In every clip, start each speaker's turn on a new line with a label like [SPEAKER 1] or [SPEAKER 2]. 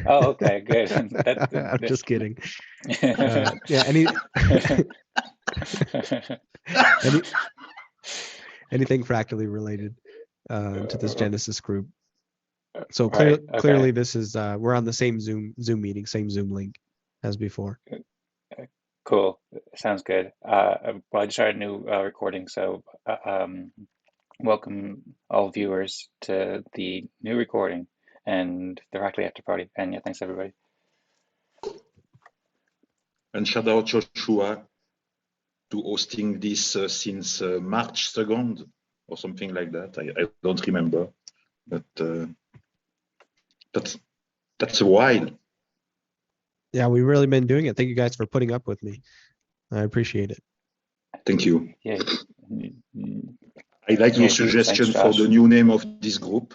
[SPEAKER 1] Oh, okay, good.
[SPEAKER 2] I'm
[SPEAKER 1] That,
[SPEAKER 2] just kidding. Yeah, any any anything fractally related to this Genesis group. So
[SPEAKER 1] right.
[SPEAKER 2] clearly
[SPEAKER 1] Okay.
[SPEAKER 2] this is we're on the same Zoom meeting, same Zoom link as before.
[SPEAKER 1] Cool. Sounds good. Well, I just started a new recording, so welcome all viewers to the new recording and the fractally after party. And yeah, thanks everybody.
[SPEAKER 3] And shout out Joshua to hosting this since March 2nd or something like that. I don't remember, but that's a while.
[SPEAKER 2] Yeah, we've really been doing it. Thank you guys for putting up with me. I appreciate it.
[SPEAKER 3] Thank you.
[SPEAKER 1] Yeah.
[SPEAKER 3] I like
[SPEAKER 1] Yeah,
[SPEAKER 3] your
[SPEAKER 1] huge
[SPEAKER 3] suggestion
[SPEAKER 1] thanks,
[SPEAKER 3] for
[SPEAKER 1] Josh.
[SPEAKER 3] the new name of this group,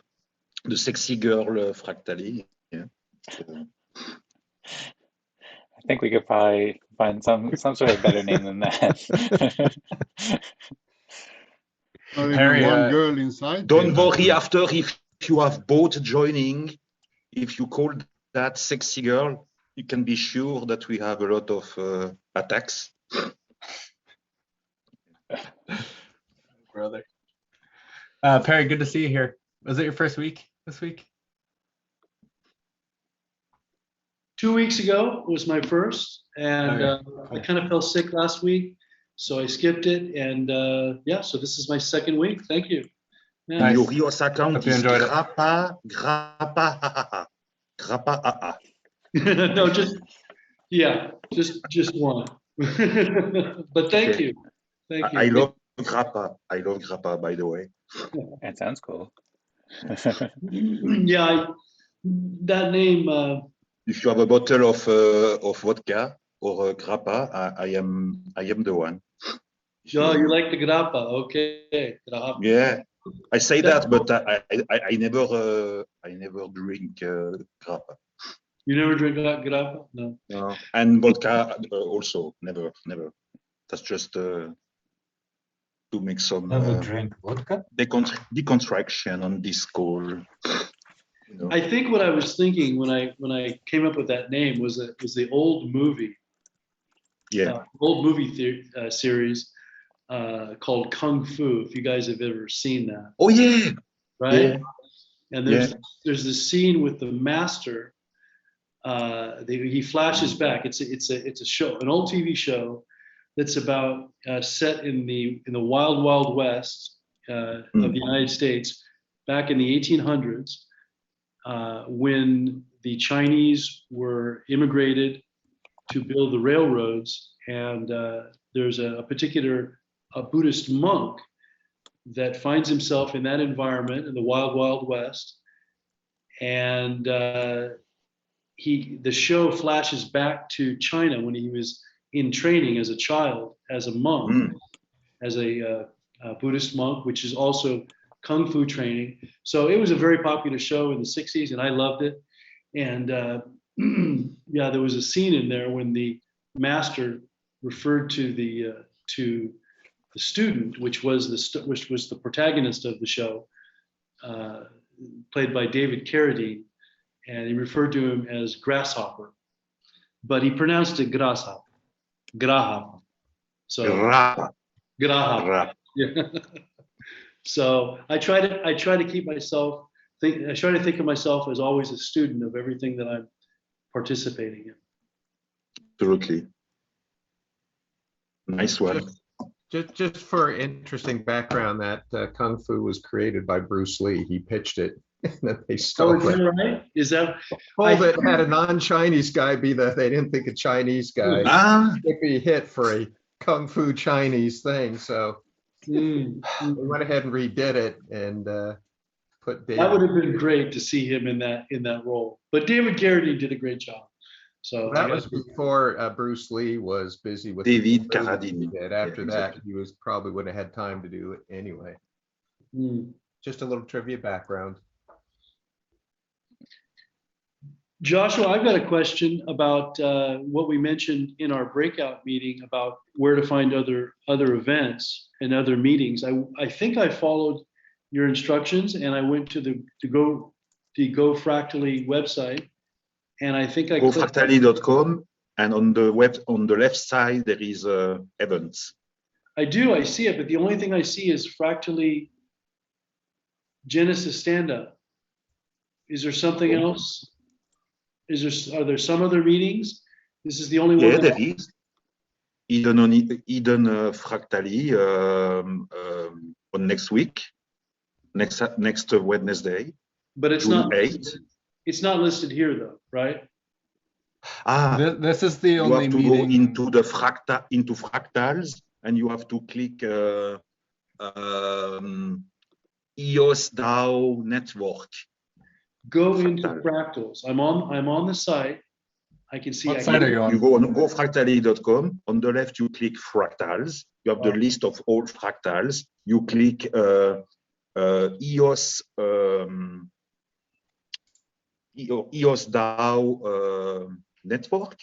[SPEAKER 3] the Sexy Girl Fractally. Yeah. So,
[SPEAKER 1] I think we could probably find some sort of better name than that.
[SPEAKER 4] Harry, one girl inside.
[SPEAKER 3] don't worry after if you have both joining, if you call that Sexy Girl, you can be sure that we have a lot of attacks.
[SPEAKER 5] Brother. Perry, good to see you here. Was it your first week this week?
[SPEAKER 6] 2 weeks ago was my first, and
[SPEAKER 5] Okay.
[SPEAKER 6] I kind of fell sick last week, so I skipped it. And yeah, so this is my second week. Thank you. Yeah.
[SPEAKER 5] Nice.
[SPEAKER 3] Your Rios account
[SPEAKER 5] Hope you
[SPEAKER 3] is
[SPEAKER 5] enjoyed it.
[SPEAKER 3] Grappa, Grappa,
[SPEAKER 6] No, just one. But thank
[SPEAKER 3] Okay.
[SPEAKER 6] you. Thank you.
[SPEAKER 3] I love Grappa. I love Grappa, by the way.
[SPEAKER 1] It sounds cool.
[SPEAKER 6] Yeah, that name.
[SPEAKER 3] If you have a bottle of vodka or Grappa, I am the one.
[SPEAKER 6] Oh, you like the grappa? Okay. Grappa.
[SPEAKER 3] Yeah, I say that, but I never drink Grappa.
[SPEAKER 6] You never drink grappa? No.
[SPEAKER 3] No. And vodka also never. That's just to make some
[SPEAKER 7] drink vodka?
[SPEAKER 3] decontraction on this call. You know.
[SPEAKER 6] I think what I was thinking when I came up with that name was the old movie.
[SPEAKER 3] Yeah.
[SPEAKER 6] Old movie series called Kung Fu. If you guys have ever seen that.
[SPEAKER 3] Oh yeah.
[SPEAKER 6] Right.
[SPEAKER 3] Yeah.
[SPEAKER 6] And there's this scene with the master. He flashes back. It's a show, an old TV show that's about set in the Wild West of the United States back in the 1800s. When the Chinese were immigrated to build the railroads, and there's a particular Buddhist monk that finds himself in that environment in the Wild West, and the show flashes back to China when he was in training as a child, as a monk, as a Buddhist monk, which is also Kung Fu training. So it was a very popular show in the 60s, and I loved it. And yeah, there was a scene in there when the master referred to the student, which was the protagonist of the show, played by David Carradine, and he referred to him as Grasshopper, but he pronounced it Graham. So Graham. Yeah. So I try to keep myself I try to think of myself as always a student of everything that I'm participating in.
[SPEAKER 3] Absolutely. Nice one.
[SPEAKER 7] Just for interesting background, that Kung Fu was created by Bruce Lee. He pitched it, and then they stole
[SPEAKER 6] is
[SPEAKER 7] it.
[SPEAKER 6] that right? Is that?
[SPEAKER 7] Told it had a non-Chinese guy be they didn't think a Chinese guy would be hit for a Kung Fu Chinese thing, so we went ahead and redid it and put David.
[SPEAKER 6] That would have been great to see him in that role. But David Carradine did a great job. So
[SPEAKER 7] that was before Bruce Lee was busy with
[SPEAKER 3] David Carradine.
[SPEAKER 7] After that, he was probably wouldn't have had time to do it anyway. Just a little trivia background.
[SPEAKER 6] Joshua, I've got a question about what we mentioned in our breakout meeting about where to find other events and other meetings. I think I followed your instructions and I went to the Go Fractally website, and I think I
[SPEAKER 3] Go
[SPEAKER 6] clicked.
[SPEAKER 3] fractally.com, and on the left side there is events.
[SPEAKER 6] I do. I see it, but the only thing I see is fractally Genesis stand-up. Is there something else? Are there some other meetings? This is the only one.
[SPEAKER 3] Yeah, there is. Hidden fractally on next week, next Wednesday.
[SPEAKER 6] But it's
[SPEAKER 3] June
[SPEAKER 6] not.
[SPEAKER 3] 8th.
[SPEAKER 6] It's not listed here, though, right?
[SPEAKER 5] This is the
[SPEAKER 3] You
[SPEAKER 5] only
[SPEAKER 3] have to
[SPEAKER 5] meeting.
[SPEAKER 3] go into the fractals, and you have to click EOS DAO network.
[SPEAKER 6] Go into fractals. I'm on the site. I can see.
[SPEAKER 5] What site are you on?
[SPEAKER 3] You go on gofractally.com. On the left, you click fractals. You have the list of all fractals. You click EOS DAO network.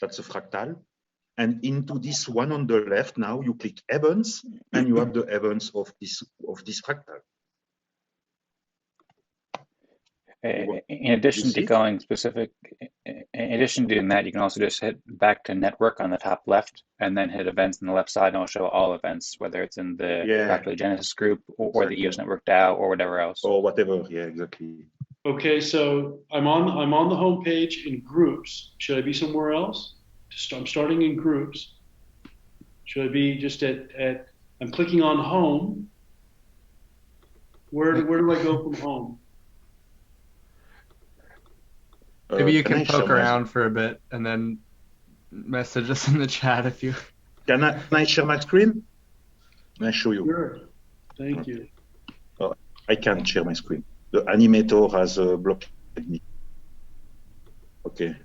[SPEAKER 3] That's a fractal. And into this one on the left, now you click events, and you have the events of this fractal.
[SPEAKER 1] In addition to going specific, in addition to doing that, you can also just hit back to network on the top left, and then hit events on the left side, and it'll show all events, whether it's in the Fractally Genesis group or the EOS Network DAO or whatever else.
[SPEAKER 3] Or whatever, yeah, exactly.
[SPEAKER 6] Okay, so I'm on the home page in groups. Should I be somewhere else? I'm starting in groups. Should I be just at I'm clicking on home. Where do I go from home?
[SPEAKER 5] Maybe you can poke around for a bit and then message us in the chat if you.
[SPEAKER 3] Can I share my screen? Can I show you?
[SPEAKER 6] Sure. Thank you.
[SPEAKER 3] Oh, I can't share my screen. The animator has blocked me. Okay.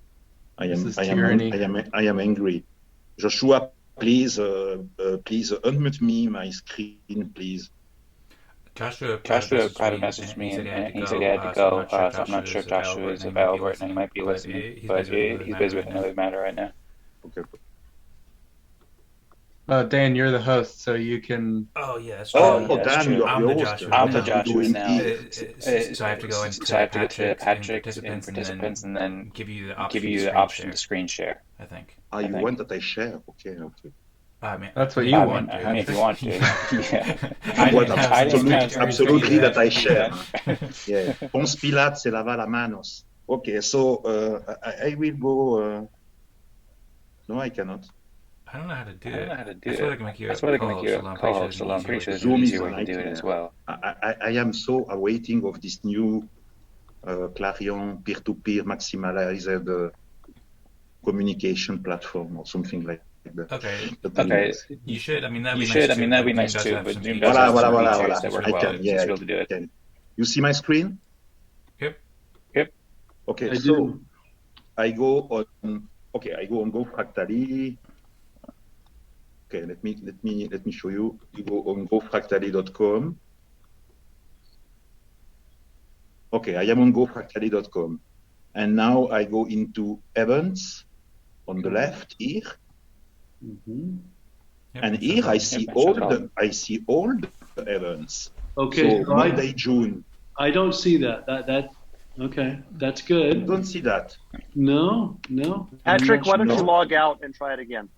[SPEAKER 3] I am angry. Joshua, please unmute me my screen, please.
[SPEAKER 8] Joshua
[SPEAKER 1] private messaged me and he said he had to go, so I'm not sure Joshua is available right now. He might be listening, but he's busy with another matter right now.
[SPEAKER 3] Okay.
[SPEAKER 5] Dan, you're the host, so you can.
[SPEAKER 8] Oh yeah, that's true.
[SPEAKER 3] Dan, you're
[SPEAKER 8] I'm the
[SPEAKER 3] host.
[SPEAKER 8] Joshua.
[SPEAKER 1] I'm the Joshua now.
[SPEAKER 8] So I have to go into Patrick and participants, and then give you the option to screen share. I think.
[SPEAKER 3] You want that I share? Okay.
[SPEAKER 5] That's what you want.
[SPEAKER 1] I mean, if you want to. Yeah.
[SPEAKER 3] I want absolutely that I share. Yeah. Ponce Pilate se lava las manos. Okay, so I will go. No, I cannot.
[SPEAKER 8] I don't know how to do it.
[SPEAKER 1] That's why they can make you a co-host, so I'm pretty sure there's an easier way to do it as well.
[SPEAKER 3] I am so awaiting of this new Clarion peer-to-peer maximalized communication platform or something like that.
[SPEAKER 8] Okay. You should. I mean, that'd be nice too. But Zoom does have some features that work well.
[SPEAKER 3] I be able to do it. You see my screen?
[SPEAKER 8] Yep.
[SPEAKER 3] Okay, so I go on. Okay, I go on Go Fractally. Okay, let me show you. You go on gofractally.com. Okay, I am on gofractally.com, and now I go into events on the left here, and here I see all the events.
[SPEAKER 6] Okay,
[SPEAKER 3] so Monday, June.
[SPEAKER 6] I don't see that. Okay, that's good.
[SPEAKER 3] You don't see that?
[SPEAKER 6] No.
[SPEAKER 9] Patrick, why don't you log out and try it again?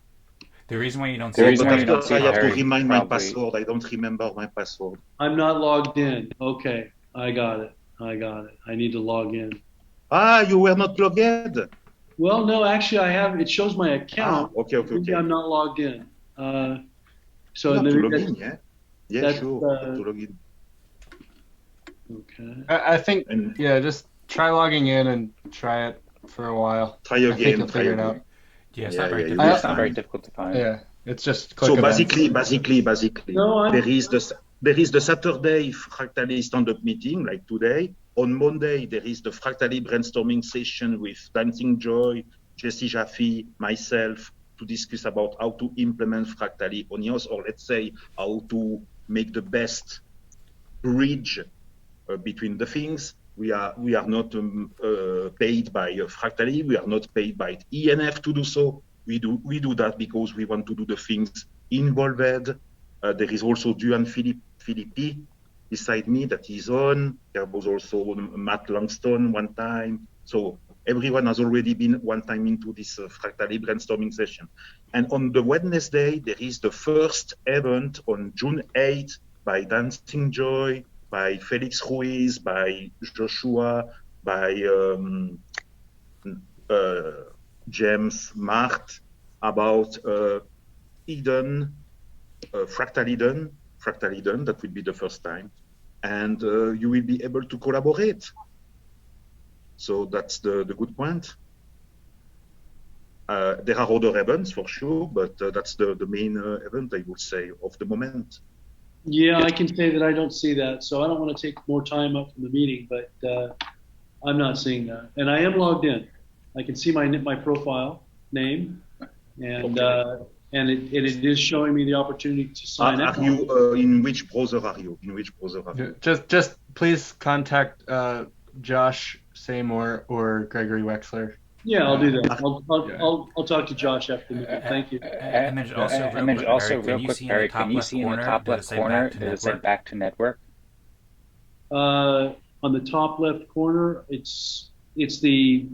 [SPEAKER 8] The reason why you don't see it,
[SPEAKER 3] I have to remind my password. I don't remember my password.
[SPEAKER 6] I'm not logged in. Okay, I got it. I need to log in.
[SPEAKER 3] You were not logged in?
[SPEAKER 6] Well, no, actually I have. It shows my account.
[SPEAKER 3] Okay.
[SPEAKER 6] I'm not logged in. So
[SPEAKER 3] you have to log in, yeah? Yeah, sure. To log in.
[SPEAKER 6] Okay.
[SPEAKER 5] I think, just try logging in and try it for a while.
[SPEAKER 3] Try again.
[SPEAKER 5] I think you'll figure it out.
[SPEAKER 8] Yeah, it's
[SPEAKER 1] not very difficult to find.
[SPEAKER 5] Yeah, it's just click
[SPEAKER 3] so
[SPEAKER 5] events.
[SPEAKER 3] basically,
[SPEAKER 6] no,
[SPEAKER 3] there is the Saturday Fractally stand-up meeting like today. On Monday there is the Fractally brainstorming session with Dancing Joy, Jesse Jaffe, myself to discuss about how to implement Fractally on EOS, or let's say how to make the best bridge between the things. We are not paid by Fractally. We are not paid by ENF to do so. We do that because we want to do the things involved. There is also Duan Philippi beside me that is on. There was also Matt Langston one time. So Everyone has already been one time into this fractally brainstorming session. And on the Wednesday, there is the first event on June 8th by Dancing Joy, by Felix Ruiz, by Joshua, by James Mart, about Eden, Fractal Eden, that will be the first time. And you will be able to collaborate. So that's the good point. There are other events for sure, but that's the main event, I would say, of the moment.
[SPEAKER 6] Yeah, I can say that I don't see that. So I don't want to take more time up from the meeting, but I'm not seeing that. And I am logged in. I can see my profile name, and
[SPEAKER 3] Okay.
[SPEAKER 6] and it is showing me the opportunity to sign
[SPEAKER 3] Are
[SPEAKER 6] in.
[SPEAKER 3] you in which browser are you? In which browser are you?
[SPEAKER 5] Just please contact Josh Seymour or Gregory Wexler.
[SPEAKER 6] Yeah, I'll do that. I'll talk to Josh after the meeting. Thank you.
[SPEAKER 8] And then
[SPEAKER 1] Real quick, Perry, can you see in the top left corner, does it say back to network?
[SPEAKER 6] On the top left corner, it's a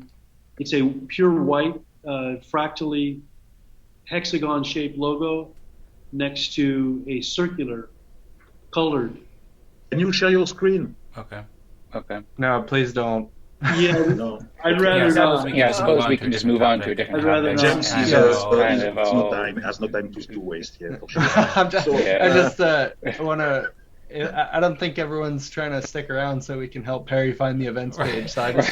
[SPEAKER 6] pure white fractally hexagon-shaped logo next to a circular colored.
[SPEAKER 3] Can you share your screen?
[SPEAKER 8] Okay.
[SPEAKER 5] No, please don't.
[SPEAKER 6] Yeah,
[SPEAKER 3] No.
[SPEAKER 6] I'd rather not.
[SPEAKER 1] Yeah, I suppose we can just move on to a different
[SPEAKER 6] I'd rather
[SPEAKER 1] topic.
[SPEAKER 6] not.
[SPEAKER 3] James has no time to waste here. For sure.
[SPEAKER 5] I want to. I don't think everyone's trying to stick around so we can help Perry find the events page. So I just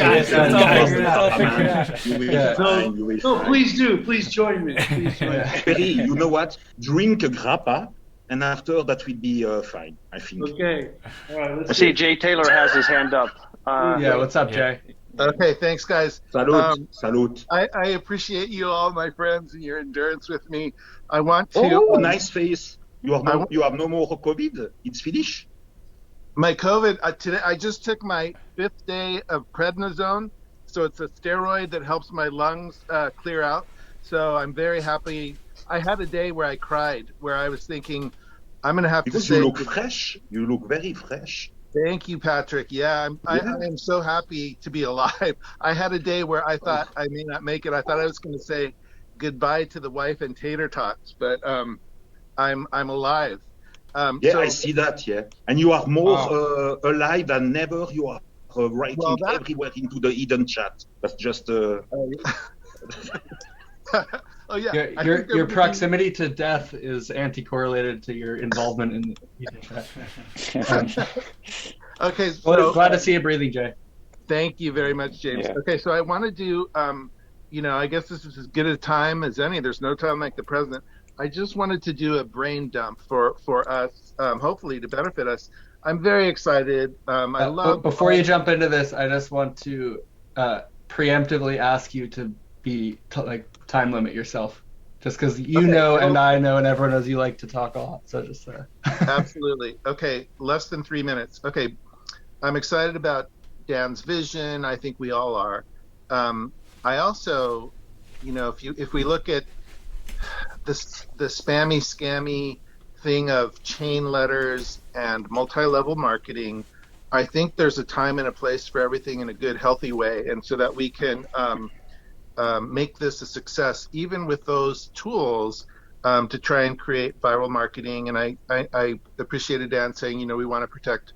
[SPEAKER 6] No, please do. Please join me. Please join me.
[SPEAKER 3] Perry, you know what? Drink a grappa, and after that will be fine, I think.
[SPEAKER 6] Okay. All right.
[SPEAKER 9] I see Jay Taylor has his hand up.
[SPEAKER 5] Yeah, what's up, Jay?
[SPEAKER 10] Okay, thanks, guys.
[SPEAKER 3] Salute.
[SPEAKER 10] I appreciate you all, my friends, and your endurance with me. I want to.
[SPEAKER 3] Oh, nice face. You have no more COVID. It's finished.
[SPEAKER 10] My COVID today. I just took my 5th day of prednisone, so it's a steroid that helps my lungs clear out. So I'm very happy. I had a day where I cried, where I was thinking, I'm gonna have
[SPEAKER 3] because
[SPEAKER 10] to.
[SPEAKER 3] You look fresh. You look very fresh.
[SPEAKER 10] Thank you, Patrick. Yeah, I am so happy to be alive. I had a day where I thought I may not make it. I thought I was going to say goodbye to the wife and tater tots, but I'm alive.
[SPEAKER 3] So, I see that. Yeah, and you are more alive than ever. You are writing everywhere into the Eden chat. That's just.
[SPEAKER 10] Oh yeah.
[SPEAKER 5] Your proximity to death is anti-correlated to your involvement in the Eden chat.
[SPEAKER 10] Okay.
[SPEAKER 5] Well, glad to see you breathing, Jay.
[SPEAKER 10] Thank you very much, James. Yeah. Okay, so I want to do. I guess this is as good a time as any. There's no time like the present. I just wanted to do a brain dump for us, hopefully to benefit us. I'm very excited. I love.
[SPEAKER 5] Before you jump into this, I just want to preemptively ask you to be time limit yourself, just because and I know and everyone knows you like to talk a lot. So just
[SPEAKER 10] Absolutely. Okay, less than 3 minutes. Okay, I'm excited about Dan's vision. I think we all are. I also, if we look at the spammy, scammy thing of chain letters and multi-level marketing, I think there's a time and a place for everything in a good, healthy way, and so that we can make this a success, even with those tools, to try and create viral marketing. And I appreciated Dan saying, we want to protect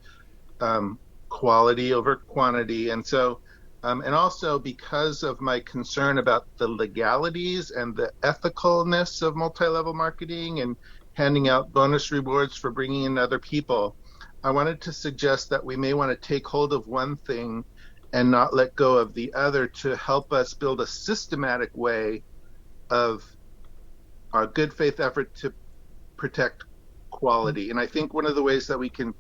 [SPEAKER 10] quality over quantity. And so, and also because of my concern about the legalities and the ethicalness of multi-level marketing and handing out bonus rewards for bringing in other people, I wanted to suggest that we may want to take hold of one thing and not let go of the other to help us build a systematic way of our good faith effort to protect quality. And I think one of the ways that we can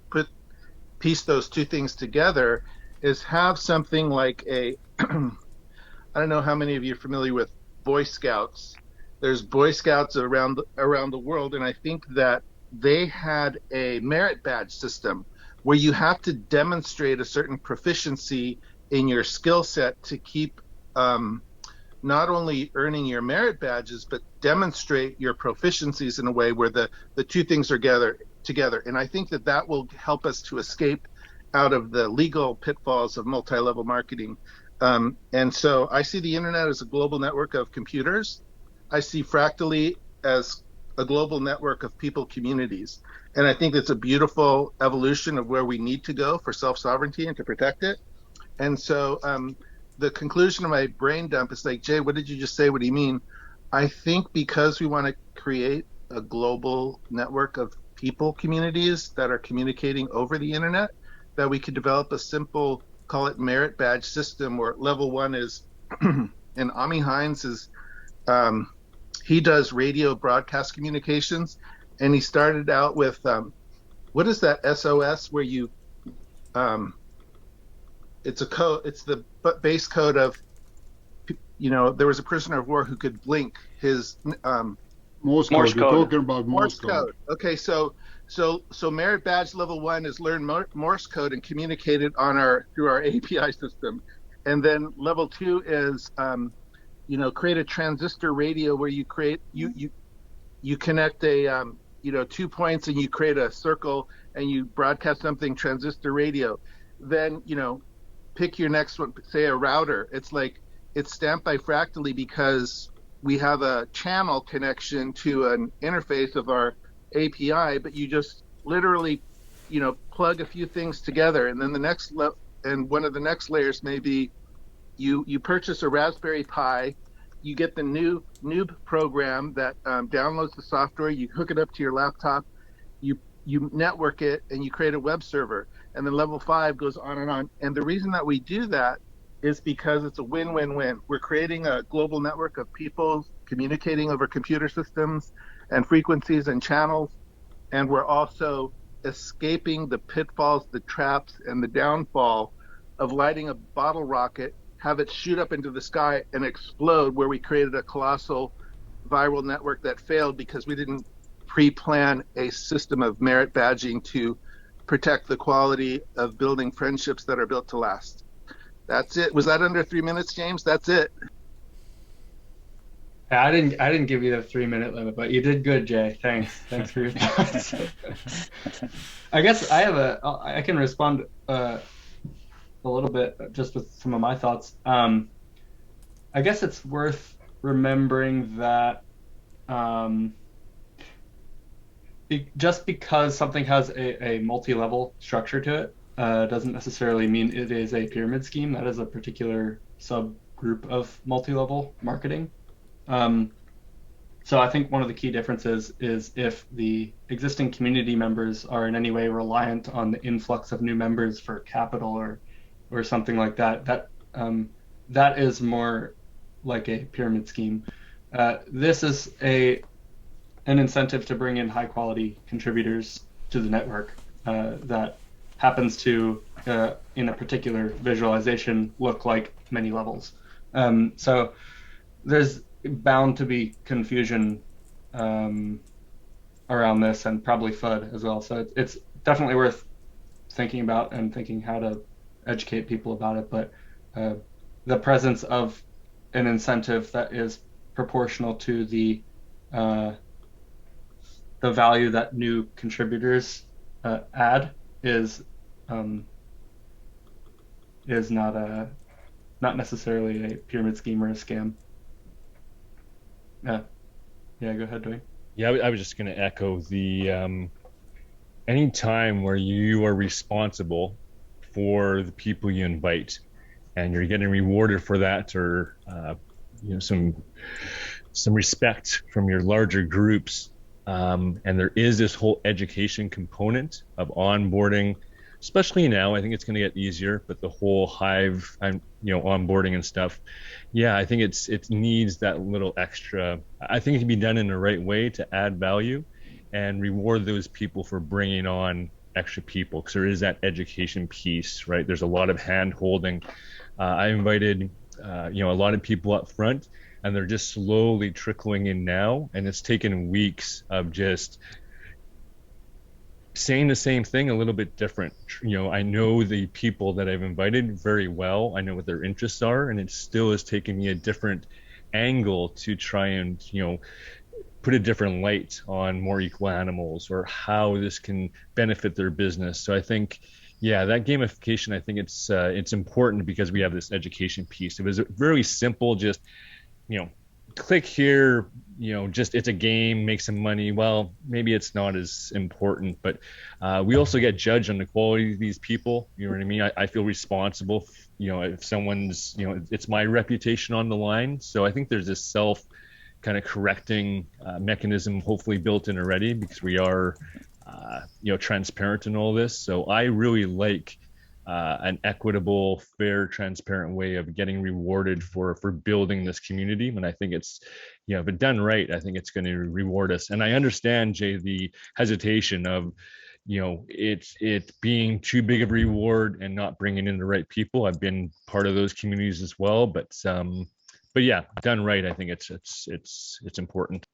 [SPEAKER 10] piece those two things together is have something like I don't know how many of you are familiar with Boy Scouts. There's Boy Scouts around the world, and I think that they had a merit badge system where you have to demonstrate a certain proficiency in your skill set to keep not only earning your merit badges, but demonstrate your proficiencies in a way where the two things are together. And I think that will help us to escape out of the legal pitfalls of multi-level marketing. And so I see the internet as a global network of computers. I see fractally as a global network of people communities. And I think it's a beautiful evolution of where we need to go for self-sovereignty and to protect it. And so the conclusion of my brain dump is like, Jay, what did you just say? What do you mean? I think because we want to create a global network of people communities that are communicating over the internet, that we could develop a simple, call it merit badge system, where level one is, and Ami Hines is, he does radio broadcast communications, and he started out with, what is that SOS where you, it's a code, it's the base code of, there was a prisoner of war who could blink his
[SPEAKER 4] Morse code. You're talking about Morse code.
[SPEAKER 10] Okay, so merit badge level one is learn Morse code and communicate it through our API system, and then level two is create a transistor radio where you create you connect a 2 points and you create a circle and you broadcast something transistor radio. Then pick your next one, say a router. It's stamped by fractally because we have a channel connection to an interface of our API, but you just literally, plug a few things together, and then the next and one of the next layers may be you purchase a Raspberry Pi, you get the new program that downloads the software, you hook it up to your laptop, you network it, and you create a web server, and then level 5 goes on and on. And the reason that we do that is because it's a win-win-win. We're creating a global network of people communicating over computer systems and frequencies and channels, and we're also escaping the pitfalls, the traps, and the downfall of lighting a bottle rocket, have it shoot up into the sky and explode, where we created a colossal viral network that failed because we didn't pre-plan a system of merit badging to protect the quality of building friendships that are built to last. That's it. Was that under 3 minutes, James? That's it.
[SPEAKER 5] I didn't give you the 3-minute limit, but you did good, Jay. Thanks for your thoughts. I guess I can respond a little bit just with some of my thoughts. I guess it's worth remembering that just because something has a multi-level structure to it doesn't necessarily mean it is a pyramid scheme. That is a particular subgroup of multi-level marketing. So I think one of the key differences is if the existing community members are in any way reliant on the influx of new members for capital or something like that, that is more like a pyramid scheme. This is an incentive to bring in high quality contributors to the network that happens to, in a particular visualization, look like many levels. So there's bound to be confusion around this, and probably FUD as well. So it's definitely worth thinking about and thinking how to educate people about it. But the presence of an incentive that is proportional to the value that new contributors add is not necessarily a pyramid scheme or a scam. Yeah, go ahead, Dwayne.
[SPEAKER 11] Yeah, I was just going to echo the any time where you are responsible for the people you invite and you're getting rewarded for that, or some respect from your larger groups, and there is this whole education component of onboarding, especially now. I think it's going to get easier, but the whole Hive, onboarding and stuff, yeah, I think it needs that little extra. I think it can be done in the right way to add value and reward those people for bringing on extra people, because there is that education piece, right? There's a lot of hand holding. I invited a lot of people up front, and they're just slowly trickling in now, and it's taken weeks of just saying the same thing a little bit different. I know the people that I've invited very well. I know what their interests are, and it still is taking me a different angle to try and put a different light on more equal animals, or how this can benefit their business. So I think Yeah, that gamification, I think it's important because we have this education piece. It was very simple, just, you know, click here, you know, just it's a game, make some money. Well, maybe it's not as important, but we also get judged on the quality of these people. You know what I mean? I feel responsible, you know, if someone's, you know, it's my reputation on the line. So I think there's this self kind of correcting mechanism hopefully built in already because we are you know, transparent in all this. So I really like an equitable, fair, transparent way of getting rewarded for building this community. And I think it's, you know, if it's done right, I think it's going to reward us. And I understand, Jay, the hesitation of, you know, it's being too big of a reward and not bringing in the right people. I've been part of those communities as well, but yeah, done right, I think it's important.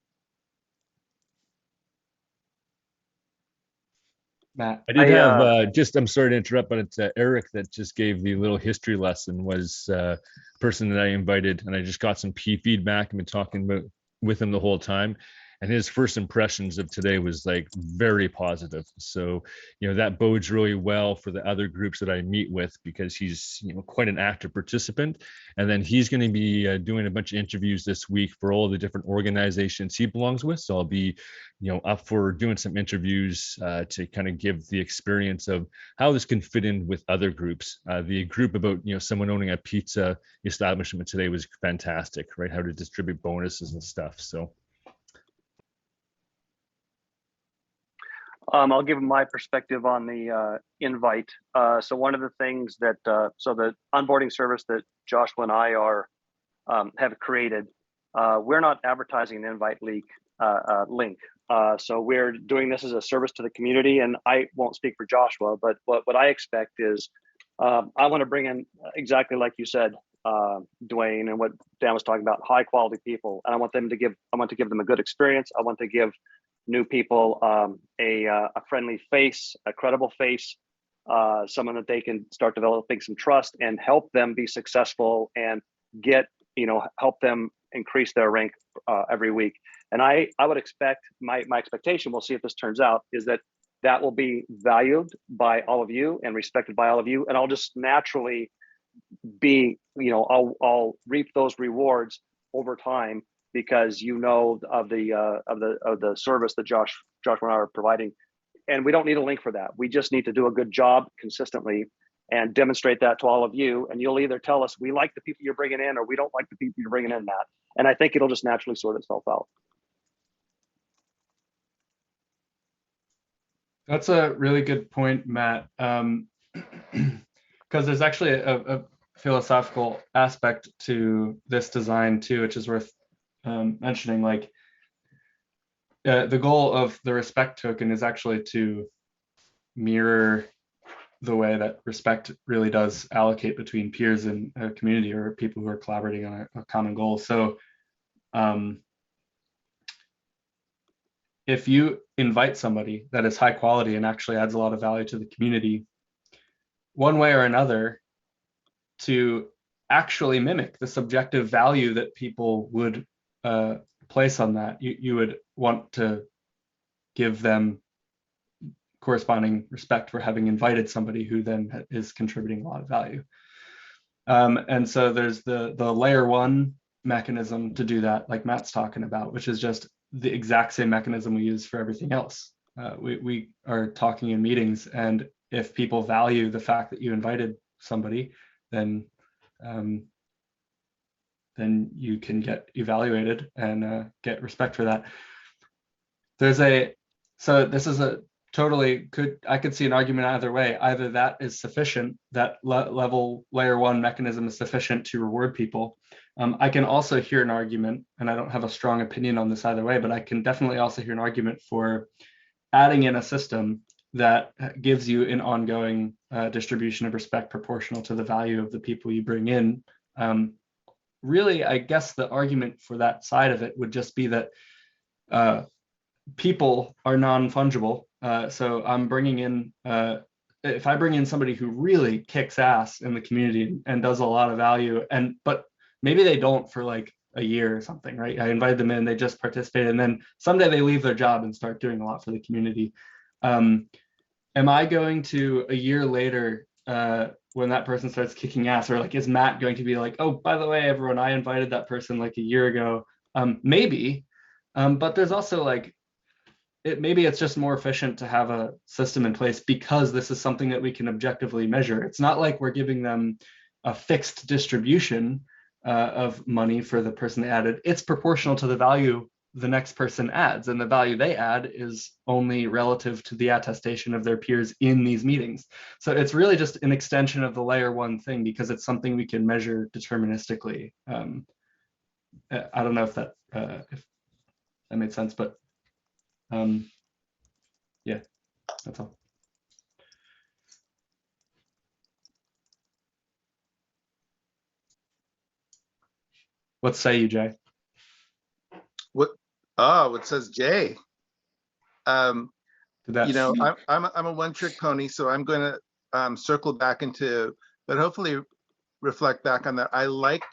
[SPEAKER 5] Matt,
[SPEAKER 11] I did have just, I'm sorry to interrupt, but it's Eric that just gave the little history lesson, was a person that I invited, and I just got some feedback. I've been talking with him the whole time, and his first impressions of today was like very positive. So, you know, that bodes really well for the other groups that I meet with, because he's, you know, quite an active participant. And then he's going to be doing a bunch of interviews this week for all the different organizations he belongs with. So I'll be, you know, up for doing some interviews to kind of give the experience of how this can fit in with other groups. The group about, you know, someone owning a pizza establishment today was fantastic, right? How to distribute bonuses and stuff. So.
[SPEAKER 9] I'll give my perspective on the invite. So one of the things that, so the onboarding service that Joshua and I have created, we're not advertising an invite link. So we're doing this as a service to the community, and I won't speak for Joshua, but what I expect is, I want to bring in, exactly like you said, Dwayne, and what Dan was talking about, high quality people. And I want to give them a good experience. I want to give new people a friendly face, a credible face, someone that they can start developing some trust and help them be successful and get, you know, help them increase their rank every week. And I would expect, my expectation, we'll see if this turns out, is that will be valued by all of you and respected by all of you. And I'll just naturally be, you know, I'll reap those rewards over time, because you know of the service that Josh and I are providing. And we don't need a link for that. We just need to do a good job consistently and demonstrate that to all of you. And you'll either tell us we like the people you're bringing in, or we don't like the people you're bringing in, Matt. And I think it'll just naturally sort itself out.
[SPEAKER 5] That's a really good point, Matt. Because there's actually a philosophical aspect to this design too, which is worth mentioning. Like the goal of the respect token is actually to mirror the way that respect really does allocate between peers in a community, or people who are collaborating on a common goal. So if you invite somebody that is high quality and actually adds a lot of value to the community, one way or another, to actually mimic the subjective value that people would place on that, you would want to give them corresponding respect for having invited somebody who then is contributing a lot of value. And so there's the layer one mechanism to do that, like Matt's talking about, which is just the exact same mechanism we use for everything else. We are talking in meetings, and if people value the fact that you invited somebody, then you can get evaluated and get respect for that. So this is a totally I could see an argument either way. Either that is sufficient, that level layer one mechanism is sufficient to reward people. I can also hear an argument, and I don't have a strong opinion on this either way, but I can definitely also hear an argument for adding in a system that gives you an ongoing distribution of respect proportional to the value of the people you bring in. Really, I guess the argument for that side of it would just be that people are non-fungible. So I'm bringing in, if I bring in somebody who really kicks ass in the community and does a lot of value, but maybe they don't for like a year or something, right? I invited them in, they just participated, and then someday they leave their job and start doing a lot for the community. am I going to a year later, when that person starts kicking ass, or like, is Matt going to be like, oh, by the way, everyone, I invited that person like a year ago? Maybe, but there's also like, maybe it's just more efficient to have a system in place because this is something that we can objectively measure. It's not like we're giving them a fixed distribution of money for the person they added. It's proportional to the value the next person adds, and the value they add is only relative to the attestation of their peers in these meetings. So it's really just an extension of the layer one thing because it's something we can measure deterministically. I don't know if that made sense, but yeah, that's all. What say you, Jay?
[SPEAKER 10] What? Oh, it says Jay. You know, I'm a one-trick pony, so I'm going to circle back into, but hopefully reflect back on that. I like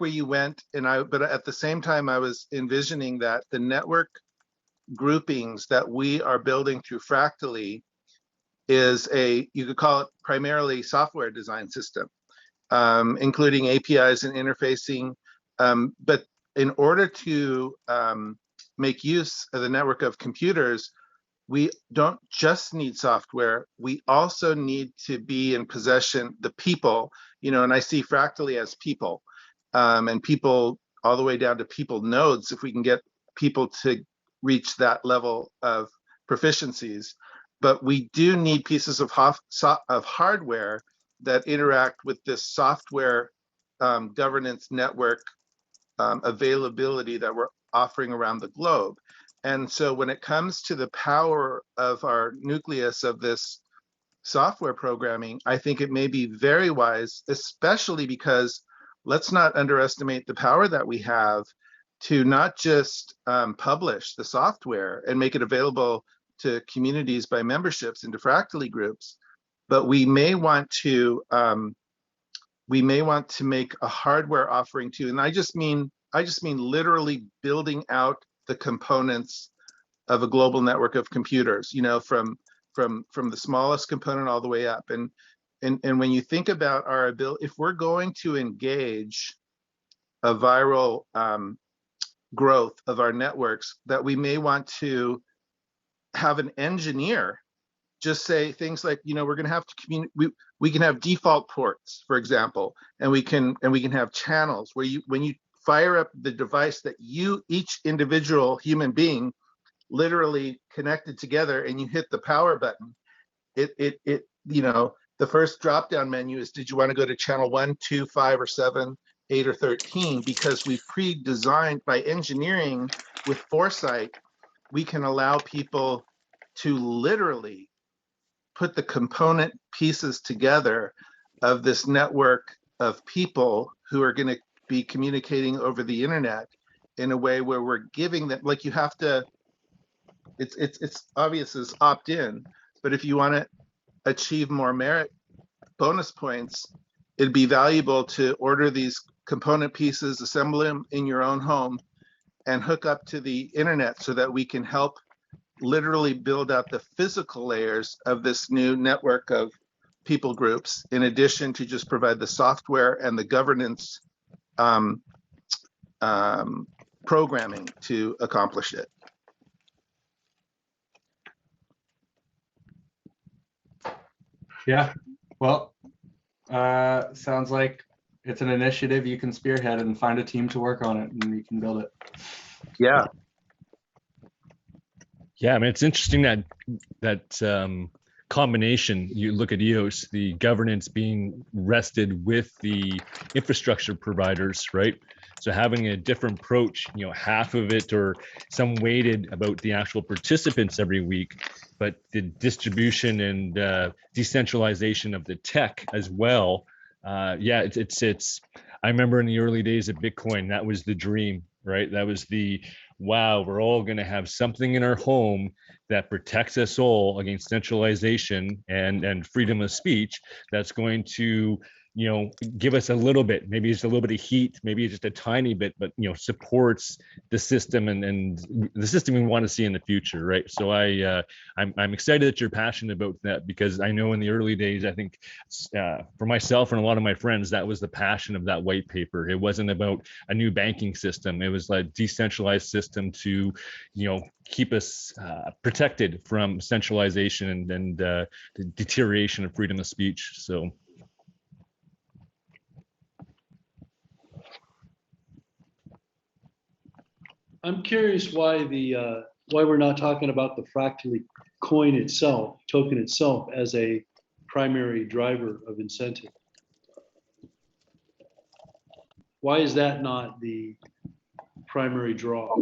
[SPEAKER 10] where you went, but at the same time, I was envisioning that the network groupings that we are building through Fractally is you could call it primarily software design system, including APIs and interfacing. But in order to make use of the network of computers, we don't just need software, we also need to be in possession, the people, you know, and I see Fractally as people, and people all the way down to people nodes, if we can get people to reach that level of proficiencies. But we do need pieces of hardware that interact with this software governance network availability that we're offering around the globe. And so when it comes to the power of our nucleus of this software programming, I think it may be very wise, especially because let's not underestimate the power that we have to not just publish the software and make it available to communities by memberships into Fractally groups, but we may want to make a hardware offering too. And I just mean literally building out the components of a global network of computers, you know, from the smallest component all the way up. And when you think about our ability, if we're going to engage a viral growth of our networks, that we may want to have an engineer just say things like, you know, we're going to have to communicate. We can have default ports, for example, and we can have channels where when you fire up the device that each individual human being literally connected together, and you hit the power button, it you know, the first drop down menu is, did you want to go to channel 1, 2, 5, or 7, 8, or 13? Because we've pre-designed, by engineering with foresight, we can allow people to literally put the component pieces together of this network of people who are going to be communicating over the internet in a way where we're giving them, like, you have to, it's obvious as opt-in, but if you want to achieve more merit bonus points, it'd be valuable to order these component pieces, assemble them in your own home, and hook up to the internet so that we can help literally build out the physical layers of this new network of people groups, in addition to just provide the software and the governance programming to accomplish it.
[SPEAKER 5] Yeah, well, sounds like it's an initiative you can spearhead and find a team to work on it, and you can build it.
[SPEAKER 10] Yeah.
[SPEAKER 11] Yeah, I mean, it's interesting that combination. You look at EOS, the governance being rested with the infrastructure providers, right? So having a different approach, you know, half of it or some weighted about the actual participants every week, but the distribution and decentralization of the tech as well. Yeah, it's. I remember in the early days of Bitcoin, that was the dream, right? That was the, wow, we're all going to have something in our home that protects us all against centralization and freedom of speech, that's going to give us a little bit, maybe just a little bit of heat, maybe just a tiny bit, but supports the system and the system we want to see in the future, right? So I'm excited that you're passionate about that, because I know in the early days, I think for myself and a lot of my friends, that was the passion of that white paper. It wasn't about a new banking system. It was a decentralized system to keep us protected from centralization and the deterioration of freedom of speech. So
[SPEAKER 6] I'm curious why why we're not talking about the fractally coin itself, token itself, as a primary driver of incentive. Why is that not the primary draw?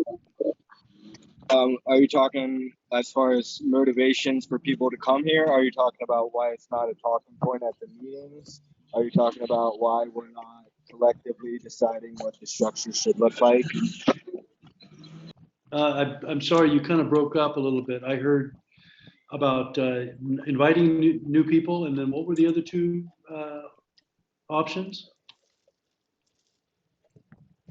[SPEAKER 12] Are you talking as far as motivations for people to come here? Are you talking about why it's not a talking point at the meetings? Are you talking about why we're not collectively deciding what the structure should look like?
[SPEAKER 6] I'm sorry, you kind of broke up a little bit. I heard about inviting new people, and then what were the other two options?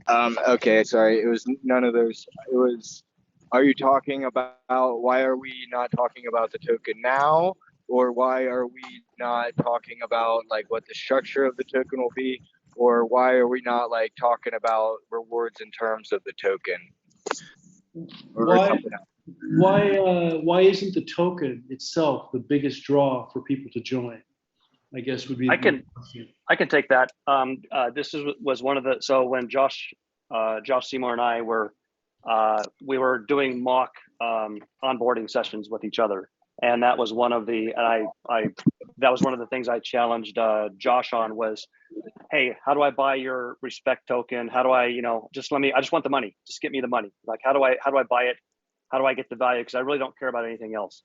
[SPEAKER 12] Okay, sorry, it was none of those. It was, are you talking about why are we not talking about the token now? Or why are we not talking about what the structure of the token will be? Or why are we not talking about rewards in terms of the token?
[SPEAKER 6] Why isn't the token itself the biggest draw for people to join? I guess would be.
[SPEAKER 9] I can take that. This was one of the, so when Josh Seymour and I were we were doing mock onboarding sessions with each other, and that was one of the, and that was one of the things I challenged Josh on was, hey, how do I buy your respect token? How do I, I just want the money. Just get me the money. How do I buy it? How do I get the value? Because I really don't care about anything else.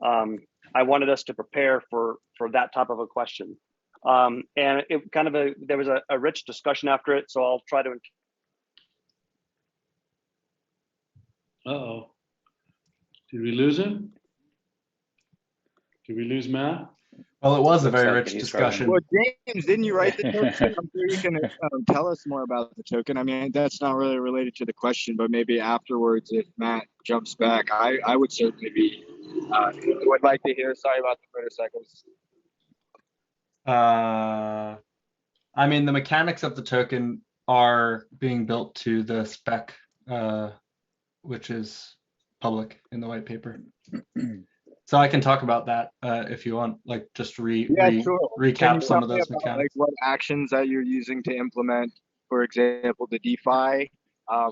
[SPEAKER 9] I wanted us to prepare for that type of a question. And it kind of there was a rich discussion after it. So I'll try to.
[SPEAKER 6] Uh-oh. Did we lose him? Did we lose Matt?
[SPEAKER 5] Well, it was a very rich discussion.
[SPEAKER 12] Well, James, didn't you write the token? I'm sure you can tell us more about the token. I mean, that's not really related to the question, but maybe afterwards, if Matt jumps back, I would certainly be, would like to hear. Sorry about the motorcycles.
[SPEAKER 5] I mean, the mechanics of the token are being built to the spec, which is public in the white paper. So I can talk about that if you want, just sure. Recap some of those mechanics.
[SPEAKER 12] What actions that you're using to implement, for example, the DeFi,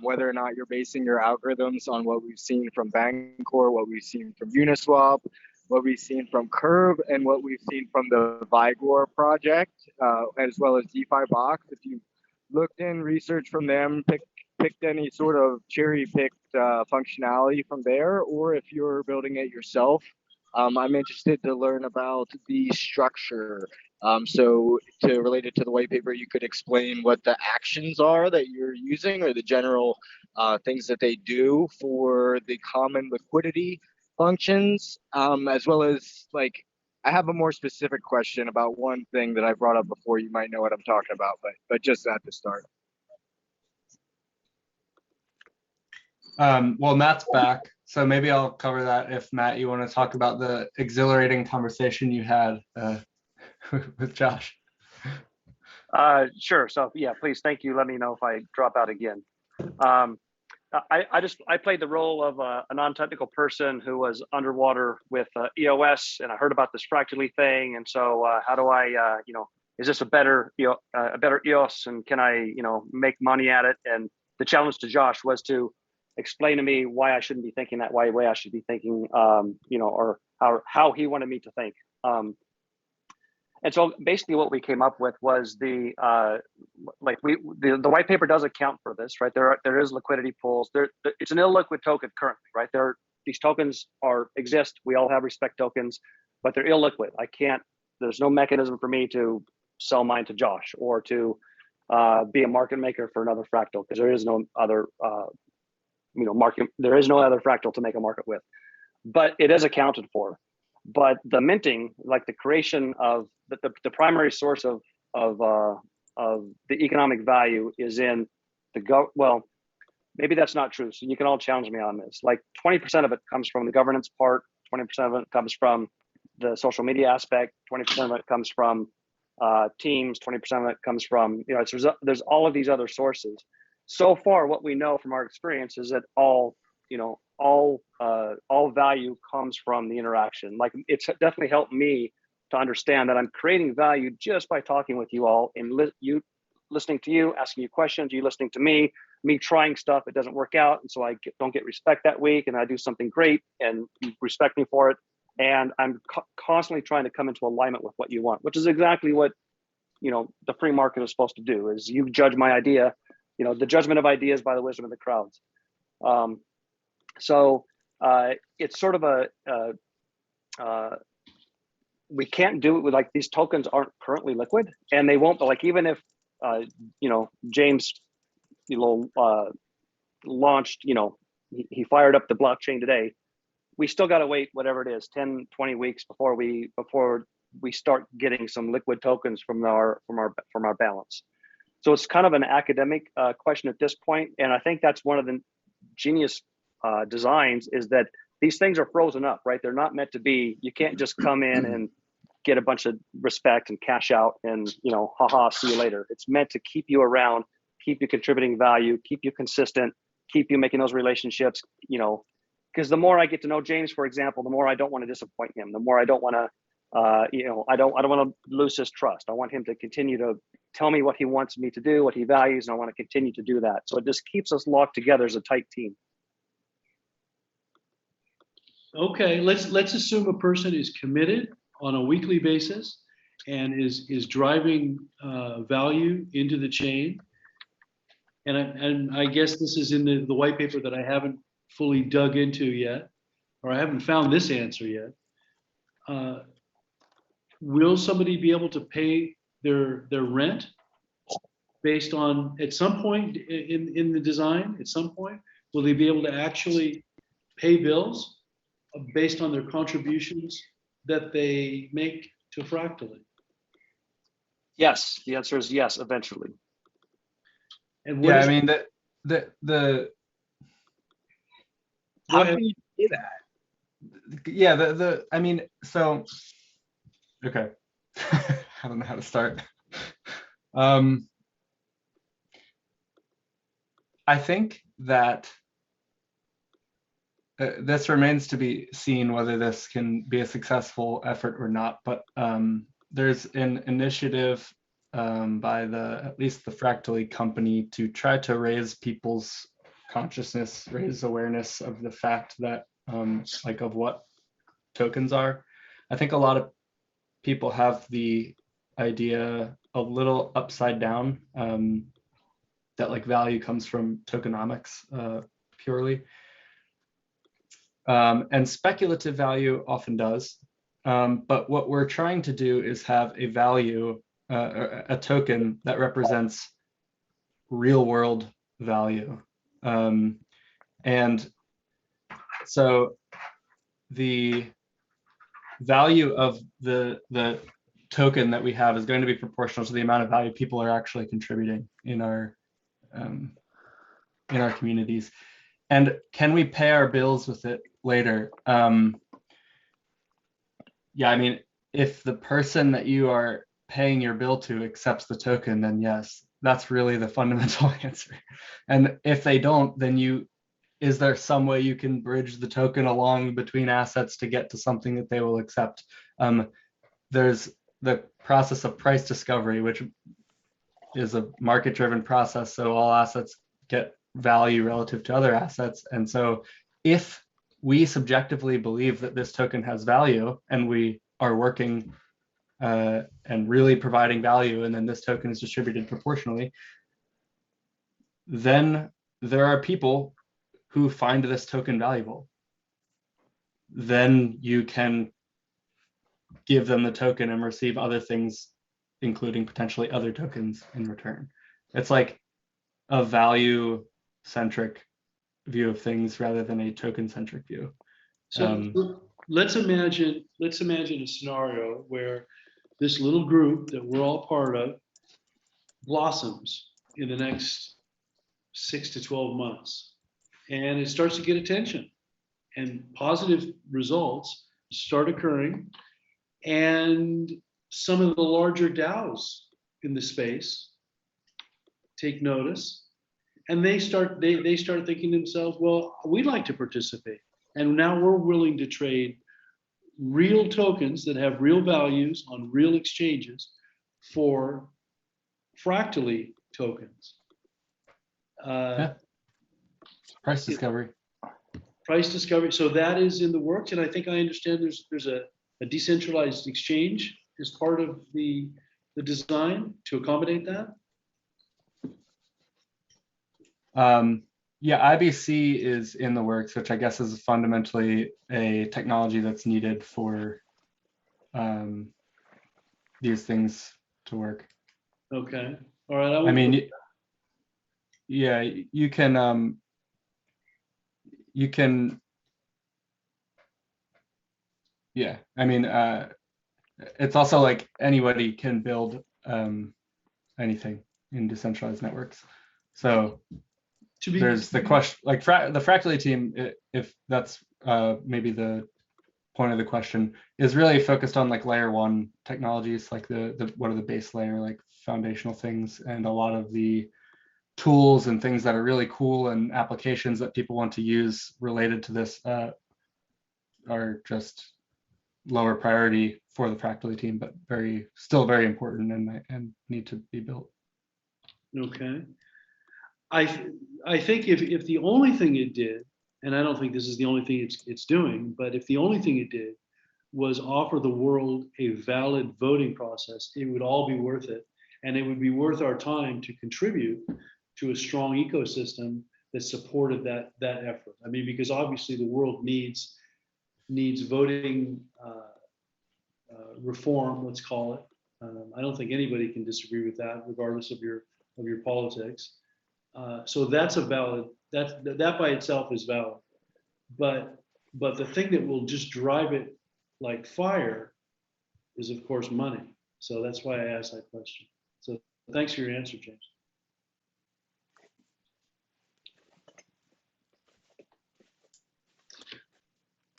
[SPEAKER 12] whether or not you're basing your algorithms on what we've seen from Bancor, what we've seen from Uniswap, what we've seen from Curve, and what we've seen from the Vigor project, as well as DeFi Box. If you looked in research from them, picked any sort of cherry-picked functionality from there, or if you're building it yourself, I'm interested to learn about the structure. So to relate it to the white paper, you could explain what the actions are that you're using, or the general things that they do for the common liquidity functions, as well as I have a more specific question about one thing that I brought up before. You might know what I'm talking about, but just at the start.
[SPEAKER 5] Well, Matt's back, so maybe I'll cover that if, Matt, you want to talk about the exhilarating conversation you had with Josh.
[SPEAKER 9] Sure. So yeah, please, thank you. Let me know if I drop out again. I played the role of a non-technical person who was underwater with EOS, and I heard about this fractally thing. And so how do I, is this a better EOS, and can I, make money at it? And the challenge to Josh was to explain to me why I shouldn't be thinking that way I should be thinking, or how he wanted me to think. And so basically what we came up with was the white paper does account for this, right? There is liquidity pools. It's an illiquid token currently, right? These tokens exist. We all have respect tokens, but they're illiquid. There's no mechanism for me to sell mine to Josh or to be a market maker for another fractal, because there is no other market. There is no other fractal to make a market with, but it is accounted for. But the minting, the creation of the primary source of the economic value is in well, maybe that's not true. So you can all challenge me on this. Like 20% of it comes from the governance part, 20% of it comes from the social media aspect, 20% of it comes from teams, 20% of it comes from, there's all of these other sources. So far, what we know from our experience is that all value comes from the interaction. Like, it's definitely helped me to understand that I'm creating value just by talking with you all and listening to you, asking you questions, you listening to me trying stuff, it doesn't work out. And so I don't get respect that week, and I do something great and you respect me for it. And I'm constantly trying to come into alignment with what you want, which is exactly what, the free market is supposed to do, is you judge my idea, the judgment of ideas by the wisdom of the crowds. So it's sort of we can't do it with, like, these tokens aren't currently liquid, and they won't, but like, even if, James, launched, he fired up the blockchain today, we still got to wait, whatever it is, 10, 20 weeks before we start getting some liquid tokens from our balance. So it's kind of an academic question at this point. And I think that's one of the genius designs, is that these things are frozen up, right? They're not meant to be, you can't just come in and get a bunch of respect and cash out and, haha, see you later. It's meant to keep you around, keep you contributing value, keep you consistent, keep you making those relationships, because the more I get to know James, for example, the more I don't want to disappoint him, the more I don't want to, I don't want to lose his trust. I want him to continue to tell me what he wants me to do, what he values, and I want to continue to do that. So it just keeps us locked together as a tight team.
[SPEAKER 6] Okay, let's assume a person is committed on a weekly basis and is driving value into the chain. And I guess this is in the white paper that I haven't fully dug into yet, or I haven't found this answer yet. Will somebody be able to pay their rent based on, at some point in the design, at some point, will they be able to actually pay bills based on their contributions that they make to Fractally?
[SPEAKER 9] Yes, the answer is yes, eventually.
[SPEAKER 6] And
[SPEAKER 5] yeah, I mean, how can you do that? Yeah, I mean, so, okay. I don't know how to start. I think that this remains to be seen whether this can be a successful effort or not, but there's an initiative by at least the Fractally company to try to raise people's consciousness, raise awareness of the fact that like of what tokens are. I think a lot of people have the idea a little upside down, that like value comes from tokenomics purely. And speculative value often does. But what we're trying to do is have a value, a token that represents real world value. And so the value of the token that we have is going to be proportional to the amount of value people are actually contributing in our communities. And can we pay our bills with it later? Yeah, I mean, if the person that you are paying your bill to accepts the token, then yes, that's really the fundamental answer. And if they don't, then is there some way you can bridge the token along between assets to get to something that they will accept? There's the process of price discovery, which is a market-driven process, so all assets get value relative to other assets. And so if we subjectively believe that this token has value and we are working and really providing value, and then this token is distributed proportionally, then there are people who find this token valuable. Then you can give them the token and receive other things, including potentially other tokens in return. It's like a value-centric view of things rather than a token-centric view.
[SPEAKER 6] So let's imagine a scenario where this little group that we're all part of blossoms in the next 6 to 12 months. And it starts to get attention, and positive results start occurring. And some of the larger DAOs in the space take notice, and they start thinking to themselves, well, we'd like to participate. And now we're willing to trade real tokens that have real values on real exchanges for fractally tokens.
[SPEAKER 5] Price discovery.
[SPEAKER 6] Price discovery. So that is in the works, and I think I understand there's a decentralized exchange as part of the design to accommodate that.
[SPEAKER 5] Yeah, IBC is in the works, which I guess is fundamentally a technology that's needed for these things to work.
[SPEAKER 6] Okay. All right.
[SPEAKER 5] I mean, yeah, you can, yeah, I mean, it's also like anybody can build anything in decentralized networks. So there's the question, like the Fractally team, if that's maybe the point of the question, is really focused on like layer one technologies, like the what are the base layer, like foundational things, and a lot of the tools and things that are really cool and applications that people want to use related to this are just lower priority for the Fractally team, but still very important and need to be built.
[SPEAKER 6] Okay. I think if the only thing it did, and I don't think this is the only thing it's doing, but if the only thing it did was offer the world a valid voting process, it would all be worth it. And it would be worth our time to contribute to a strong ecosystem that supported that effort. I mean, because obviously the world needs voting reform, let's call it. I don't think anybody can disagree with that, regardless of your politics. So that's a valid, that by itself is valid. But the thing that will just drive it like fire is, of course, money. So that's why I asked that question. So thanks for your answer, James.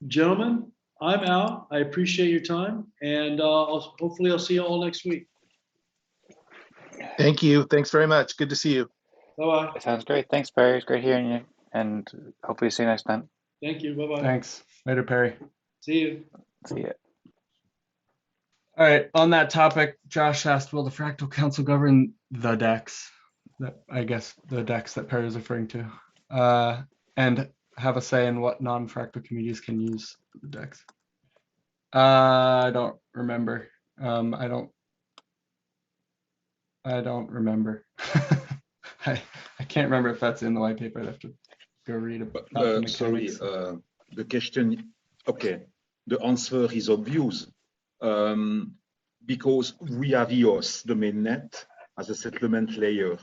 [SPEAKER 6] Gentlemen, I'm out. I appreciate your time, and hopefully I'll see you all next week.
[SPEAKER 10] Thank you. Thanks very much. Good to see you.
[SPEAKER 6] Bye-bye.
[SPEAKER 1] That sounds great. Thanks, Perry. It's great hearing you, and hopefully see you next time.
[SPEAKER 6] Thank you. Bye-bye.
[SPEAKER 5] Thanks. Later, Perry.
[SPEAKER 6] See you.
[SPEAKER 1] See ya.
[SPEAKER 5] All right. On that topic, Josh asked, will the Fractal Council govern the DEX? I guess the DEX that Perry is referring to, and have a say in what non-fractal communities can use the DEX. I don't remember. I don't remember. I can't remember if that's in the white paper. I'd have to go read about the
[SPEAKER 3] sorry, the question, okay, the answer is obvious. Because we have EOS, the mainnet, as a settlement layer.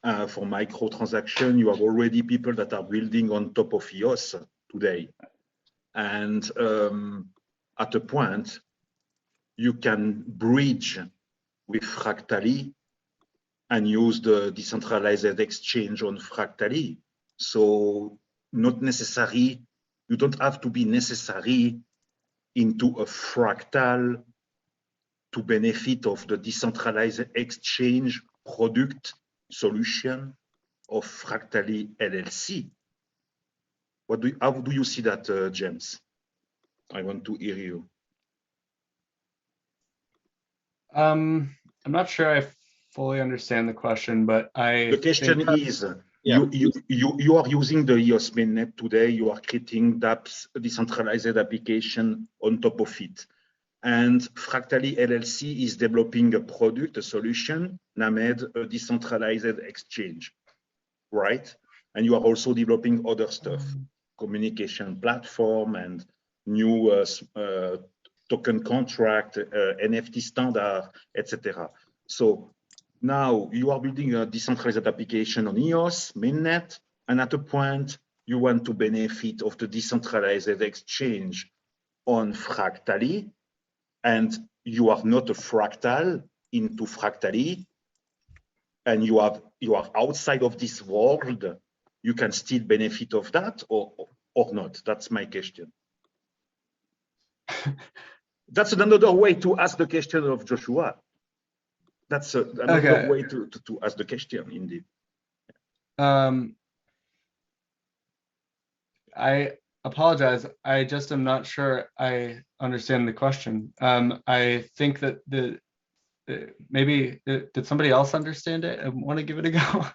[SPEAKER 3] For microtransaction, you have already people that are building on top of EOS today. And at a point, you can bridge with Fractally and use the decentralized exchange on Fractally. So not necessary, you don't have to be necessary into a fractal to benefit of the decentralized exchange product solution of Fractally LLC. How do you see that, James? I want to hear you.
[SPEAKER 5] I'm not sure I fully understand the question, but
[SPEAKER 3] the question is, you are using the EOS mainnet today. You are creating dApps, decentralized application on top of it. And Fractally LLC is developing a product, a solution, named a decentralized exchange, right? And you are also developing other stuff, communication platform and new token contract, NFT standard, etc. So now you are building a decentralized application on EOS mainnet, and at a point you want to benefit of the decentralized exchange on Fractally, and you are not a fractal into Fractally, and you are outside of this world, you can still benefit of that or not? That's my question. That's another way to ask the question of Joshua. That's another way to ask the question, indeed.
[SPEAKER 5] I apologize. I just am not sure I understand the question. I think that maybe did somebody else understand it and want to give it a go?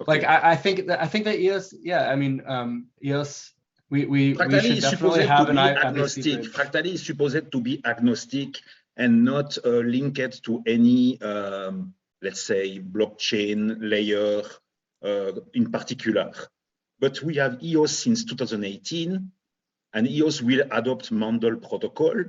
[SPEAKER 5] Like I think that EOS, yeah, I mean EOS, we should definitely have an agnostic.
[SPEAKER 3] Fractally is supposed to be agnostic and not linked to any let's say blockchain layer in particular. But we have EOS since 2018, and EOS will adopt Mandel protocol.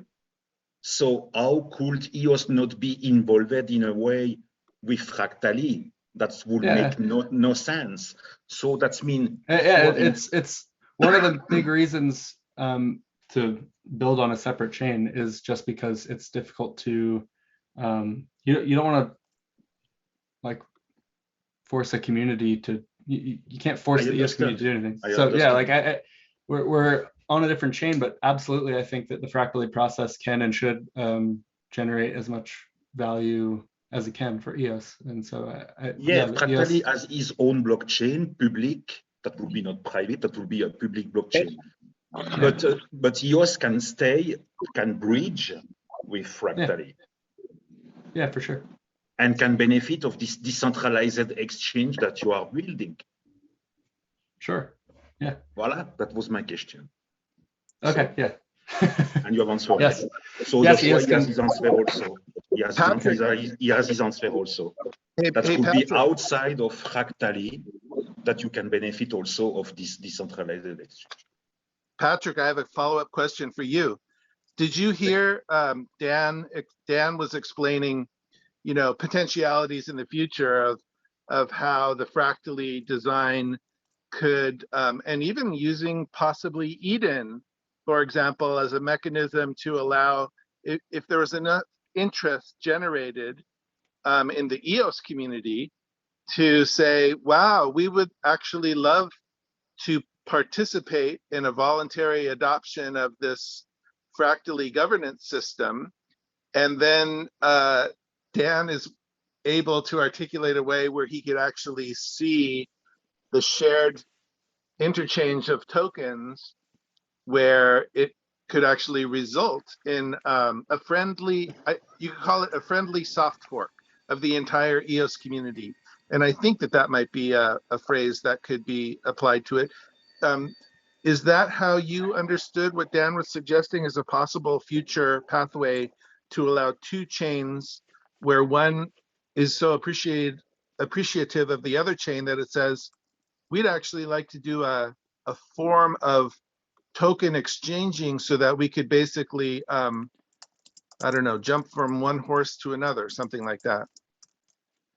[SPEAKER 3] So how could EOS not be involved in a way with Fractally? That would make no sense. So that's
[SPEAKER 5] it's one of the big reasons to build on a separate chain is just because it's difficult to you don't want to like force a community to you can't force the EOS community to do anything. So yeah, like we're on a different chain, but absolutely I think that the Fractally process can and should generate as much value as it can for EOS. And so
[SPEAKER 3] Fractally has his own blockchain, public, that will be not private, that will be a public blockchain. But EOS can bridge with Fractally.
[SPEAKER 5] Yeah, for sure.
[SPEAKER 3] And can benefit of this decentralized exchange that you are building.
[SPEAKER 5] Sure. Yeah.
[SPEAKER 3] Voila, that was my question.
[SPEAKER 5] Okay. Yeah.
[SPEAKER 3] And you have answered.
[SPEAKER 5] Yes.
[SPEAKER 3] So
[SPEAKER 5] yes,
[SPEAKER 3] he has his answer also. He has his answer also. That could be outside of Fractally, that you can benefit also of this decentralized exchange.
[SPEAKER 10] Patrick, I have a follow-up question for you. Did you hear Dan was explaining, potentialities in the future of how the Fractally design could, and even using possibly Eden, for example, as a mechanism to allow, if there was enough interest generated in the EOS community to say, wow, we would actually love to participate in a voluntary adoption of this Fractally governance system. And then Dan is able to articulate a way where he could actually see the shared interchange of tokens where it could actually result in a friendly, you could call it a friendly soft fork of the entire EOS community. And I think that might be a phrase that could be applied to it. Is that how you understood what Dan was suggesting as a possible future pathway to allow two chains where one is so appreciative of the other chain that it says, we'd actually like to do a form of token exchanging so that we could basically, I don't know, jump from one horse to another, something like that.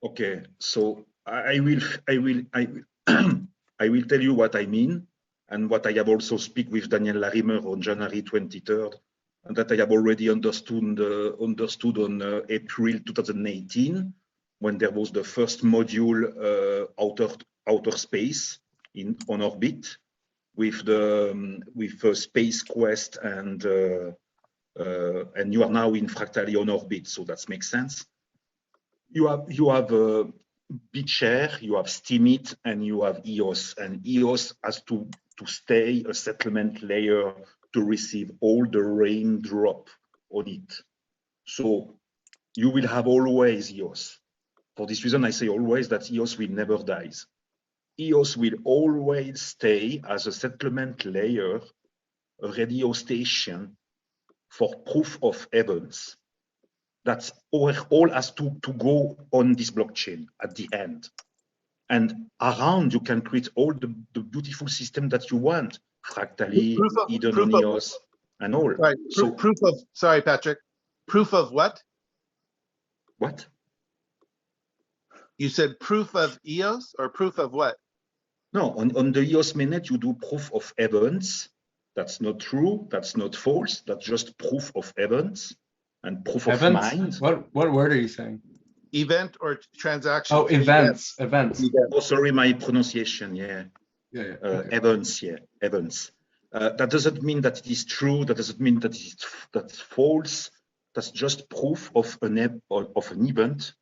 [SPEAKER 3] Okay, so I will tell you what I mean, and what I have also speak with Daniel Larimer on January 23rd, and that I have already understood on April 2018, when there was the first module outer space on orbit with Space Quest, and you are now in Fractally on orbit, so that makes sense. You have BitShare, you have Steemit, and you have EOS, and EOS has to stay a settlement layer to receive all the raindrop on it. So you will have always EOS. For this reason, I say always that EOS will never die. EOS will always stay as a settlement layer, a radio station for proof of events. That's all has to go on this blockchain at the end. And around, you can create all the beautiful system that you want. Fractally, Eden on EOS, and all.
[SPEAKER 10] Right. Sorry, Patrick. Proof of what?
[SPEAKER 3] What?
[SPEAKER 10] You said proof of EOS or proof of what?
[SPEAKER 3] No, on the EOS mainnet, you do proof of events. That's not true. That's not false. That's just proof of events and proof of mind.
[SPEAKER 5] What word are you saying?
[SPEAKER 10] Event or transaction?
[SPEAKER 5] Oh, events.
[SPEAKER 3] Oh, sorry, my pronunciation. Yeah.
[SPEAKER 5] Okay.
[SPEAKER 3] Events. Yeah, events. That doesn't mean that it is true. That doesn't mean that that's false. That's just proof of an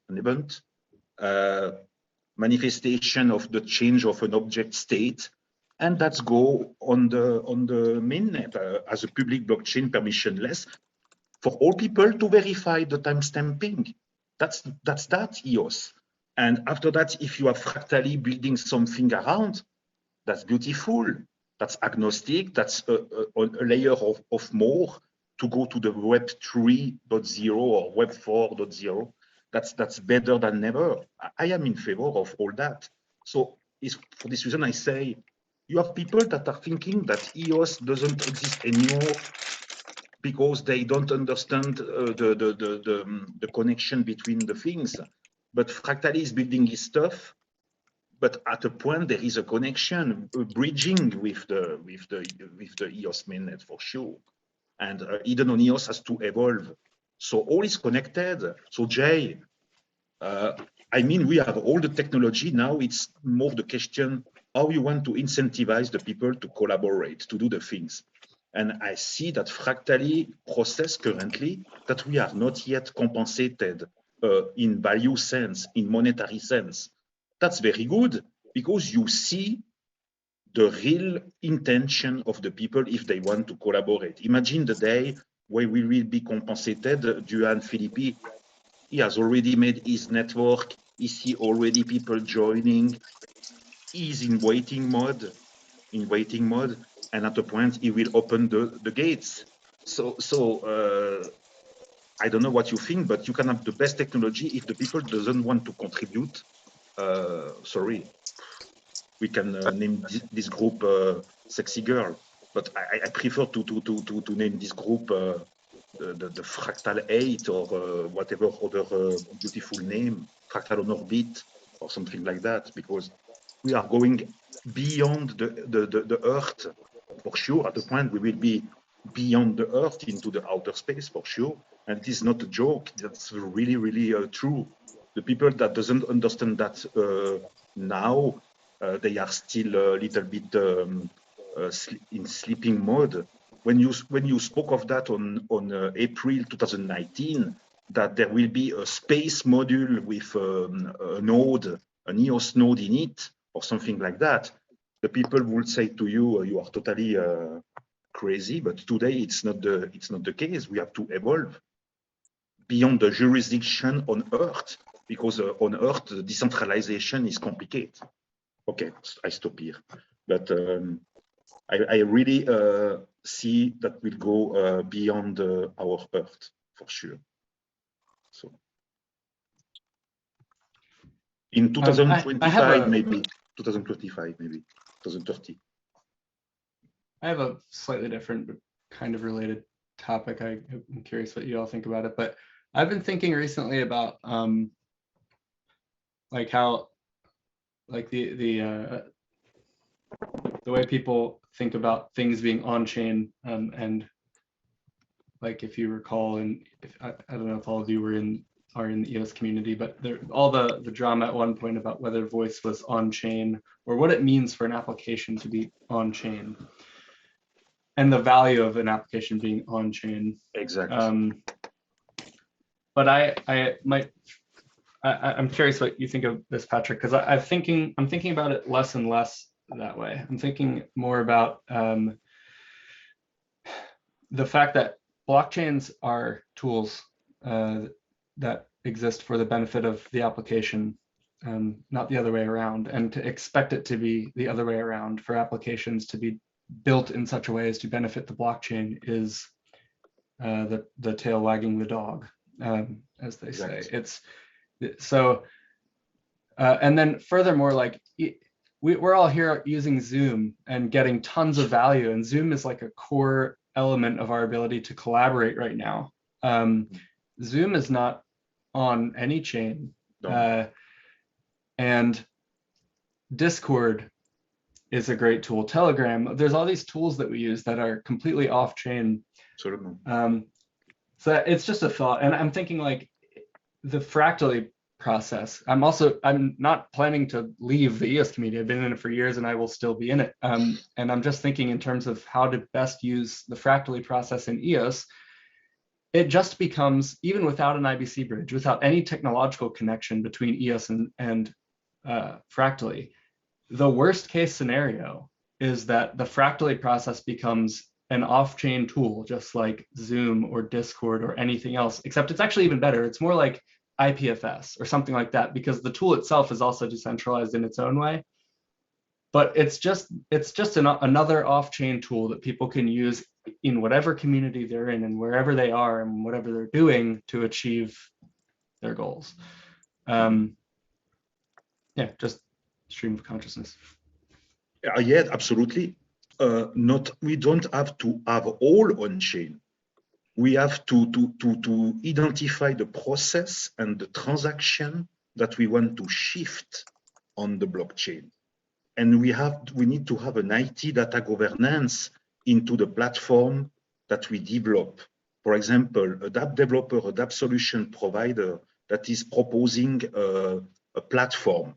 [SPEAKER 3] event, manifestation of the change of an object state, and that's go on the mainnet as a public blockchain permissionless for all people to verify the timestamping. That's that EOS. And after that, if you are fractally building something around, that's beautiful. That's agnostic. That's a layer of more to go to the Web 3.0 or Web 4.0. That's better than ever. I am in favor of all that. So for this reason, I say you have people that are thinking that EOS doesn't exist anymore because they don't understand the connection between the things. But Fractally is building his stuff, but at a point there is a connection, a bridging with the EOS mainnet for sure. And Eden on EOS has to evolve. So all is connected. So Jay, I mean, we have all the technology now. It's more the question how you want to incentivize the people to collaborate, to do the things. And I see that Fractally process currently that we are not yet compensated in value sense, in monetary sense. That's very good because you see the real intention of the people if they want to collaborate. Imagine the day where we will be compensated. Duan Philippi, he has already made his network. He see already people joining. He's in waiting mode, and at a point he will open the gates. So I don't know what you think, but you can have the best technology if the people doesn't want to contribute. Sorry, we can name this group Sexy Girl, but I prefer to name this group the Fractal 8 or whatever other beautiful name, Fractal on Orbit or something like that, because we are going beyond the Earth for sure. At the point we will be beyond the Earth into the outer space for sure, and it is not a joke. That's really, really true. The people that doesn't understand that now, they are still a little bit in sleeping mode. When you spoke of that on April 2019, that there will be a space module with a node, an EOS node in it, or something like that, the people will say to you, you are totally crazy. But today it's not the case. We have to evolve beyond the jurisdiction on Earth, because on Earth the decentralization is complicated. Okay, I stop here. But I really see that will go beyond our Earth for sure. So in 2025, maybe 2025, maybe 2030.
[SPEAKER 5] I have a slightly different but kind of related topic. I'm curious what you all think about it, but I've been thinking recently about like how like the way people think about things being on chain, and like if you recall, and if I don't know if all of you are in the EOS community, but all the drama at one point about whether voice was on chain or what it means for an application to be on chain, and the value of an application being on chain.
[SPEAKER 3] Exactly.
[SPEAKER 5] But I'm curious what you think of this, Patrick, because I'm thinking about it less and less that way. I'm thinking more about the fact that blockchains are tools that exist for the benefit of the application, not the other way around. And to expect it to be the other way around, for applications to be built in such a way as to benefit the blockchain, is the tail wagging the dog, as they say. It's so, and then furthermore, like we're all here using Zoom and getting tons of value, and Zoom is like a core element of our ability to collaborate right now. Zoom is not on any chain, and Discord is a great tool. Telegram, there's all these tools that we use that are completely off chain. So it's just a thought, and I'm thinking like the Fractally process. I'm not planning to leave the EOS community. I've been in it for years and I will still be in it. And I'm just thinking in terms of how to best use the fractally process in EOS. It just becomes, even without an IBC bridge, without any technological connection between EOS and fractally, the worst case scenario is that the fractally process becomes an off-chain tool, just like Zoom or Discord or anything else, except it's actually even better. It's more like IPFS or something like that, because the tool itself is also decentralized in its own way. But it's just another off-chain tool that people can use in whatever community they're in and wherever they are and whatever they're doing to achieve their goals. Yeah, just stream of consciousness.
[SPEAKER 3] Yeah, absolutely. We don't have to have all on chain. We have to identify the process and the transaction that we want to shift on the blockchain. And we need to have an IT data governance into the platform that we develop. For example, a DApp developer, a DApp solution provider that is proposing a platform,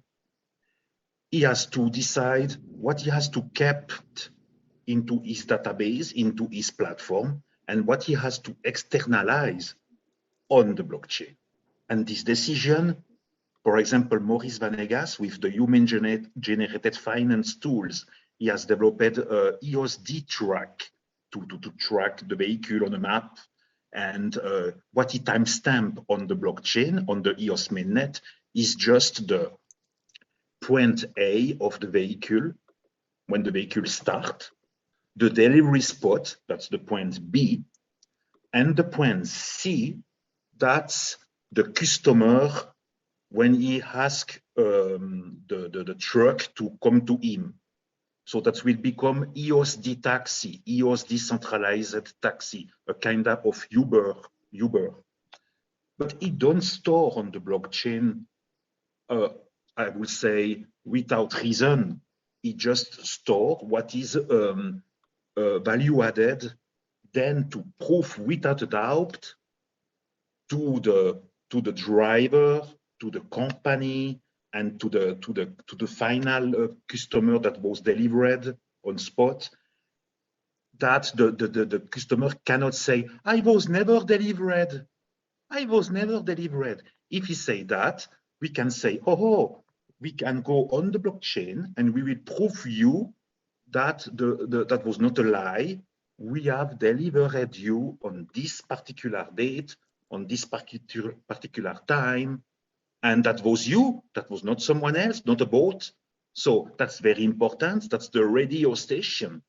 [SPEAKER 3] he has to decide what he has to keep into his database, into his platform, and what he has to externalize on the blockchain. And this decision, for example, Maurice Vanegas with the human-generated finance tools, he has developed EOS D-Track to track the vehicle on a map, and what he timestamp on the blockchain, on the EOS mainnet, is just the point A of the vehicle when the vehicle starts, the delivery spot, that's the point B, and the point C, that's the customer when he asks the truck to come to him. So that will become EOS D-Taxi, EOS Decentralized Taxi, a kind of Uber. But it don't store on the blockchain, I would say, without reason. It just store what is value added, then to prove without a doubt to the driver, to the company, and to the final customer that was delivered on spot, that the customer cannot say, I was never delivered. I was never delivered. If he say that, we can say, oh, we can go on the blockchain and we will prove you that that was not a lie. We have delivered you on this particular date, on this particular time, and that was you, that was not someone else, not a bot. So that's very important. That's the radio station.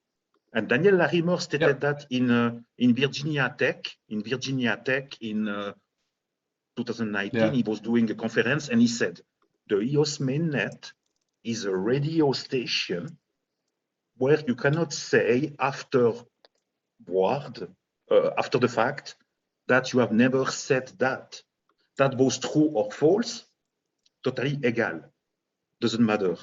[SPEAKER 3] And Daniel Larimer stated that in Virginia Tech, in 2019, he was doing a conference and he said, the EOS mainnet is a radio station where you cannot say after the fact that you have never said that. That was true or false, totally egal, doesn't matter.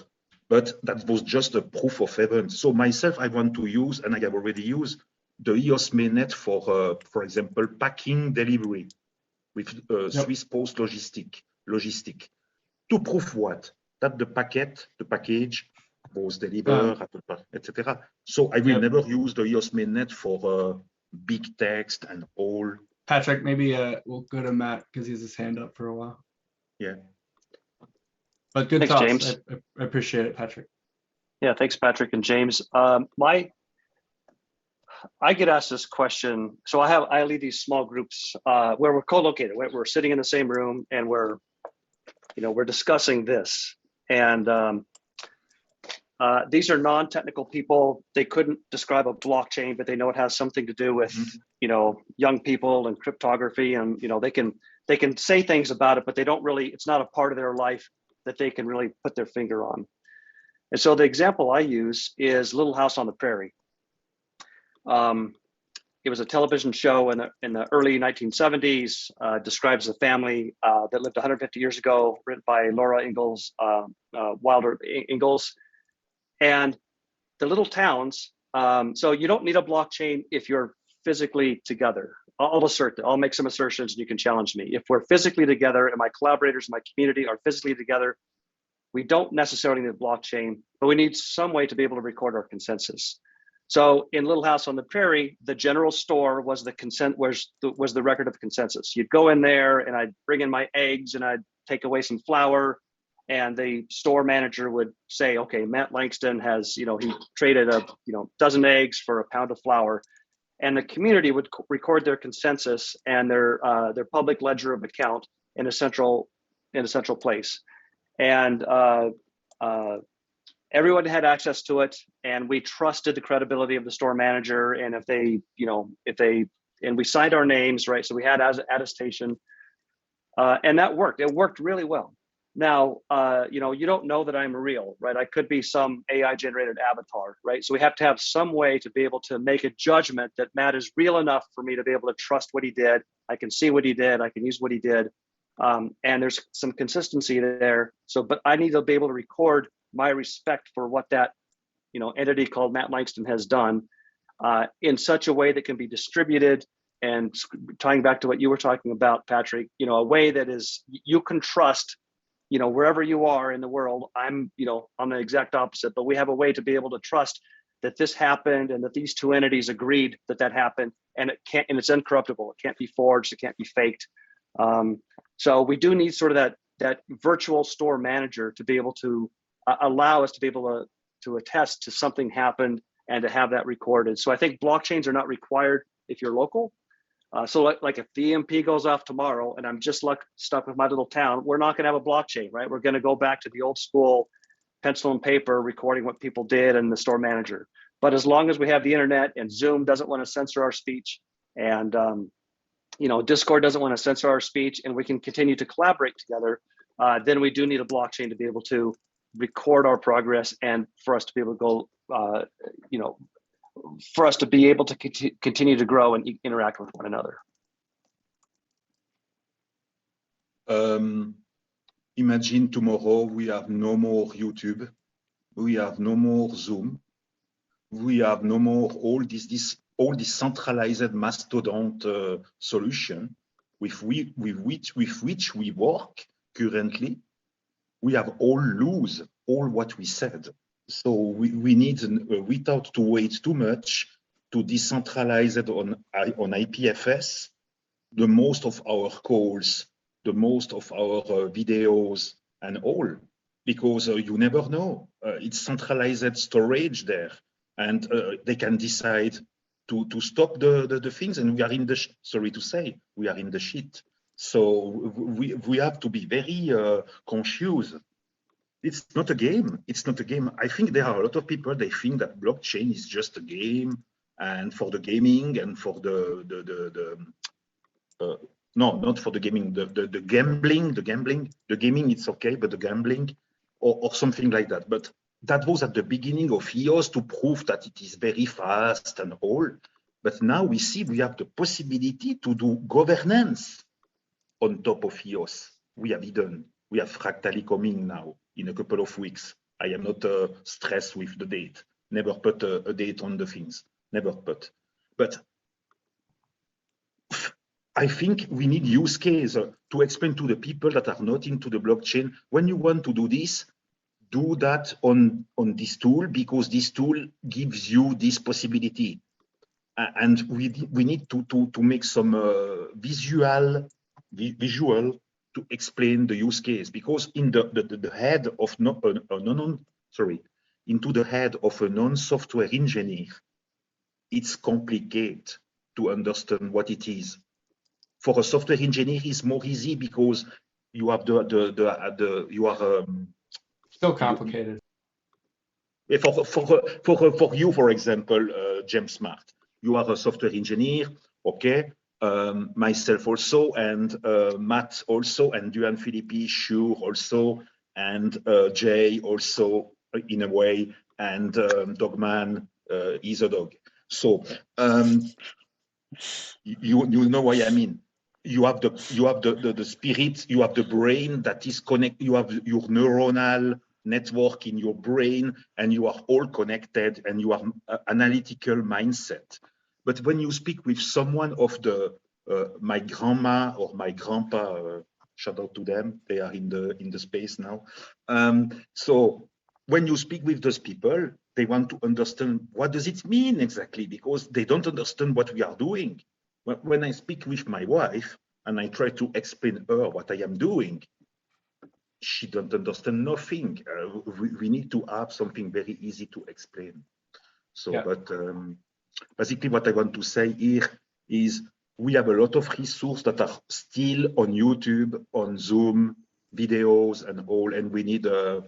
[SPEAKER 3] But that was just a proof of event. So myself, I want to use, and I have already used, the EOS mainnet for example, packing delivery with Swiss Post Logistic. To prove what? That the package was delivered, etc. So I will never use the EOS mainnet for big text and all.
[SPEAKER 5] Patrick, maybe we'll go to Matt because he has his hand up for a while.
[SPEAKER 3] Yeah.
[SPEAKER 5] But good
[SPEAKER 9] Thanks,
[SPEAKER 5] thoughts.
[SPEAKER 9] James.
[SPEAKER 5] I appreciate it, Patrick.
[SPEAKER 9] Yeah, thanks, Patrick and James. I get asked this question. So I lead these small groups where we're co-located. We're sitting in the same room and we're discussing this. And these are non-technical people. They couldn't describe a blockchain, but they know it has something to do with young people and cryptography, and they can say things about it, but they don't really. It's not a part of their life that they can really put their finger on. And so the example I use is Little House on the Prairie. It was a television show in the early 1970s, describes a family that lived 150 years ago, written by Laura Ingalls, Wilder Ingalls. And the little towns, so you don't need a blockchain if you're physically together. I'll make some assertions and you can challenge me. If we're physically together and my collaborators, my community are physically together, we don't necessarily need a blockchain, but we need some way to be able to record our consensus. So in Little House on the Prairie, the general store was the record of consensus. You'd go in there and I'd bring in my eggs and I'd take away some flour, and the store manager would say, okay, Matt Langston has, he traded a dozen eggs for a pound of flour. And the community would record their consensus and their public ledger of account in a central place, and everyone had access to it. And we trusted the credibility of the store manager. And and we signed our names, right? So we had attestation, and that worked. It worked really well. Now, you don't know that I'm real, right? I could be some AI generated avatar, right? So we have to have some way to be able to make a judgment that Matt is real enough for me to be able to trust what he did. I can see what he did. I can use what he did. And there's some consistency there. So, but I need to be able to record my respect for what that, entity called Matt Langston has done, in such a way that can be distributed. And tying back to what you were talking about, Patrick, a way that is, you can trust, wherever you are in the world. I'm the exact opposite, but we have a way to be able to trust that this happened and that these two entities agreed that happened, and it's incorruptible. It can't be forged. It can't be faked. So we do need sort of that virtual store manager to be able to allow us to be able to attest to something happened and to have that recorded. So I think blockchains are not required if you're local. So like if the EMP goes off tomorrow and I'm just stuck with my little town, we're not going to have a blockchain, right? We're going to go back to the old school pencil and paper recording what people did and the store manager. But as long as we have the internet and Zoom doesn't want to censor our speech, and Discord doesn't want to censor our speech, and we can continue to collaborate together, then we do need a blockchain to be able to record our progress and for us to be able to go, for us to be able to continue to grow and interact with one another.
[SPEAKER 3] Imagine tomorrow we have no more YouTube, we have no more Zoom, we have no more all this centralized mastodont solution with which we work currently. We have all lose all what we said. So we need, without to wait too much, to decentralize it on IPFS, the most of our calls, the most of our videos and all, because you never know. It's centralized storage there, and they can decide to stop the things, and we are in the, sorry to say, we are in the shit. So we have to be very conscious. It's not a game. It's not a game. I think there are a lot of people, they think that blockchain is just a game, and for the gaming and for no, not for the gaming, the gambling, the gaming, it's okay, but the gambling or something like that. But that was at the beginning of EOS to prove that it is very fast and all. But now we see we have the possibility to do governance on top of EOS. We have fractally coming now in a couple of weeks. I am not stressed with the date. Never put a date on the things. Never put. But I think we need use case to explain to the people that are not into the blockchain. When you want to do this, do that on this tool, because this tool gives you this possibility. And we need to make some visual to explain the use case, because in the head of into the head of a non-software engineer, it's complicated to understand what it is. For a software engineer, it's more easy because you have you are
[SPEAKER 5] still complicated.
[SPEAKER 3] For you, for example, James Smart, you are a software engineer, okay? Myself also, and Matt also, and Duan Philippi, Shure also, and Jay also in a way, and Dogman is a dog. So you know what I mean. You have the spirit, you have the brain that is connected, you have your neuronal network in your brain, and you are all connected, and you are analytical mindset. But when you speak with someone of the my grandma or my grandpa, shout out to them, they are in the space now. So when you speak with those people, they want to understand what does it mean exactly, because they don't understand what we are doing. When I speak with my wife and I try to explain her what I am doing, she don't understand nothing. We need to have something very easy to explain. So, yeah. But basically what I want to say here is we have a lot of resources that are still on YouTube, on Zoom, videos and all, and we need a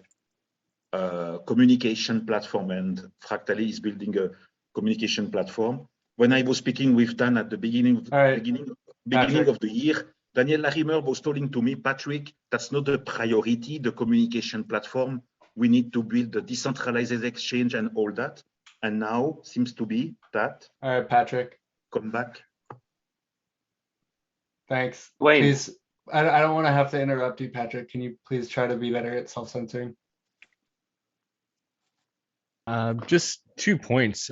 [SPEAKER 3] communication platform, and Fractally is building a communication platform. When I was speaking with Dan at the beginning of the year, Daniel Larimer was telling to me, Patrick, that's not a priority, the communication platform. We need to build a decentralized exchange and all that. And now seems to be that.
[SPEAKER 5] All right, Patrick.
[SPEAKER 3] Come back.
[SPEAKER 5] Thanks.
[SPEAKER 9] Wayne.
[SPEAKER 5] Please, I don't want to have to interrupt you, Patrick. Can you please try to be better at self-censoring?
[SPEAKER 11] Just 2 points.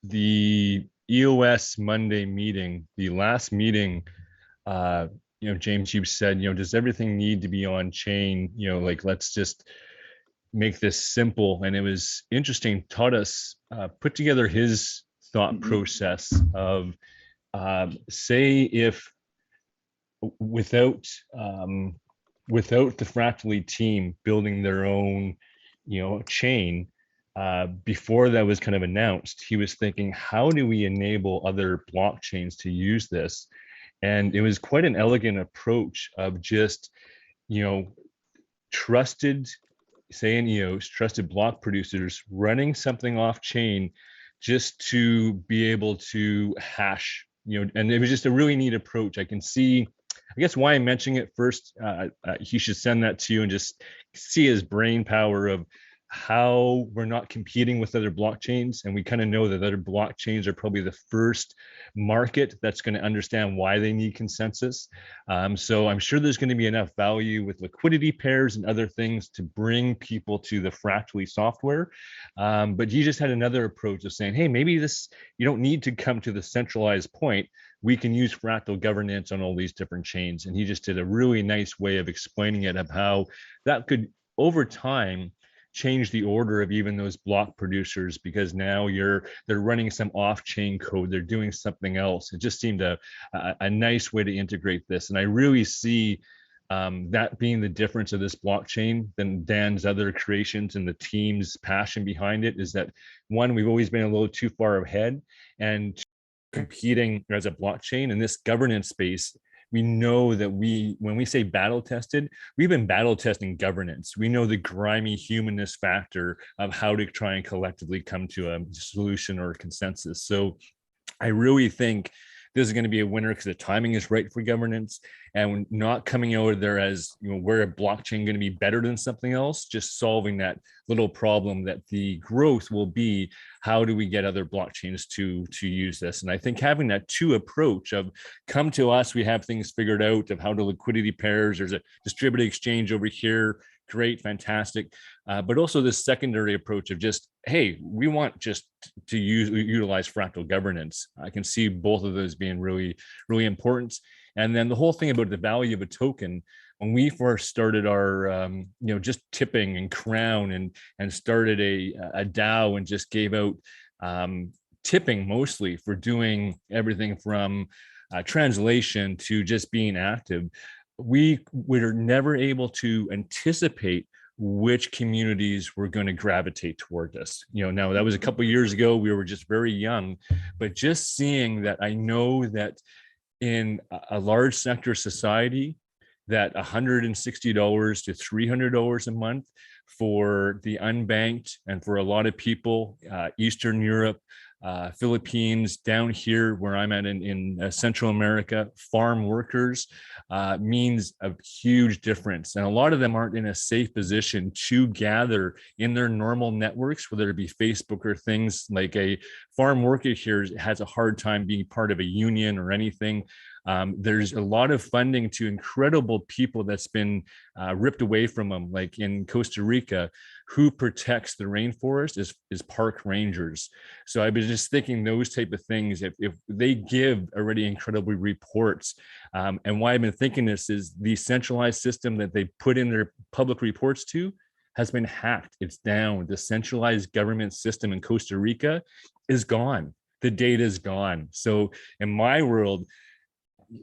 [SPEAKER 11] The EOS Monday meeting, the last meeting, James, you said, does everything need to be on chain? Like, let's just make this simple. And it was interesting. Tadas put together his thought process of, say, if without the Fractally team building their own, chain, before that was kind of announced, he was thinking, how do we enable other blockchains to use this? And it was quite an elegant approach of just, trusted, say in EOS, trusted block producers running something off chain just to be able to hash, and it was just a really neat approach. I can see, I guess why I'm mentioning it first, he should send that to you and just see his brain power of how we're not competing with other blockchains. And we kind of know that other blockchains are probably the first market that's going to understand why they need consensus. So I'm sure there's going to be enough value with liquidity pairs and other things to bring people to the Fractally software. But he just had another approach of saying, hey, maybe this, you don't need to come to the centralized point. We can use fractal governance on all these different chains. And he just did a really nice way of explaining it, of how that could, over time, change the order of even those block producers, because now they're running some off-chain code, they're doing something else. It just seemed a nice way to integrate this. And I really see that being the difference of this blockchain than Dan's other creations, and the team's passion behind it is that, one, we've always been a little too far ahead, and competing as a blockchain in this governance space. We know that when we say battle tested, we've been battle testing governance. We know the grimy humanist factor of how to try and collectively come to a solution or a consensus. So I really think this is going to be a winner because the timing is right for governance, and not coming out of there as, we're a blockchain going to be better than something else, just solving that little problem that the growth will be, how do we get other blockchains to use this? And I think having that two approach of come to us, we have things figured out of how to liquidity pairs, there's a distributed exchange over here, great, fantastic. But also this secondary approach of just, hey, we want just to utilize fractal governance. I can see both of those being really, really important. And then the whole thing about the value of a token, when we first started our, just tipping and crown and started a DAO and just gave out tipping mostly for doing everything from translation to just being active, we were never able to anticipate which communities were going to gravitate toward this. Now that was a couple of years ago, we were just very young, but just seeing that, I know that in a large sector society, that $160 to $300 a month for the unbanked, and for a lot of people, Eastern Europe, Philippines, down here where I'm at in Central America, farm workers, means a huge difference. And a lot of them aren't in a safe position to gather in their normal networks, whether it be Facebook or things. Like a farm worker here has a hard time being part of a union or anything. There's a lot of funding to incredible people that's been ripped away from them, like in Costa Rica. Who protects the rainforest is park rangers. So I've been just thinking those type of things, if they give already incredible reports, and why I've been thinking this is the centralized system that they put in their public reports to has been hacked. It's down. The centralized government system in Costa Rica is gone. The data is gone. So in my world,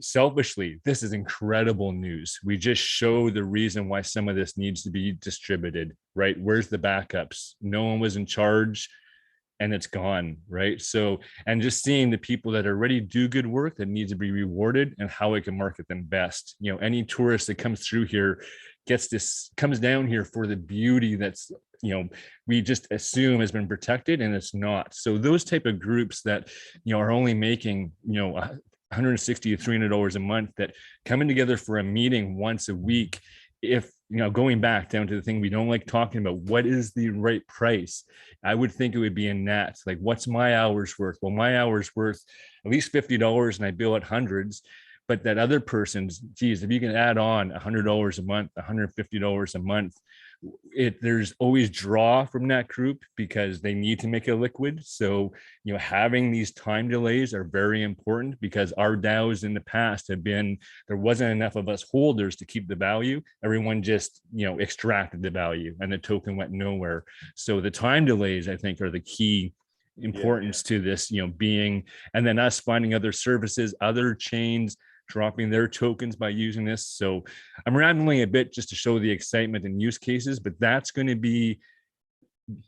[SPEAKER 11] selfishly, this is incredible news. We just show the reason why some of this needs to be distributed, right? Where's the backups? No one was in charge and it's gone, right? So, and just seeing the people that already do good work that needs to be rewarded and how we can market them best. You know, any tourist that comes through here comes down here for the beauty that's, you know, we just assume has been protected and it's not. So those type of groups that, you know, are only making, you know, $160 to $300 a month, that coming together for a meeting once a week, if, you know, going back down to the thing we don't like talking about, what is the right price? I would think it would be in that, like, what's my hours worth? Well, my hours worth at least $50 and I bill at hundreds. But that other person's, geez, if you can add on $100 a month, $150 a month, there's always draw from that group because they need to make it liquid. So, you know, having these time delays are very important, because our DAOs in the past have been, there wasn't enough of us holders to keep the value. Everyone just, you know, extracted the value and the token went nowhere. So the time delays, I think, are the key importance to this, you know, being, and then us finding other services, other chains dropping their tokens by using this. So I'm rambling a bit just to show the excitement and use cases, but that's going to be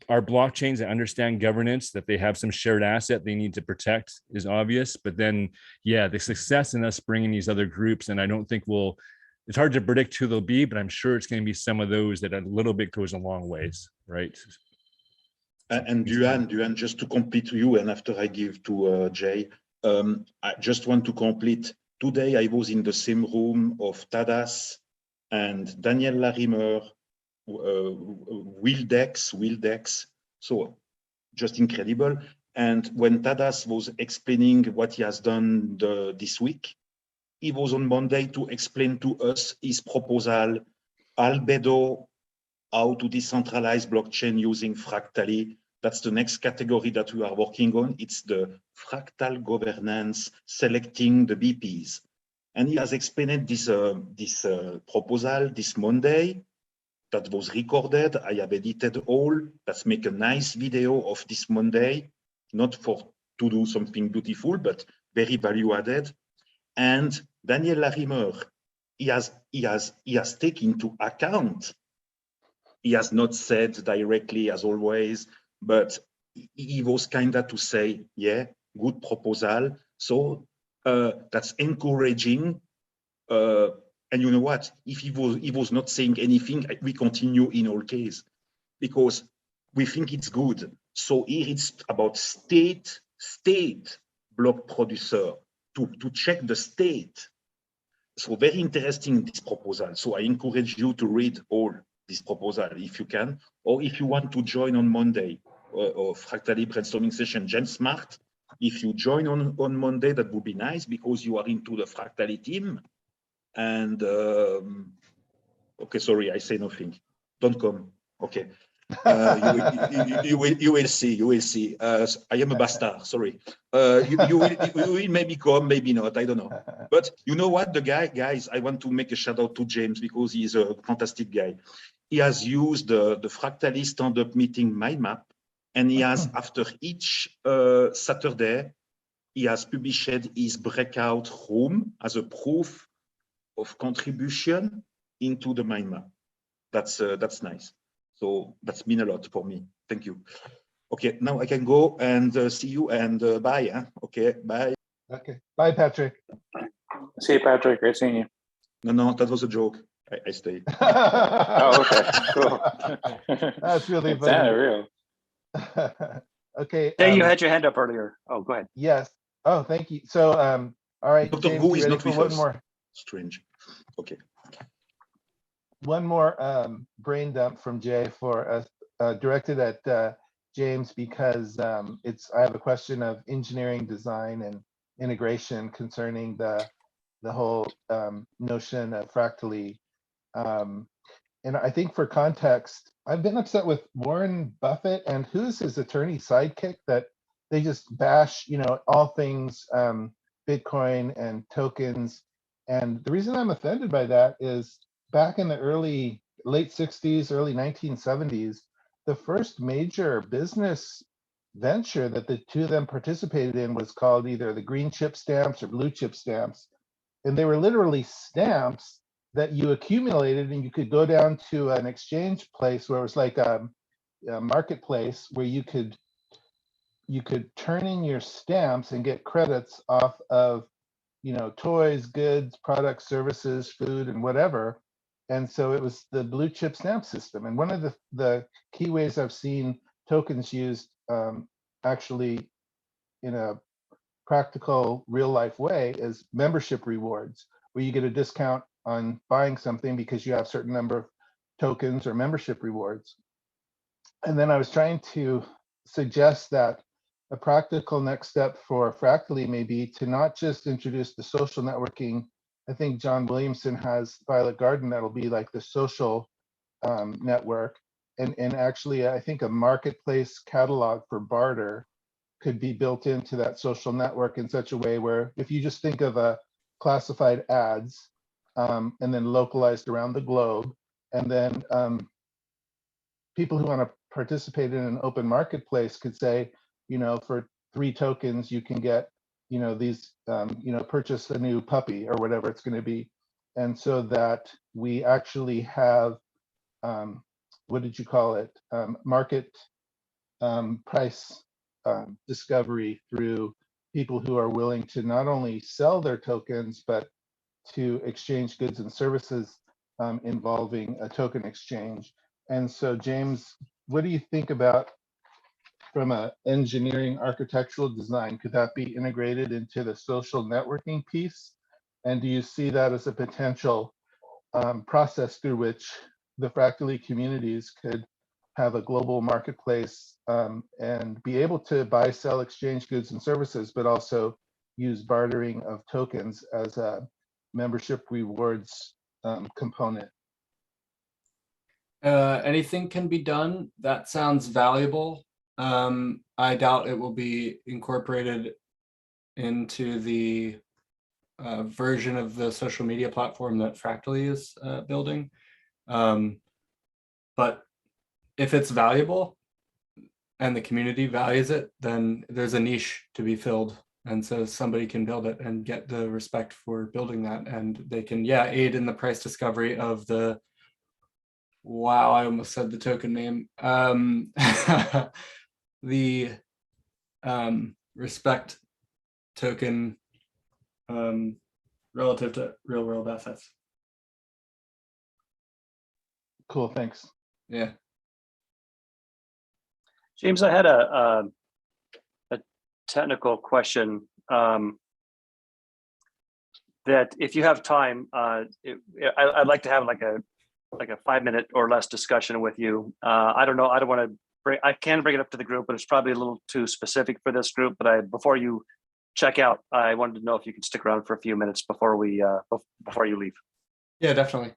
[SPEAKER 11] our blockchains that understand governance, that they have some shared asset they need to protect is obvious. But then, yeah, the success in us bringing these other groups, and I don't think it's hard to predict who they'll be, but I'm sure it's going to be some of those that a little bit goes a long ways, right?
[SPEAKER 3] And Duan, just to complete you, and after I give to Jay, I just want to complete. Today, I was in the same room of Tadas and Daniel Larimer, Wildex. So just incredible. And when Tadas was explaining what he has done this week, he was on Monday to explain to us his proposal, Albedo, how to decentralize blockchain using fractally. That's the next category that we are working on. It's the fractal governance, selecting the BPs. And he has explained this proposal this Monday. That was recorded. I have edited all. Let's make a nice video of this Monday, not to do something beautiful, but very value added. And Daniel Larimer, he has taken into account. He has not said directly, as always, but he was kind of to say, yeah, good proposal. So that's encouraging. And you know what? If he was not saying anything, we continue in all case, because we think it's good. So here it's about state block producer to check the state. So very interesting, this proposal. So I encourage you to read all this proposal if you can, or if you want to join on Monday or fractally brainstorming session, James Smart. If you join on Monday, that would be nice, because you are into the fractally team. And okay, sorry, I say nothing. Don't come. Okay, you will see. You will see. I am a bastard. Sorry. You will maybe come, maybe not. I don't know. But you know what? The guys, I want to make a shout out to James, because he's a fantastic guy. He has used the fractally stand-up meeting mind map, and he has, after each Saturday, he has published his breakout room as a proof of contribution into the mind map. That's nice. So that's mean a lot for me. Thank you. Okay, now I can go and see you, and bye. Huh? Okay, bye.
[SPEAKER 10] Okay, bye, Patrick.
[SPEAKER 1] See you, Patrick. Great seeing you.
[SPEAKER 3] No, that was a joke. I stay.
[SPEAKER 1] Oh, okay, cool.
[SPEAKER 10] That's really
[SPEAKER 1] It's
[SPEAKER 10] funny.
[SPEAKER 1] not real.
[SPEAKER 10] Okay.
[SPEAKER 9] Jay, you had your hand up earlier. Oh, go ahead.
[SPEAKER 10] Yes. Oh, thank you. So, all right,
[SPEAKER 3] Dr.
[SPEAKER 10] James,
[SPEAKER 3] Wu
[SPEAKER 10] you
[SPEAKER 3] is
[SPEAKER 10] ready
[SPEAKER 3] not
[SPEAKER 10] for
[SPEAKER 3] with
[SPEAKER 10] one
[SPEAKER 3] us.
[SPEAKER 10] more?
[SPEAKER 3] Strange. Okay.
[SPEAKER 10] One more brain dump from Jay for us, directed at James, because I have a question of engineering design and integration concerning the the whole notion of fractally. And I think for context, I've been upset with Warren Buffett and who's his attorney sidekick that they just bash, all things Bitcoin and tokens. And the reason I'm offended by that is back in the late 60s, early 1970s, the first major business venture that the two of them participated in was called either the green chip stamps or blue chip stamps. And they were literally stamps that you accumulated, and you could go down to an exchange place where it was like a marketplace where you could turn in your stamps and get credits off of toys, goods, products, services, food, and whatever. And so it was the blue chip stamp system. And one of the key ways I've seen tokens used actually in a practical real life way is membership rewards, where you get a discount on buying something because you have a certain number of tokens or membership rewards. And then I was trying to suggest that a practical next step for Fractally may be to not just introduce the social networking. I think John Williamson has Violet Garden that'll be like the social network. And actually, I think a marketplace catalog for barter could be built into that social network in such a way where if you just think of classified ads and then localized around the globe, and then people who want to participate in an open marketplace could say, for 3 tokens, you can get, these, purchase a new puppy or whatever it's going to be. And so that we actually have, what did you call it? Market price discovery through people who are willing to not only sell their tokens, but to exchange goods and services involving a token exchange. And so, James, what do you think about from an engineering architectural design? Could that be integrated into the social networking piece? And do you see that as a potential process through which the Fractally communities could have a global marketplace and be able to buy, sell, exchange goods and services, but also use bartering of tokens as a membership rewards component?
[SPEAKER 5] Anything can be done. That sounds valuable. I doubt it will be incorporated into the version of the social media platform that Fractally is building. But if it's valuable and the community values it, then there's a niche to be filled. And so somebody can build it and get the respect for building that. And they can, aid in the price discovery of the, wow, I almost said the token name. The respect token relative to real world assets.
[SPEAKER 10] Cool, thanks.
[SPEAKER 5] Yeah.
[SPEAKER 9] James, I had a technical question that if you have time, I'd like to have like a 5-minute or less discussion with you. I don't know. I don't want to bring. I can bring it up to the group, but it's probably a little too specific for this group. But before you check out, I wanted to know if you could stick around for a few minutes before we before you leave.
[SPEAKER 5] Yeah, definitely.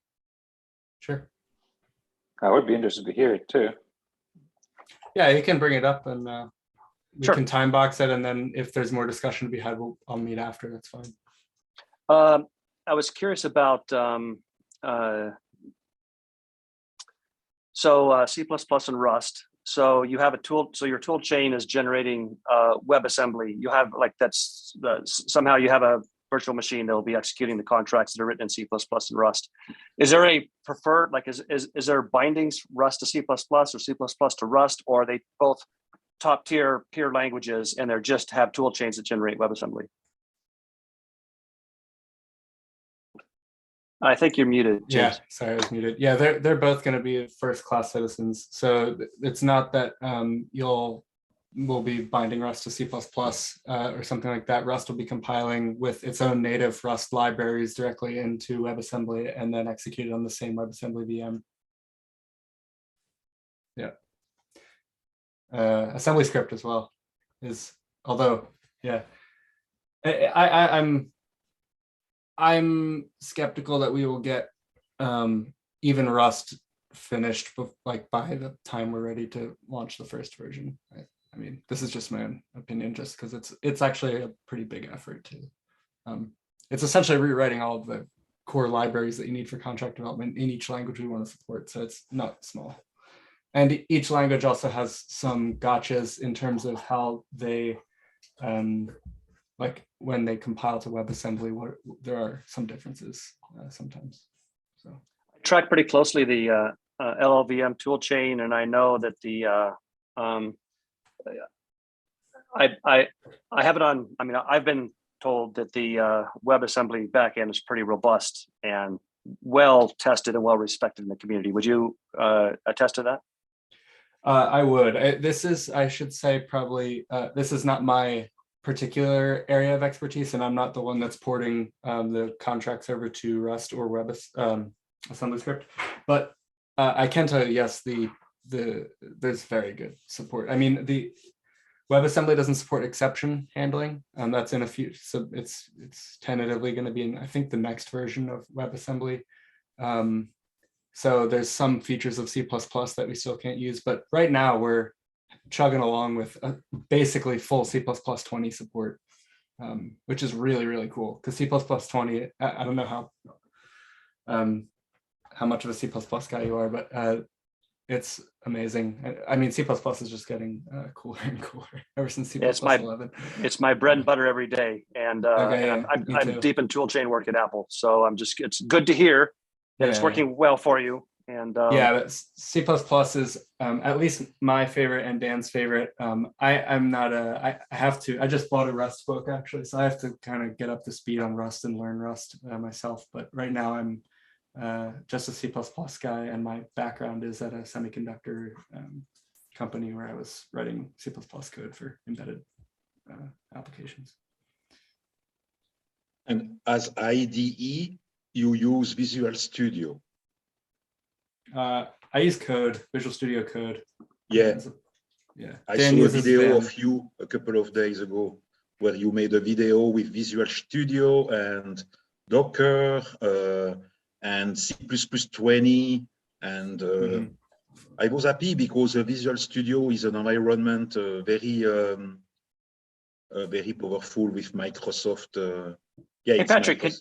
[SPEAKER 5] Sure.
[SPEAKER 1] I would be interested to hear it too.
[SPEAKER 5] Yeah, you can bring it up and we
[SPEAKER 9] Sure.
[SPEAKER 5] can time box it, and then if there's more discussion to be had, I'll meet after. That's fine.
[SPEAKER 9] I was curious about C++ and Rust. So you have a tool. So your tool chain is generating WebAssembly. You have somehow you have a virtual machine that will be executing the contracts that are written in C++ and Rust. Is there a preferred, is there bindings Rust to C++ or C++ to Rust, or are they both top tier peer languages and they're just have tool chains that generate WebAssembly? I think you're muted, James.
[SPEAKER 5] Yeah, sorry, I was muted. Yeah, they're both going to be first-class citizens. So it's not that we'll be binding Rust to C++ or something like that. Rust will be compiling with its own native Rust libraries directly into WebAssembly and then executed on the same WebAssembly VM. Yeah. Assembly script as well is, although, yeah. I'm skeptical that we will get even Rust finished like by the time we're ready to launch the first version. I mean, this is just my own opinion, just because it's actually a pretty big effort to. It's essentially rewriting all of the core libraries that you need for contract development in each language we want to support. So it's not small. And each language also has some gotchas in terms of how they, like when they compile to WebAssembly, there are some differences sometimes. So
[SPEAKER 9] I track pretty closely the LLVM toolchain, and I know that the I have it on. I mean, I've been told that the WebAssembly backend is pretty robust and well tested and well respected in the community. Would you attest to that?
[SPEAKER 5] I would. This is, I should say, probably this is not my particular area of expertise, and I'm not the one that's porting the contracts over to Rust or AssemblyScript. But I can tell you, yes, there's very good support. I mean, the WebAssembly doesn't support exception handling. That's in a few, so it's tentatively going to be in, I think, the next version of WebAssembly. So there's some features of C++ that we still can't use, but right now we're chugging along with basically full C++ 20 support, which is really, really cool. Because C++ 20, I don't know how much of a C++ guy you are, but it's amazing. I mean, C++ is just getting cooler and cooler ever since C++ 11.
[SPEAKER 9] It's my bread and butter every day, and,
[SPEAKER 5] okay,
[SPEAKER 9] and
[SPEAKER 5] yeah,
[SPEAKER 9] I'm deep in toolchain work at Apple, so it's good to hear that it's working well for you. And
[SPEAKER 5] yeah, but C++ is at least my favorite and Dan's favorite. I'm not I just bought a Rust book actually, so I have to kind of get up to speed on Rust and learn Rust myself. But right now I'm just a C++ guy, and my background is at a semiconductor company where I was writing C++ code for embedded applications.
[SPEAKER 3] And as IDE, you use Visual Studio.
[SPEAKER 5] I use Code, Visual Studio Code.
[SPEAKER 3] Yeah.
[SPEAKER 5] Yeah.
[SPEAKER 3] I saw a video of you a couple of days ago where you made a video with Visual Studio and Docker and C++ 20. And I was happy because Visual Studio is an environment very powerful with Microsoft. Yeah,
[SPEAKER 9] hey, Patrick,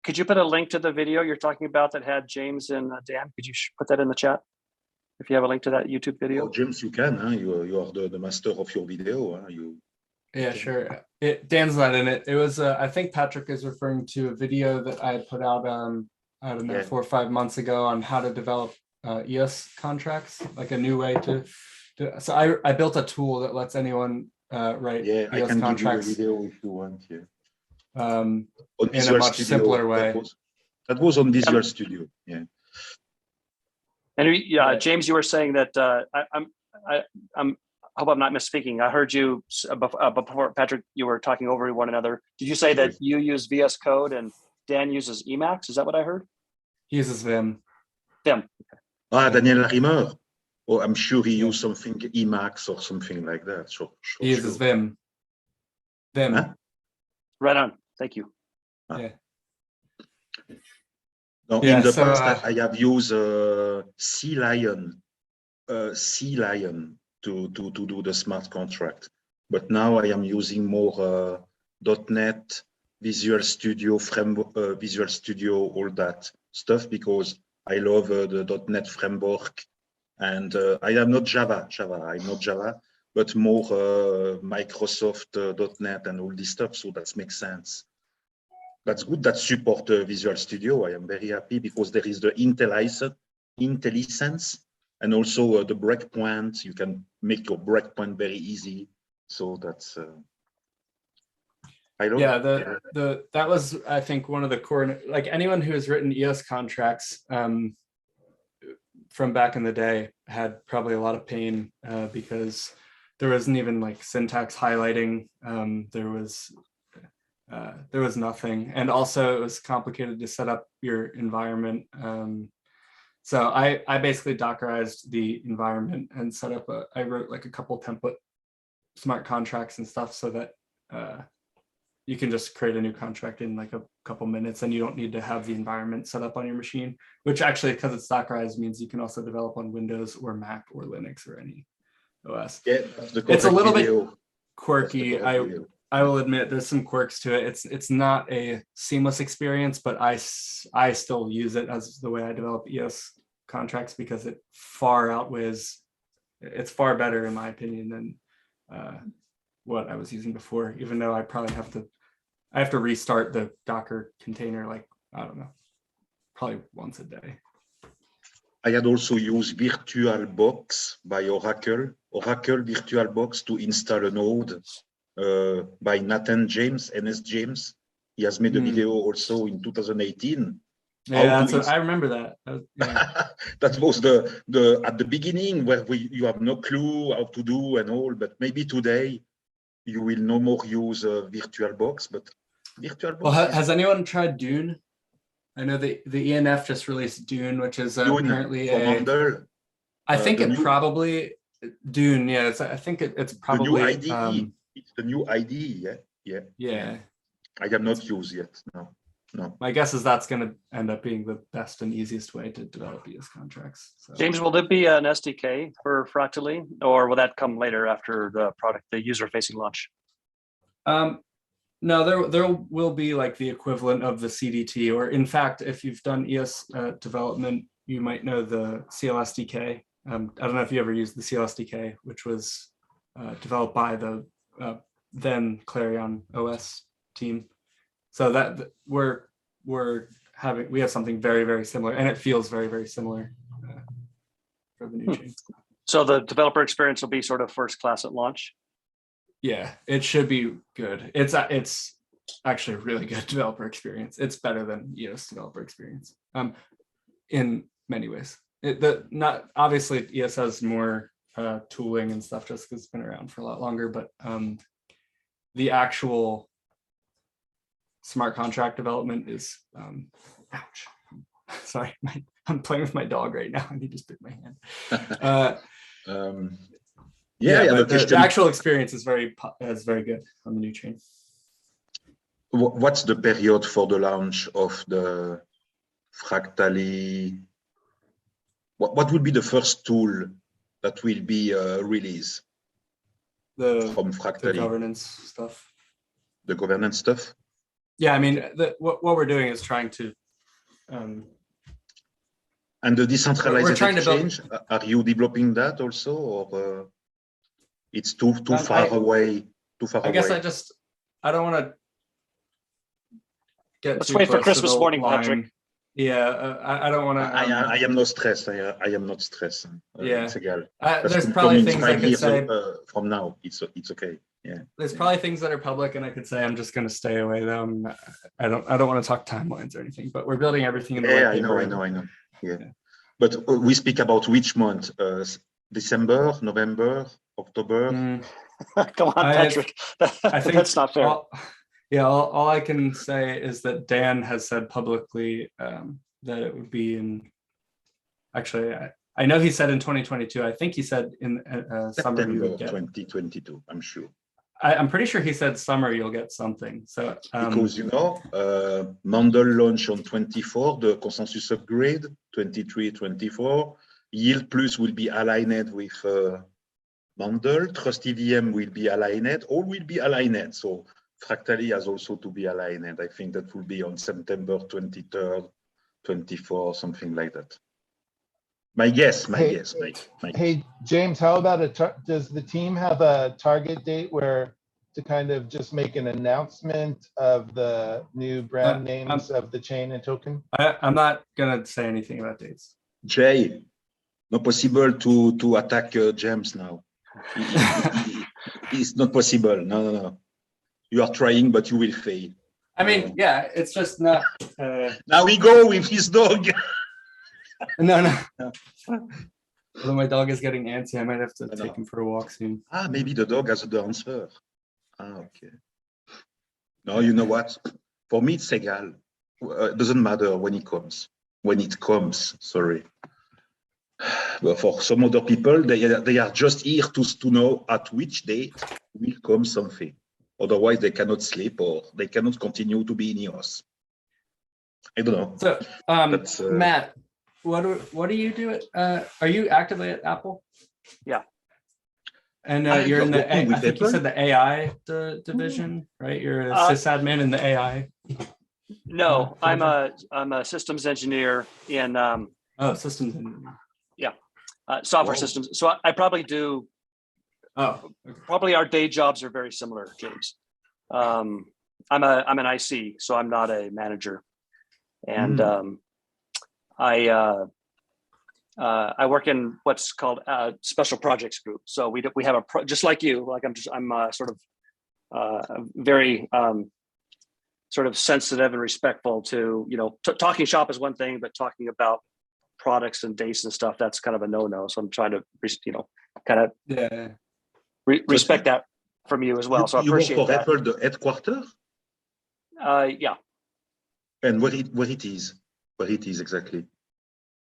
[SPEAKER 9] could you put a link to the video you're talking about that had James and Dan? Could you put that in the chat? If you have a link to that YouTube video?
[SPEAKER 3] Oh, James, you can. Huh? You are the master of your video. Huh?
[SPEAKER 5] Yeah, sure. Dan's not in it. It was, I think Patrick is referring to a video that I put out, I don't know, 4 or 5 months ago on how to develop EOS contracts, like a new way to so I built a tool that lets anyone write EOS
[SPEAKER 3] I can
[SPEAKER 5] contracts.
[SPEAKER 3] give you a video if you want. Yeah.
[SPEAKER 5] In a much simpler way.
[SPEAKER 3] That was on Visual Studio. Yeah.
[SPEAKER 9] And James, you were saying that I hope I'm not misspeaking. I heard you before, Patrick. You were talking over one another. Did you say that you use VS Code and Dan uses Emacs? Is that what I heard?
[SPEAKER 5] He uses Vim.
[SPEAKER 9] Vim.
[SPEAKER 3] Daniel Larimer. Oh, I'm sure he used something Emacs or something like that. Sure.
[SPEAKER 5] He uses Vim. Vim.
[SPEAKER 3] Huh?
[SPEAKER 9] Right on. Thank you.
[SPEAKER 5] Yeah.
[SPEAKER 3] Now, in the past, I have used C Lion to do the smart contract, but now I am using more .NET, Visual Studio framework, Visual Studio, all that stuff because I love the .NET framework, and I am not Java. I'm not Java, but more Microsoft .NET and all this stuff. So that makes sense. That's good that support Visual Studio. I am very happy because there is the IntelliSense and also the breakpoint. You can make your breakpoint very easy. So that's I love
[SPEAKER 5] it. That was, I think, one of the core, like anyone who has written EOS contracts from back in the day had probably a lot of pain because there wasn't even like syntax highlighting. There was nothing, and also it was complicated to set up your environment. So I basically Dockerized the environment and set up I wrote like a couple template smart contracts and stuff so that you can just create a new contract in like a couple minutes, and you don't need to have the environment set up on your machine, which actually, because it's Dockerized, means you can also develop on Windows or Mac or Linux or any OS.
[SPEAKER 3] Yeah,
[SPEAKER 5] it's a little bit quirky. I will admit there's some quirks to it. It's not a seamless experience, but I still use it as the way I develop EOS contracts because it far outweighs, it's far better in my opinion than what I was using before, even though I probably have to restart the Docker container, like, I don't know, probably once a day.
[SPEAKER 3] I had also used VirtualBox by Oracle VirtualBox to install a node by Nathan James, NS James. He has made a video also in 2018.
[SPEAKER 5] Yeah, I remember that. Yeah.
[SPEAKER 3] That was the at the beginning where you have no clue how to do and all, but maybe today you will no more use VirtualBox, but VirtualBox.
[SPEAKER 5] Well, has anyone tried Dune? I know the ENF just released Dune, which is apparently a. I think it probably Dune. Yeah, I think it's probably
[SPEAKER 3] the new IDE. It's the new IDE. Yeah. I have not used yet. No.
[SPEAKER 5] My guess is that's going to end up being the best and easiest way to develop EOS contracts. So.
[SPEAKER 9] James, will there be an SDK for Fractally, or will that come later after the user-facing launch?
[SPEAKER 5] No, there will be like the equivalent of the CDT, or in fact, if you've done EOS development, you might know the CLSDK. I don't know if you ever used the CLSDK, which was developed by the then Clarion OS team. So that we have something very, very similar, and it feels very, very similar for the new chain.
[SPEAKER 9] So the developer experience will be sort of first class at launch.
[SPEAKER 5] Yeah, it should be good. It's actually a really good developer experience. It's better than EOS developer experience in many ways. Not obviously EOS has more tooling and stuff just because it's been around for a lot longer, but the actual smart contract development is ouch. Sorry, I'm playing with my dog right now and he just bit my hand. The actual experience is very good on the new chain.
[SPEAKER 3] What's the period for the launch of the Fractally? What would be the first tool that will be released from Fractally?
[SPEAKER 5] The governance stuff.
[SPEAKER 3] The governance stuff?
[SPEAKER 5] Yeah, I mean, what we're doing is trying to.
[SPEAKER 3] And the decentralized exchange, are you developing that also, or it's too far away?
[SPEAKER 5] I guess I don't want to get.
[SPEAKER 9] Let's wait for Christmas morning, Patrick.
[SPEAKER 5] Yeah, I don't want to.
[SPEAKER 3] I am not stressed. I am not stressed.
[SPEAKER 5] Yeah,
[SPEAKER 3] it's egal.
[SPEAKER 5] There's probably things I could say
[SPEAKER 3] from now. It's okay. Yeah.
[SPEAKER 5] There's probably things that are public, and I could say I'm just going to stay away though. I don't want to talk timelines or anything. But we're building everything in the
[SPEAKER 3] right paper. I know. Yeah. But we speak about which month? December, November, October.
[SPEAKER 9] Come on, Patrick. I think that's not fair.
[SPEAKER 5] All I can say is that Dan has said publicly that it would be in. Actually, I know he said in 2022. I think he said in summer you would get
[SPEAKER 3] 2022. I'm sure.
[SPEAKER 5] I'm pretty sure he said summer you'll get something. So
[SPEAKER 3] because Mandel launch on 24, the consensus upgrade 23, 24. Yield Plus will be aligned with Mandel. Trust EVM will be aligned. All will be aligned. So Fractally has also to be aligned. I think that will be on September 23rd, 24, something like that. My guess.
[SPEAKER 10] Hey, James, how about does the team have a target date to kind of just make an announcement of the new brand names of the chain and token?
[SPEAKER 5] I'm not going to say anything about dates.
[SPEAKER 3] Jay, not possible to attack James now. It's not possible. No. You are trying, but you will fail.
[SPEAKER 5] I mean, yeah, it's just not.
[SPEAKER 3] Now we go with his dog.
[SPEAKER 5] No. Although my dog is getting antsy, I might have to take him for a walk soon.
[SPEAKER 3] Maybe the dog has the answer. Okay. No, you know what? For me, it's egal. It doesn't matter when it comes. Sorry. But for some other people, they are just here to know at which date will come something. Otherwise, they cannot sleep or they cannot continue to be in EOS. I don't know.
[SPEAKER 5] So, Matt, what do you do are you actively at Apple?
[SPEAKER 9] Yeah.
[SPEAKER 5] And you're in the, I think you said the AI division, right? You're a sysadmin in the AI.
[SPEAKER 9] No, I'm a systems engineer in
[SPEAKER 5] systems engineer.
[SPEAKER 9] Yeah, software systems. So I probably do. Probably our day jobs are very similar, James. I'm an IC, so I'm not a manager, and I work in what's called a special projects group. So we have just like you. Like I'm sort of very sort of sensitive and respectful to, talking shop is one thing, but talking about products and dates and stuff, that's kind of a no-no. So I'm trying to, kind of respect that from you as well. So I appreciate
[SPEAKER 3] you work for
[SPEAKER 9] that.
[SPEAKER 3] Apple, the headquarters?
[SPEAKER 9] Yeah.
[SPEAKER 3] And where it is exactly?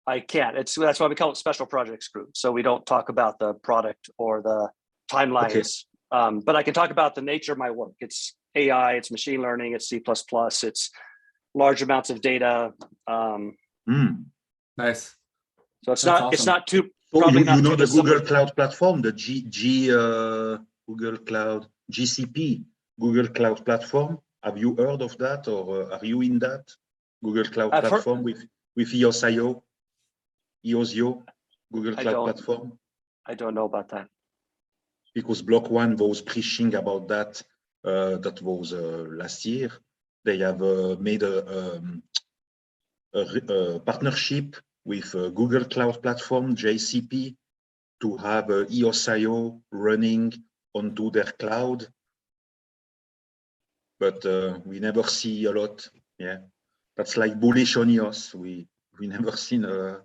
[SPEAKER 9] I can't. That's why we call it special projects group. So we don't talk about the product or the timelines. Okay. But I can talk about the nature of my work. It's AI, it's machine learning, it's C++, it's large amounts of data.
[SPEAKER 5] Nice.
[SPEAKER 9] So it's not too.
[SPEAKER 3] So you know the Google Cloud Platform, the Google Cloud GCP, Google Cloud Platform. Have you heard of that, or are you in that Google Cloud Platform with EOS.io, Google Cloud Platform?
[SPEAKER 9] I don't know about that.
[SPEAKER 3] Because Block One was preaching about that. That was last year. They have made a partnership with Google Cloud Platform, JCP, to have EOS.io running onto their cloud. But we never see a lot. Yeah, that's like bullish on EOS. We never seen a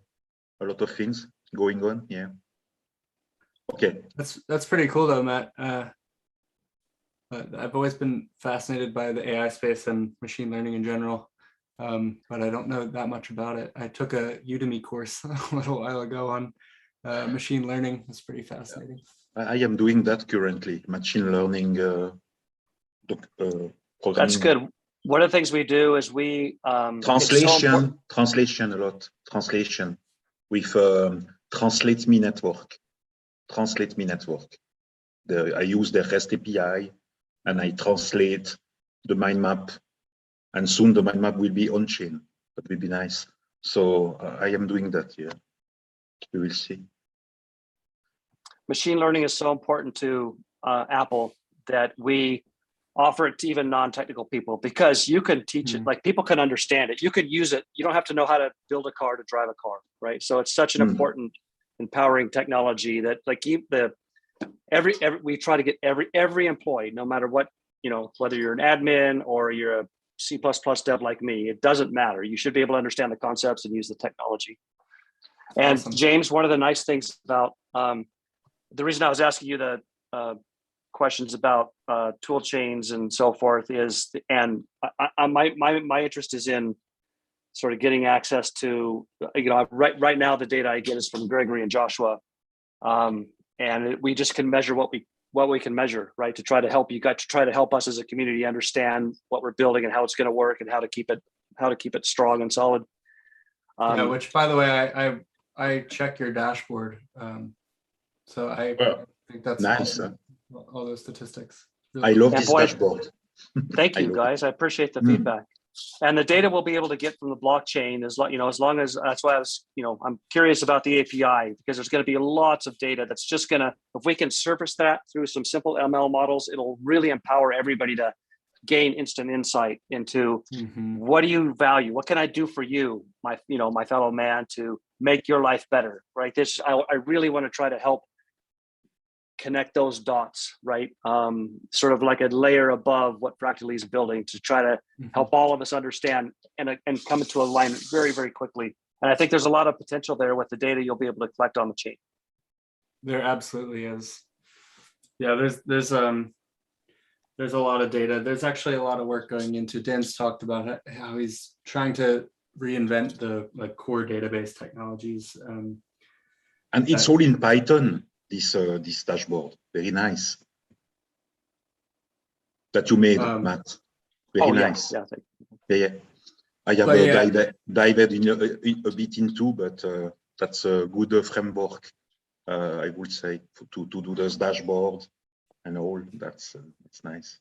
[SPEAKER 3] lot of things going on. Yeah. Okay.
[SPEAKER 5] That's pretty cool though, Matt. I've always been fascinated by the AI space and machine learning in general, but I don't know that much about it. I took a Udemy course a little while ago on machine learning. It's pretty fascinating.
[SPEAKER 3] I am doing that currently, machine learning.
[SPEAKER 9] That's good. One of the things we do is we
[SPEAKER 3] translation a lot. Translation with Translate Me Network. Translate Me Network. I use the REST API and I translate the mind map, and soon the mind map will be on chain. That will be nice. So I am doing that here. We will see.
[SPEAKER 9] Machine learning is so important to Apple that we offer it to even non-technical people, because you can teach it, like people can understand it. You could use it. You don't have to know how to build a car to drive a car, right? So it's such an important, empowering technology that we try to get every employee, no matter what, whether you're an admin or you're a C++ dev like me, it doesn't matter. You should be able to understand the concepts and use the technology. And awesome. James, one of the nice things about the reason I was asking you the questions about tool chains and so forth is, and my interest is in sort of getting access to, right now the data I get is from Gregory and Joshua, and we just can measure what we can measure, right? To try to help help us as a community understand what we're building and how it's going to work and how to keep it strong and solid.
[SPEAKER 5] Yeah, which by the way, I check your dashboard, so I think that's
[SPEAKER 3] nice.
[SPEAKER 5] Awesome. All those statistics.
[SPEAKER 3] Really I love this dashboard.
[SPEAKER 9] Thank you, guys. I appreciate the feedback. And the data we'll be able to get from the blockchain is, as long as, that's why I was, I'm curious about the API, because there's going to be lots of data that's just going to, if we can surface that through some simple ML models, it'll really empower everybody to gain instant insight into what do you value? What can I do for you, my fellow man, to make your life better, right? I really want to try to help connect those dots, right? Sort of like a layer above what Fractally is building to try to help all of us understand and come into alignment very, very quickly. And I think there's a lot of potential there with the data you'll be able to collect on the chain.
[SPEAKER 5] There absolutely is. Yeah, there's a lot of data. There's actually a lot of work going into. Dan's talked about how he's trying to reinvent the core database technologies.
[SPEAKER 3] And it's all in Python. This dashboard, very nice. that you made, Matt. Very nice. Yeah. I have dived in a bit into, but that's a good framework, I would say, to do this dashboard and all. That's nice.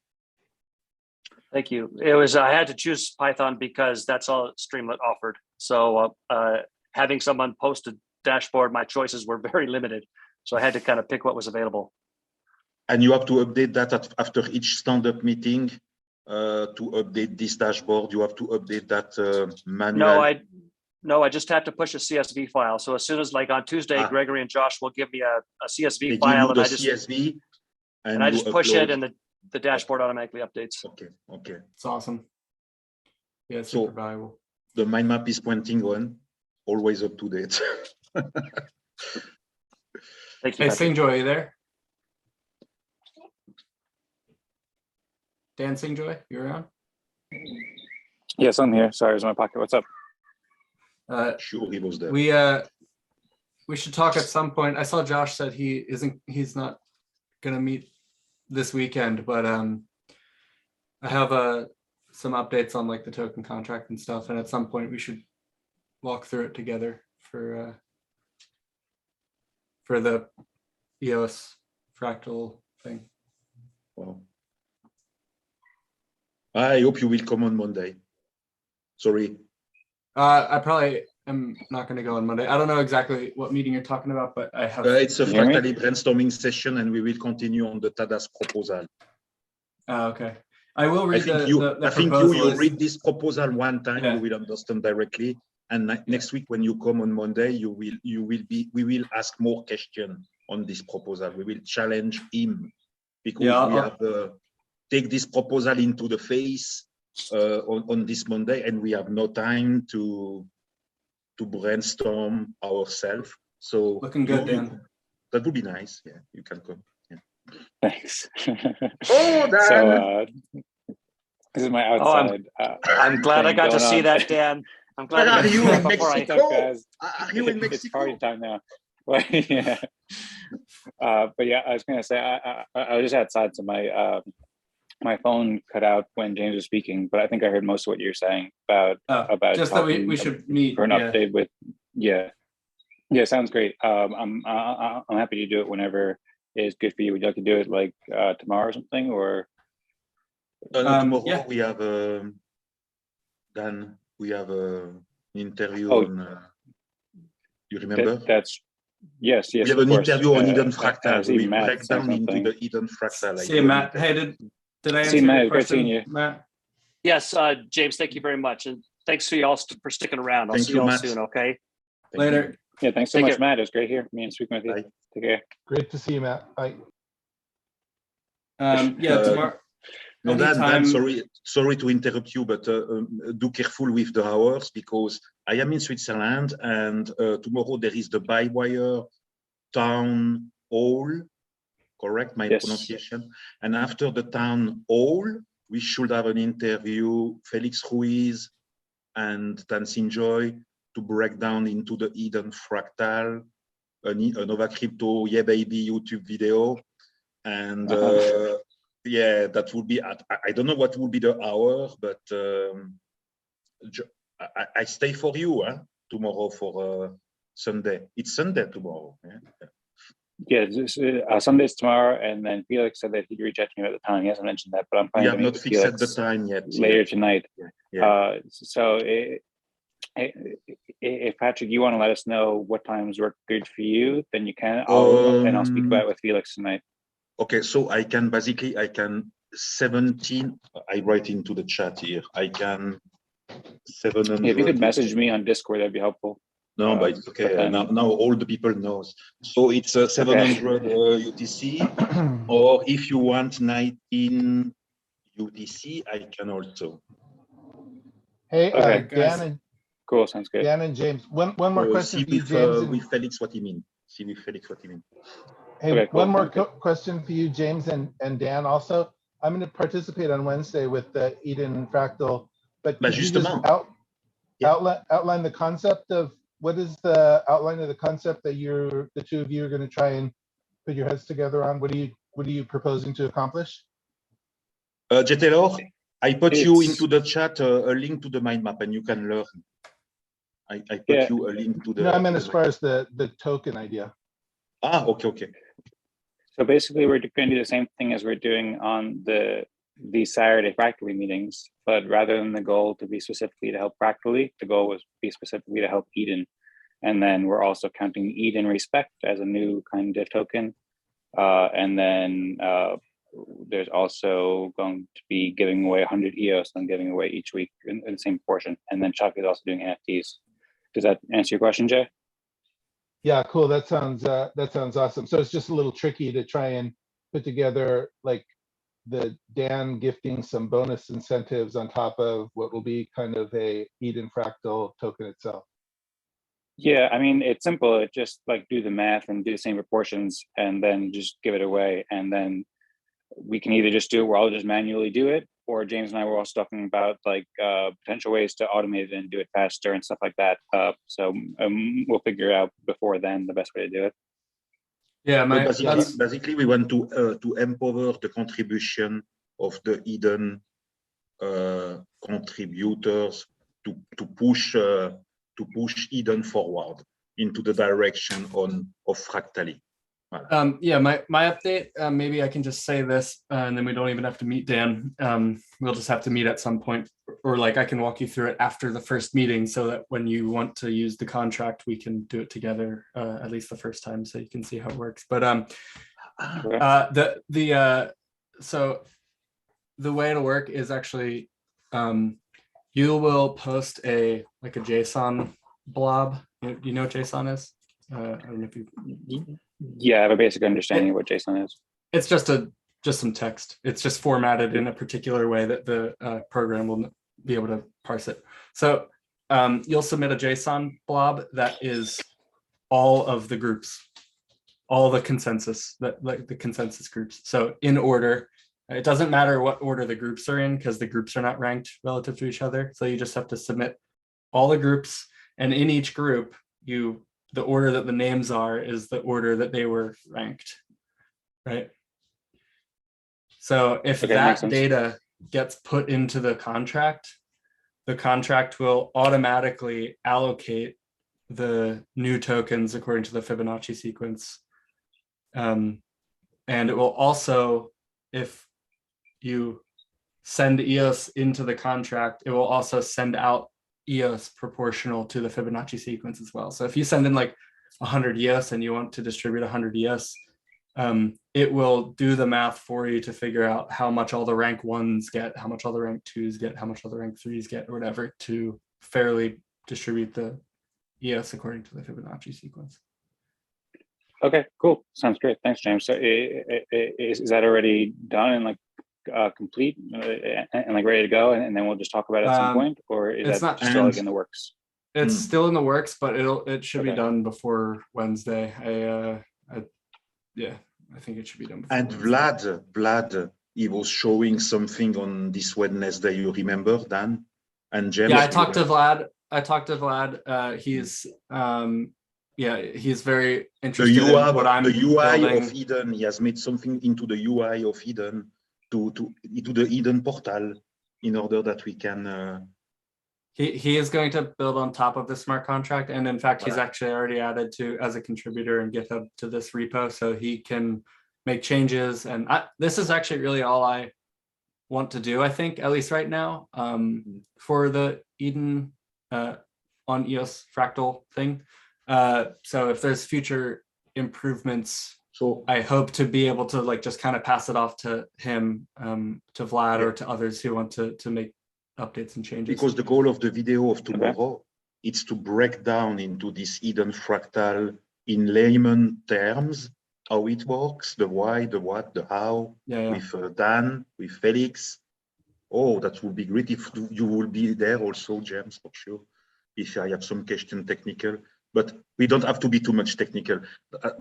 [SPEAKER 9] Thank you. It was I had to choose Python because that's all Streamlit offered. So having someone post a dashboard, my choices were very limited. So I had to kind of pick what was available.
[SPEAKER 3] And you have to update that after each stand-up meeting to update this dashboard. You have to update that manually.
[SPEAKER 9] No, I just had to push a CSV file. So as soon as like on Tuesday, Gregory and Josh will give me a CSV file, and I just push it, and the dashboard automatically updates.
[SPEAKER 3] Okay.
[SPEAKER 5] It's awesome. Yeah, it's super valuable.
[SPEAKER 3] The mind map is pointing on, always up to date.
[SPEAKER 9] Thank you.
[SPEAKER 5] Hey, Singjoy, are you there? Dan Singjoy, you around?
[SPEAKER 1] Yes, I'm here. Sorry, it was in my pocket. What's up?
[SPEAKER 3] Sure, he was there.
[SPEAKER 5] We should talk at some point. I saw Josh said he's not gonna meet this weekend, but I have some updates on like the token contract and stuff, and at some point we should walk through it together for the EOS fractal thing.
[SPEAKER 3] Wow. I hope you will come on Monday. Sorry.
[SPEAKER 5] I probably am not going to go on Monday. I don't know exactly what meeting you're talking about, but I have.
[SPEAKER 3] It's a fractally brainstorming session, and we will continue on the TADAS proposal.
[SPEAKER 5] Okay. I will read
[SPEAKER 3] I think you read this proposal one time, you will understand directly. And next week, when you come on Monday, we will ask more questions on this proposal. We will challenge him because we have take this proposal into the face on this Monday, and we have no time to brainstorm ourselves. So
[SPEAKER 5] looking good, Dan.
[SPEAKER 3] That would be nice. Yeah, you can come. Yeah.
[SPEAKER 1] Thanks.
[SPEAKER 3] Oh, Dan.
[SPEAKER 1] So this is my outside.
[SPEAKER 9] I'm glad I got to see that, Dan. I'm glad.
[SPEAKER 3] Are you in Mexico?
[SPEAKER 1] Are you in Mexico? It's party time now. But yeah, I was gonna say I was just outside, so my phone cut out when James was speaking, but I think I heard most of what you're saying about
[SPEAKER 5] just that we should meet
[SPEAKER 1] for an update with sounds great. I'm happy to do it whenever is good for you. Would you like to do it like tomorrow or something, or
[SPEAKER 3] tomorrow we have Dan, we have an interview on you remember?
[SPEAKER 1] Yes.
[SPEAKER 3] We have an interview on hidden fractal. We break down into the hidden fractal.
[SPEAKER 5] See Matt. Hey, did I answer your question, Matt?
[SPEAKER 9] Yes, James, thank you very much. And thanks to you all for sticking around. I'll see you all soon, okay?
[SPEAKER 5] Later.
[SPEAKER 1] Yeah, thanks so much, Matt. It was great here. Me and speaking with you.
[SPEAKER 3] Bye.
[SPEAKER 1] Take care.
[SPEAKER 13] Great to see you, Matt. Bye.
[SPEAKER 5] Tomorrow.
[SPEAKER 3] No, Dan, sorry to interrupt you, but do careful with the hours because I am in Switzerland and tomorrow there is the by-wire town hall. Correct my pronunciation. And after the town hall, we should have an interview, Felix Ruiz and Dan Sinjoy, to break down into the hidden fractal, a Nova Crypto, yeah baby YouTube video. And that would be, I don't know what will be the hour, but I stay for you tomorrow for Sunday. It's Sunday tomorrow.
[SPEAKER 1] Sunday's tomorrow, and then Felix said that he'd reach out to me at the time. He hasn't mentioned that, but I'm planning to meet with Felix
[SPEAKER 3] the time yet.
[SPEAKER 1] Later tonight. So if Patrick, you want to let us know what times work good for you, then you can. I'll speak about it with Felix tonight.
[SPEAKER 3] Okay, so I can 17. I write into the chat here. I can 700.
[SPEAKER 1] If you could message me on Discord, that'd be helpful.
[SPEAKER 3] No, but it's okay. Now all the people knows. So it's 700 UTC, or if you want 19 UTC, I can also.
[SPEAKER 13] Hey, Dan and
[SPEAKER 1] cool, sounds good.
[SPEAKER 13] Dan and James. One more question for you, James.
[SPEAKER 3] With Felix, what he mean? See with Felix what he mean.
[SPEAKER 13] Hey, one more question for you, James and Dan. Also, I'm going to participate on Wednesday with the Eden Fractal. But could you just outline the concept of what is the outline of the concept that the two of you are going to try and put your heads together on? What are you proposing to accomplish?
[SPEAKER 3] J. Taylor, I put you into the chat a link to the mind map, and you can learn. I put you a link to the.
[SPEAKER 13] No, I meant as far as the token idea.
[SPEAKER 3] Ah, okay.
[SPEAKER 1] So basically, we're going to do the same thing as we're doing on the Saturday fractally meetings, but rather than the goal to be specifically to help fractally, the goal was to be specifically to help Eden. And then we're also counting Eden Respect as a new kind of token. And then there's also going to be giving away 100 EOS and giving away each week in the same portion. And then Chuck is also doing NFTs. Does that answer your question, Jay?
[SPEAKER 13] Yeah, cool. That sounds awesome. So it's just a little tricky to try and put together like the Dan gifting some bonus incentives on top of what will be kind of a Eden Fractal token itself.
[SPEAKER 1] Yeah, I mean, it's simple. It just like do the math and do the same proportions and then just give it away. And then we can either just do it where I'll just manually do it, or James and I were also talking about like potential ways to automate it and do it faster and stuff like that. So we'll figure out before then the best way to do it.
[SPEAKER 5] Yeah,
[SPEAKER 3] basically we want to empower the contribution of the Eden contributors to push Eden forward into the direction of Fractally.
[SPEAKER 5] Yeah, my update, maybe I can just say this and then we don't even have to meet Dan. We'll just have to meet at some point, or like I can walk you through it after the first meeting so that when you want to use the contract, we can do it together at least the first time so you can see how it works. But so the way it'll work is actually you will post a JSON blob. You know what JSON is? I don't know if you.
[SPEAKER 1] Yeah, I have a basic understanding of what JSON is.
[SPEAKER 5] It's just some text. It's just formatted in a particular way that the program will be able to parse it. So you'll submit a JSON blob that is all of the groups, all the consensus, like the consensus groups. So in order, it doesn't matter what order the groups are in because the groups are not ranked relative to each other. So you just have to submit all the groups, and in each group, the order that the names are is the order that they were ranked, right? So if that data gets put into the contract will automatically allocate the new tokens according to the Fibonacci sequence. And it will also, if you send EOS into the contract, it will also send out EOS proportional to the Fibonacci sequence as well. So if you send in like 100 EOS and you want to distribute 100 EOS, it will do the math for you to figure out how much all the rank 1s get, how much all the rank 2s get, how much all the rank 3s get, or whatever, to fairly distribute the EOS according to the Fibonacci sequence.
[SPEAKER 1] Okay, cool. Sounds great. Thanks, James. So is that already done and like complete and like ready to go, and then we'll just talk about it at some point, or is that still like in the works?
[SPEAKER 5] It's still in the works, but it should be done before Wednesday. I think it should be done before
[SPEAKER 3] and Wednesday. Vlad, he was showing something on this Wednesday, you remember, Dan and James?
[SPEAKER 5] Yeah, I talked to Vlad. He's very interested in what I'm
[SPEAKER 3] the UI
[SPEAKER 5] building.
[SPEAKER 3] of Eden. He has made something into the UI of Eden to the Eden portal in order that we can.
[SPEAKER 5] He is going to build on top of the smart contract, and in fact, he's actually already added as a contributor in GitHub to this repo, so he can make changes. And this is actually really all I want to do, I think, at least right now, for the Eden on EOS fractal thing. So if there's future improvements, I hope to be able to like just kind of pass it off to him, to Vlad, or to others who want to make updates and changes.
[SPEAKER 3] Because the goal of the video of tomorrow is to break down into this Eden fractal in layman terms, how it works, the why, the what, the how, with Dan, with Felix. Oh, that would be great if you will be there also, James, for sure, if I have some question technical. But we don't have to be too much technical.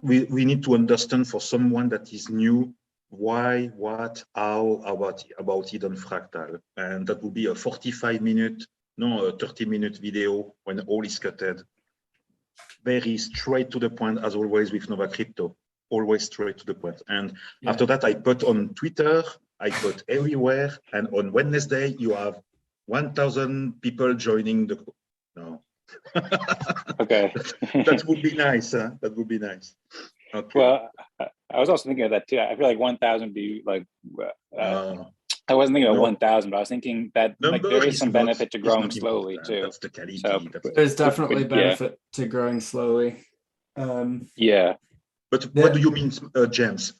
[SPEAKER 3] We need to understand for someone that is new, why, what, how, about Eden Fractal. And that will be a 45-minute, no, a 30-minute video when all is cutted. Very straight to the point, as always with Nova Crypto. Always straight to the point. And after that, I put on Twitter I got everywhere, and on Wednesday you have 1,000 people joining the. No.
[SPEAKER 1] Okay.
[SPEAKER 3] That would be nice. Huh? That would be nice. Okay.
[SPEAKER 1] Well, I was also thinking of that too. I feel like 1,000 would be like. I wasn't thinking of 1,000, but I was thinking that like there is some benefit to growing slowly too.
[SPEAKER 3] That's the quality.
[SPEAKER 1] So
[SPEAKER 5] there's definitely benefit to growing slowly.
[SPEAKER 1] Yeah.
[SPEAKER 3] But what do you mean, James?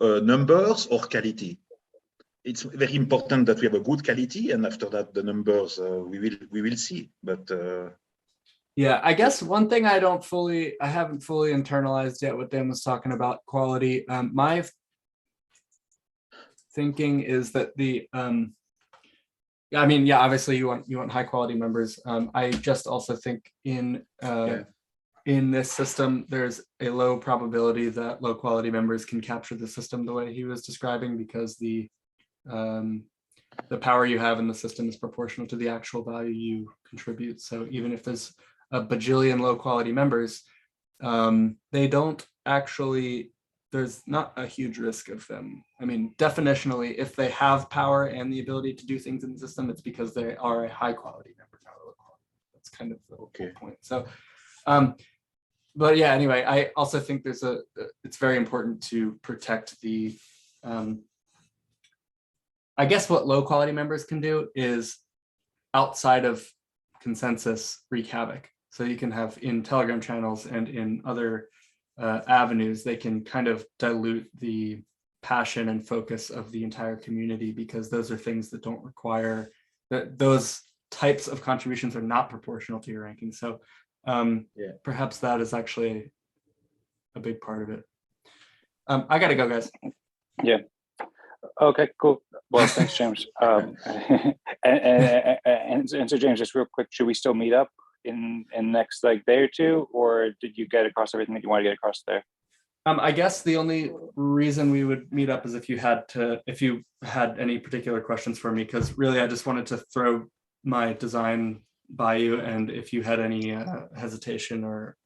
[SPEAKER 3] Numbers or quality? It's very important that we have a good quality, and after that, the numbers we will see. But
[SPEAKER 5] yeah, I guess one thing I haven't fully internalized yet what Dan was talking about quality. My thinking is that I mean, yeah, obviously you want high quality members. I just also think in this system, there's a low probability that low quality members can capture the system the way he was describing, because the power you have in the system is proportional to the actual value you contribute. So even if there's a bajillion low quality members, they don't actually, there's not a huge risk of them. I mean, definitionally, if they have power and the ability to do things in the system, it's because they are a high quality member, not a low quality. That's kind of the whole point. So, but yeah, anyway, I also think it's very important to protect the, I guess what low quality members can do is outside of consensus wreak havoc. So you can have in Telegram channels and in other avenues, they can kind of dilute the passion and focus of the entire community, because those are things that don't require, that those types of contributions are not proportional to your ranking. So perhaps that is actually a big part of it. I gotta go, guys.
[SPEAKER 1] Yeah. Okay, cool. Well, thanks, James. And so, James, just real quick, should we still meet up in next like day or two, or did you get across everything that you want to get across there?
[SPEAKER 5] I guess the only reason we would meet up is if you had any particular questions for me, because really I just wanted to throw my design by you, and if you had any hesitation or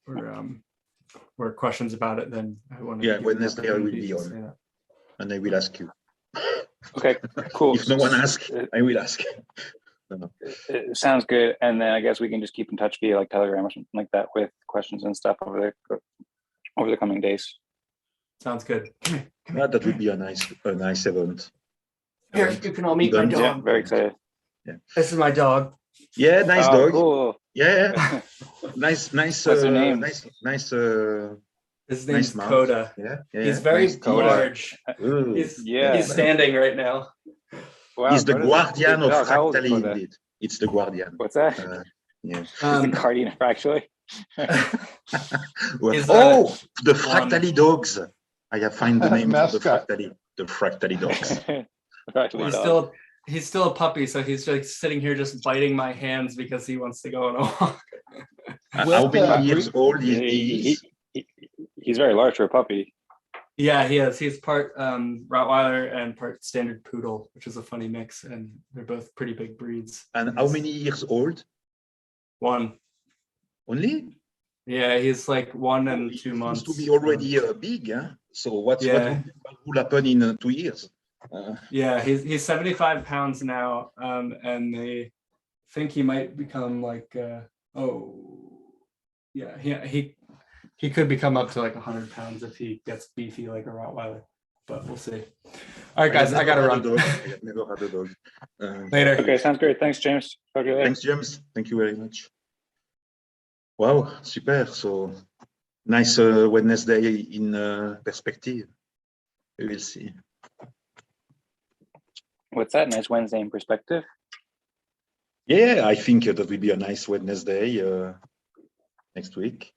[SPEAKER 5] questions about it, then I wanted to
[SPEAKER 3] Wednesday I will be on, and I will ask you.
[SPEAKER 1] Okay, cool.
[SPEAKER 3] If no one asks, I will ask.
[SPEAKER 1] Sounds good. And then I guess we can just keep in touch via like Telegram or something like that with questions and stuff over the coming days.
[SPEAKER 5] Sounds good.
[SPEAKER 3] That would be a nice event.
[SPEAKER 5] Here, you can all meet my dog.
[SPEAKER 1] Yeah, very excited.
[SPEAKER 5] Yeah. This is my dog.
[SPEAKER 3] Yeah, nice dog.
[SPEAKER 1] Cool.
[SPEAKER 3] Yeah. Nice.
[SPEAKER 1] What's her name?
[SPEAKER 3] Nice.
[SPEAKER 5] His name's
[SPEAKER 3] nice
[SPEAKER 5] Coda.
[SPEAKER 3] Yeah.
[SPEAKER 5] He's very large. He's standing right now.
[SPEAKER 3] Wow, he's the guardian of fractally, indeed. It's the guardian.
[SPEAKER 1] What's that?
[SPEAKER 3] Yeah.
[SPEAKER 1] He's the guardian of fractally.
[SPEAKER 3] The fractally dogs. I have found the name of the fractally dogs.
[SPEAKER 5] He's still a puppy, so he's like sitting here just biting my hands because he wants to go on a walk.
[SPEAKER 3] How many years old is he?
[SPEAKER 1] He's very large for a puppy.
[SPEAKER 5] Yeah, he is. He's part Rottweiler and part standard poodle, which is a funny mix, and they're both pretty big breeds.
[SPEAKER 3] And how many years old?
[SPEAKER 5] 1.
[SPEAKER 3] Only?
[SPEAKER 5] Yeah, he's like 1 and 2 months.
[SPEAKER 3] He seems to be already big, huh? So what will happen in 2 years?
[SPEAKER 5] Yeah, he's 75 pounds now, and they think he might become like he could become up to like 100 pounds if he gets beefy like a Rottweiler, but we'll see. All right, guys, I gotta run.
[SPEAKER 3] I've never had a dog.
[SPEAKER 5] Later.
[SPEAKER 1] Okay, sounds great. Thanks, James. Talk to you later.
[SPEAKER 3] Thanks, James. Thank you very much. Wow, super. So nice Wednesday in perspective. We will see.
[SPEAKER 1] What's that? Nice Wednesday in perspective?
[SPEAKER 3] Yeah, I think that will be a nice Wednesday next week.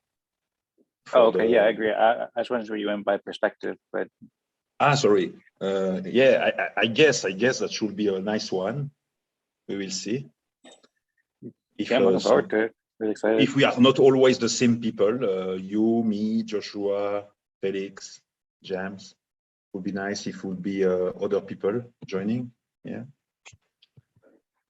[SPEAKER 1] Okay, yeah, I agree. I just wondered what you meant by perspective, but
[SPEAKER 3] sorry. I guess that should be a nice one. We will see.
[SPEAKER 1] I'm looking forward to it. Really excited.
[SPEAKER 3] If we are not always the same people, you, me, Joshua, Felix, James, would be nice if would be other people joining. Yeah.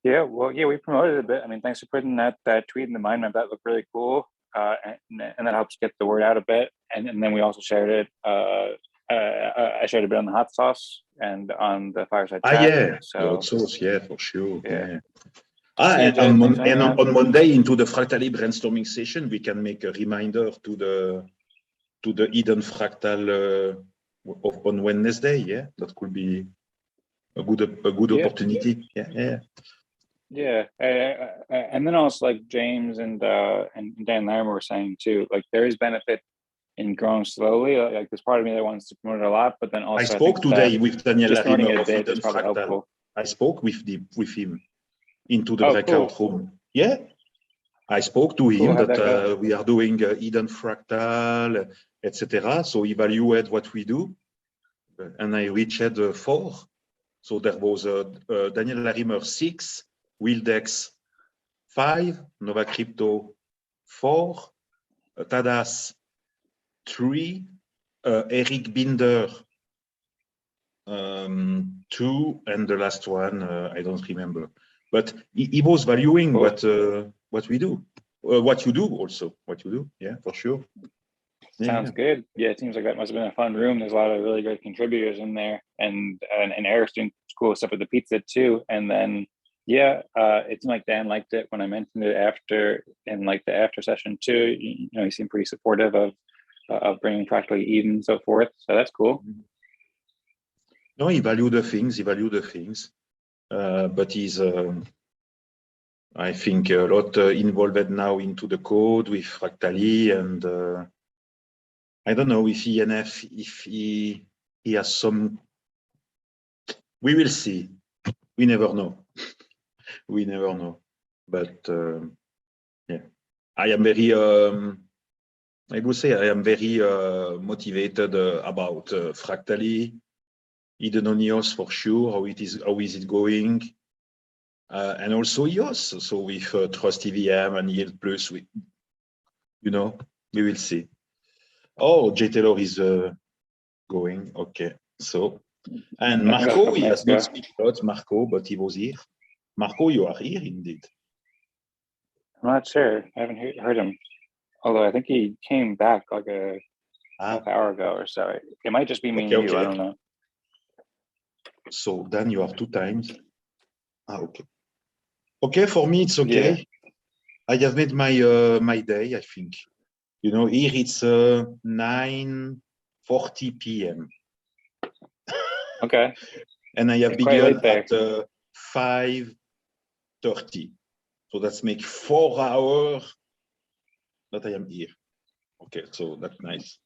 [SPEAKER 1] Yeah, well, yeah, we promoted it a bit. I mean, thanks for putting that tweet in the mind map. That looked really cool. And that helps get the word out a bit. And then we also shared it. I shared a bit on the hot sauce and on the fireside
[SPEAKER 3] Ah,
[SPEAKER 1] chat.
[SPEAKER 3] yeah,
[SPEAKER 1] So
[SPEAKER 3] the outsource, yeah, for sure. Yeah.
[SPEAKER 1] See you,
[SPEAKER 3] And
[SPEAKER 1] Jay.
[SPEAKER 3] on Monday into the fractally brainstorming session, we can make a reminder to the hidden fractal on Wednesday. Yeah, that could be a good opportunity.
[SPEAKER 1] Yeah, and then also like James and Dan Larimer were saying too, like there is benefit in growing slowly. Like there's part of me that wants to promote it a lot, but then also
[SPEAKER 3] I spoke today with Daniel
[SPEAKER 1] just learning
[SPEAKER 3] Larimer
[SPEAKER 1] a
[SPEAKER 3] of
[SPEAKER 1] bit
[SPEAKER 3] Hidden
[SPEAKER 1] is probably
[SPEAKER 3] Fractal.
[SPEAKER 1] helpful.
[SPEAKER 3] I spoke with him into the breakout room. Yeah, I spoke to him that we are doing Hidden Fractal, etc. So evaluate what we do, and I reached 4. So there was Daniel Larimer 6, Wildex 5, Nova Crypto 4, Tadas 3, Eric Binder 2, and the last one I don't remember. But he was valuing what we do, what you do also, what you do. Yeah, for sure.
[SPEAKER 1] Sounds good. Yeah, it seems like that must have been a fun room. There's a lot of really great contributors in there, and Eric's doing cool stuff with the pizza too. And then it seemed like Dan liked it when I mentioned it after in like the after session too. You know, he seemed pretty supportive of bringing fractally even and so forth. So that's cool.
[SPEAKER 3] No, he valued the things. But he's I think a lot involved now into the code with fractally, and I don't know if he has some. We will see. We never know. We never know. But yeah, I am very. I would say I am very motivated about fractally, hidden on EOS for sure. How is it going? And also EOS. So with Trust EVM and Yield Plus, we will see. Oh, J Taylor is going. Okay. So, and Marco, he has not speak a lot, Marco, but he was here. Marco, you are here indeed.
[SPEAKER 1] I'm not sure. I haven't heard him. Although I think he came back like a half hour ago or so. It might just be me and you. I don't know.
[SPEAKER 3] So then you have 2 times. Okay. Okay, for me it's okay. Yeah. I have made my day. I think. You know, here it's 9:40 p.m.
[SPEAKER 1] Okay.
[SPEAKER 3] And I have begun at 5:30. So that's make 4 hours that I am here. Okay, so that's nice.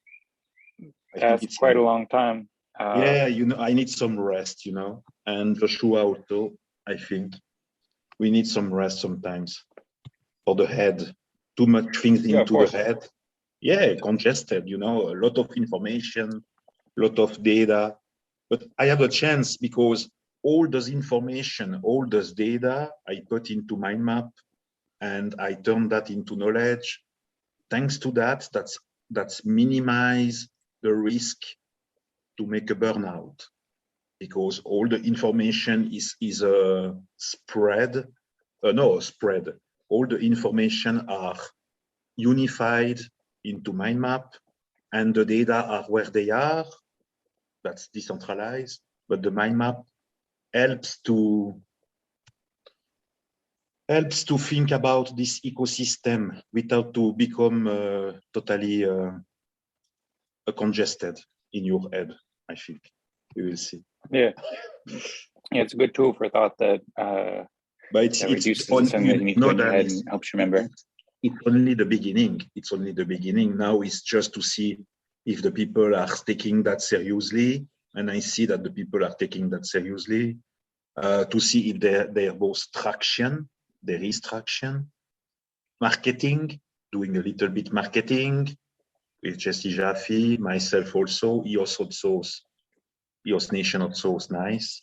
[SPEAKER 1] That's quite a long time.
[SPEAKER 3] Yeah, you know, I need some rest, you know, and Joshua also, I think. We need some rest sometimes for the head. Too much things into the head. Yeah, congested, you know, a lot of information, a lot of data. But I have a chance because all this information, all this data, I put into mind map and I turn that into knowledge. Thanks to that, that's minimize the risk to make a burnout because all the information is spread. All the information are unified into mind map and the data are where they are. That's decentralized, but the mind map helps to think about this ecosystem without to become totally congested in your head. I think we will see.
[SPEAKER 1] Yeah, it's a good tool for thought that
[SPEAKER 3] but it's
[SPEAKER 1] reduces the time that you need to put in your head and helps you remember.
[SPEAKER 3] It's only the beginning. It's only the beginning. Now it's just to see if the people are taking that seriously, and I see that the people are taking that seriously. To see if they're both traction. There is traction. Marketing, doing a little bit marketing with Jesse Jaffe, myself also, EOS outsource, EOS Nation outsource, nice.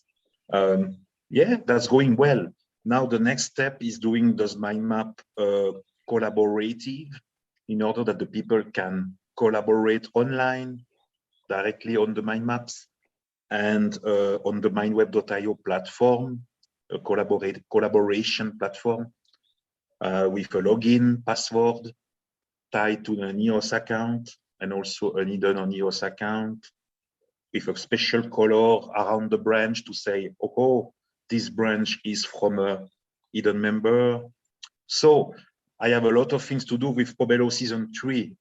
[SPEAKER 3] Yeah, that's going well. Now the next step is doing those mind map collaborative in order that the people can collaborate online directly on the mind maps and on the mindweb.io platform, a collaboration platform with a login password tied to an EOS account and also an hidden on EOS account. with a special color around the branch to say, oh, this branch is from a hidden member. So I have a lot of things to do with Pobelo Season 3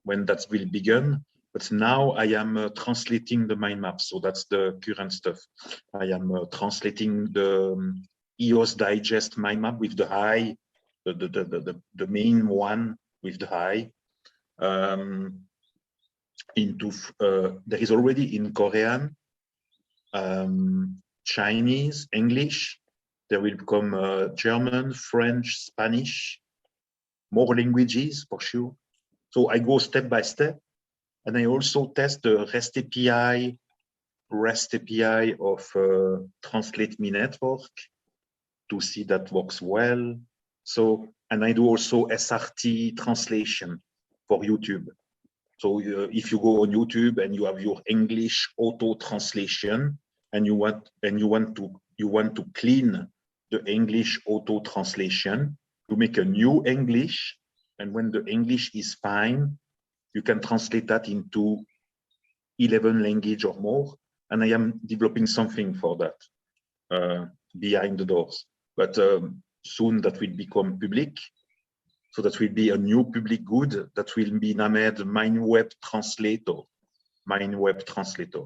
[SPEAKER 3] when that will begin. But now I am translating the mind map. So that's the current stuff. I am translating the EOS Digest mind map with the high, the main one with the high. Into there is already in Korean, Chinese, English. There will become German, French, Spanish, more languages for sure. So I go step by step, and I also test the REST API of Translate Me Network to see that works well. So, and I do also SRT translation for YouTube. So if you go on YouTube and you have your English auto translation, and you want to clean the English auto translation, you make a new English, and when the English is fine, you can translate that into 11 languages or more. And I am developing something for that behind the doors. But soon that will become public. So that will be a new public good that will be named MindWeb Translator. MindWeb Translator.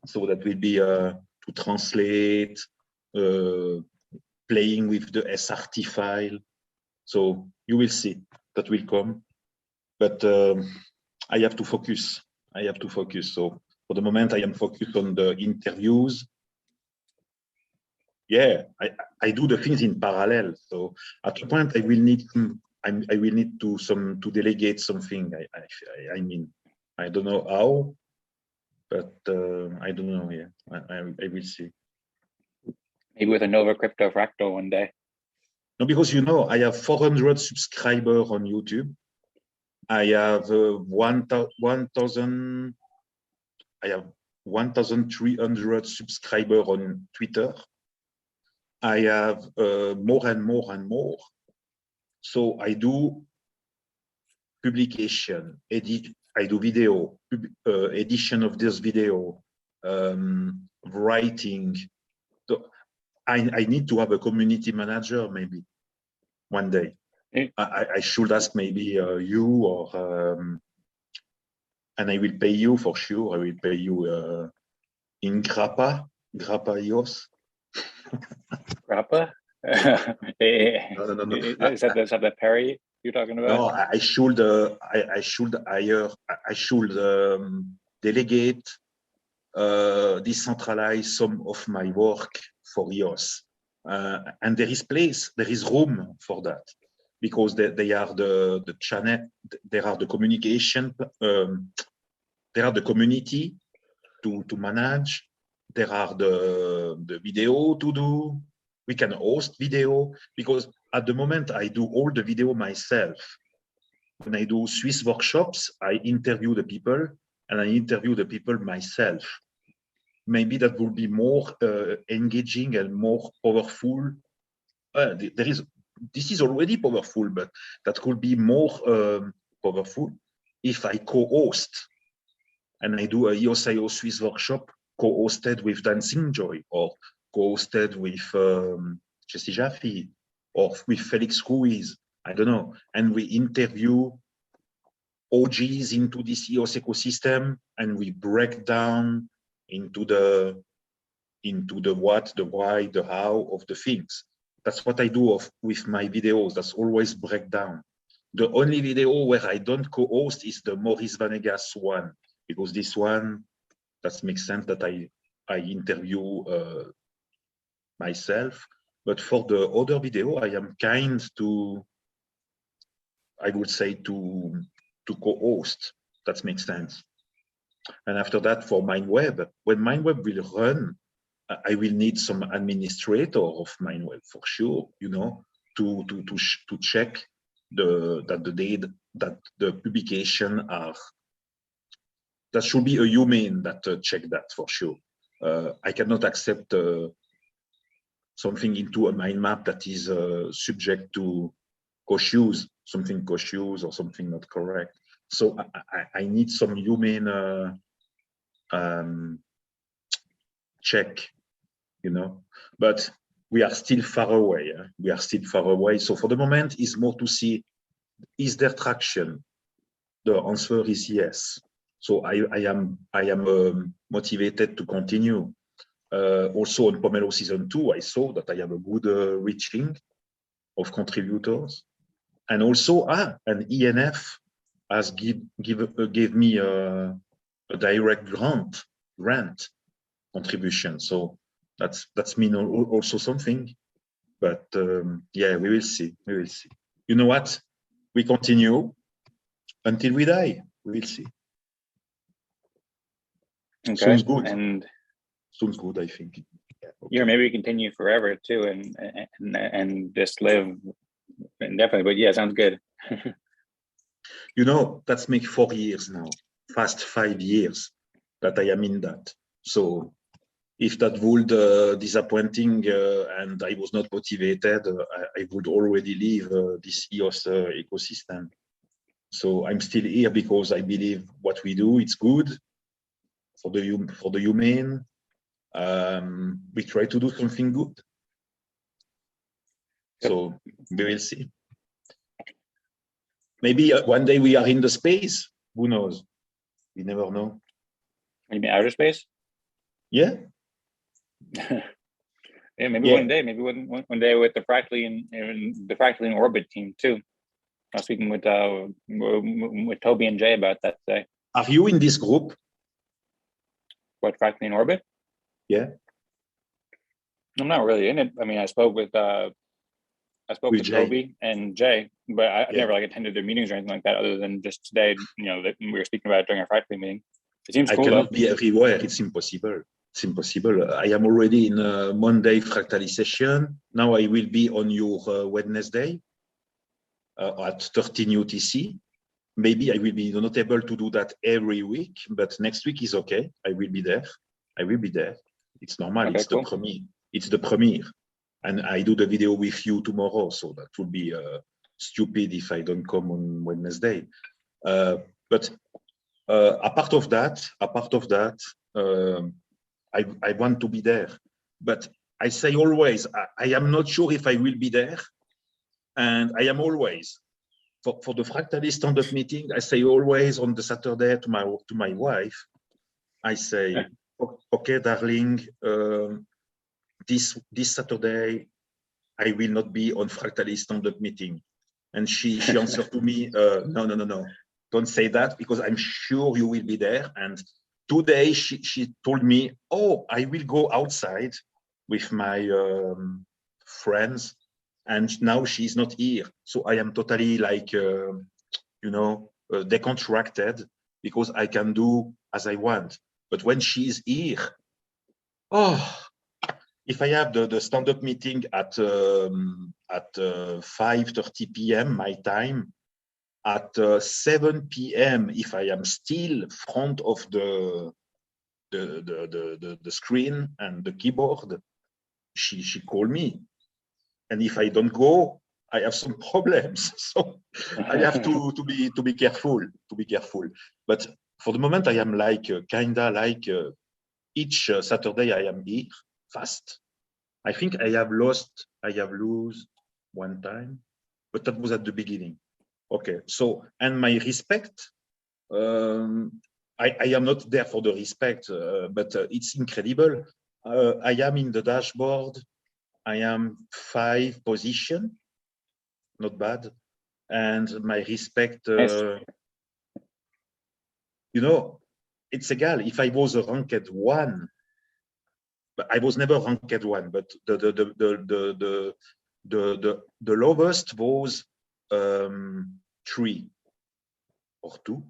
[SPEAKER 3] So that will be to translate, playing with the SRT file. So you will see that will come. But I have to focus. I have to focus. So for the moment, I am focused on the interviews. Yeah, I do the things in parallel. So at a point, I will need to delegate something. I mean, I don't know how, but I don't know. Yeah, I will see.
[SPEAKER 1] Maybe with a Nova Crypto Fractal one day.
[SPEAKER 3] No, because I have 400 subscribers on YouTube. I have 1,000. I have 1,300 subscribers on Twitter. I have more and more and more. So I do publication, I do video, edition of this video, writing. So I need to have a community manager maybe one day. I should ask maybe you or, and I will pay you for sure. I will pay you in Grappa EOS.
[SPEAKER 1] Grappa?
[SPEAKER 3] No.
[SPEAKER 1] Is that the Perry you're talking about?
[SPEAKER 3] No, I should delegate, decentralize some of my work for EOS, and there is room for that because they are the channel, there are the communication, there are the community to manage, there are the video to do. We can host video because at the moment I do all the video myself. When I do Swiss workshops, I interview the people and I interview the people myself. Maybe that will be more engaging and more powerful. This is already powerful, but that could be more powerful if I co-host and I do a EOS.io Swiss workshop co-hosted with Dancing Joy or co-hosted with Jesse Jaffe or with Felix Ruiz, I don't know, and we interview OGs into this EOS ecosystem and we break down into the what, the why, the how of the things. That's what I do with my videos. That's always breakdown. The only video where I don't co-host is the Maurice Vanegas one, because this one, that makes sense that I interview myself. But for the other video, I am kind to, I would say, to co-host. That makes sense. And after that, for MindWeb, when MindWeb will run, I will need some administrator of MindWeb for sure, to check that the publication are. That should be a human that check that for sure. I cannot accept something into a mind map that is subject to something cautious or something not correct. So I need some human check, you know, but we are still far away. We are still far away. So for the moment, it's more to see, is there traction? The answer is yes. So I am motivated to continue. Also on Pomelo season 2, I saw that I have a good reaching of contributors, and also an ENF has gave me a direct grant contribution. So that's mean also something. But yeah, we will see. We will see. You know what? We continue until we die. We will see.
[SPEAKER 1] Okay.
[SPEAKER 3] Sounds good.
[SPEAKER 1] And
[SPEAKER 3] sounds good, I think.
[SPEAKER 1] Yeah, maybe we continue forever too, and just live indefinitely. But yeah, sounds good.
[SPEAKER 3] You know, that's make 4 years now, fast 5 years that I am in that. So if that would disappointing and I was not motivated, I would already leave this EOS ecosystem. So I'm still here because I believe what we do, it's good for the humane. We try to do something good. So we will see. Maybe one day we are in the space. Who knows? We never know.
[SPEAKER 1] You mean outer space?
[SPEAKER 3] Yeah.
[SPEAKER 1] Yeah, maybe one day. Maybe one day with the fractally and the fractally in orbit team too. I was speaking with Toby and Jay about that today.
[SPEAKER 3] Are you in this group?
[SPEAKER 1] What, fractally in orbit?
[SPEAKER 3] Yeah.
[SPEAKER 1] I'm not really in it. I mean, I spoke with Toby and Jay, but I never like attended their meetings or anything like that, other than just today. You know, that we were speaking about it during our fractally meeting. It seems cool. I
[SPEAKER 3] cannot be everywhere. It's impossible. It's impossible. I am already in a Monday fractally session. Now I will be on your Wednesday at 13 UTC. Maybe I will be not able to do that every week, but next week is okay. I will be there. I will be there. It's normal. Okay, it's cool. The premiere. It's the premiere. And I do the video with you tomorrow. So that would be stupid if I don't come on Wednesday. But apart of that, I want to be there. But I say always, I am not sure if I will be there. And I am always, for the fractally stand-up meeting, I say always on the Saturday to my wife, I say, okay, darling, this Saturday, I will not be on fractally stand-up meeting. And she answered to me, no, don't say that, because I'm sure you will be there. And today she told me, oh, I will go outside with my friends, and now she's not here. So I am totally like, decontracted, because I can do as I want. But when she's here, if I have the stand-up meeting at 5:30 p.m. my time, at 7 p.m. if I am still front of the screen and the keyboard, she call me, and if I don't go, I have some problems. So I have to be careful. But for the moment, I am like kinda like each Saturday I am here fast. I think I have lose one time, but that was at the beginning. Okay, so, and my respect, I am not there for the respect, but it's incredible. I am in the dashboard. I am 5 position, not bad. And my respect, it's egal. If I was a ranked 1, but I was never ranked 1, but the lowest was 3 or 2,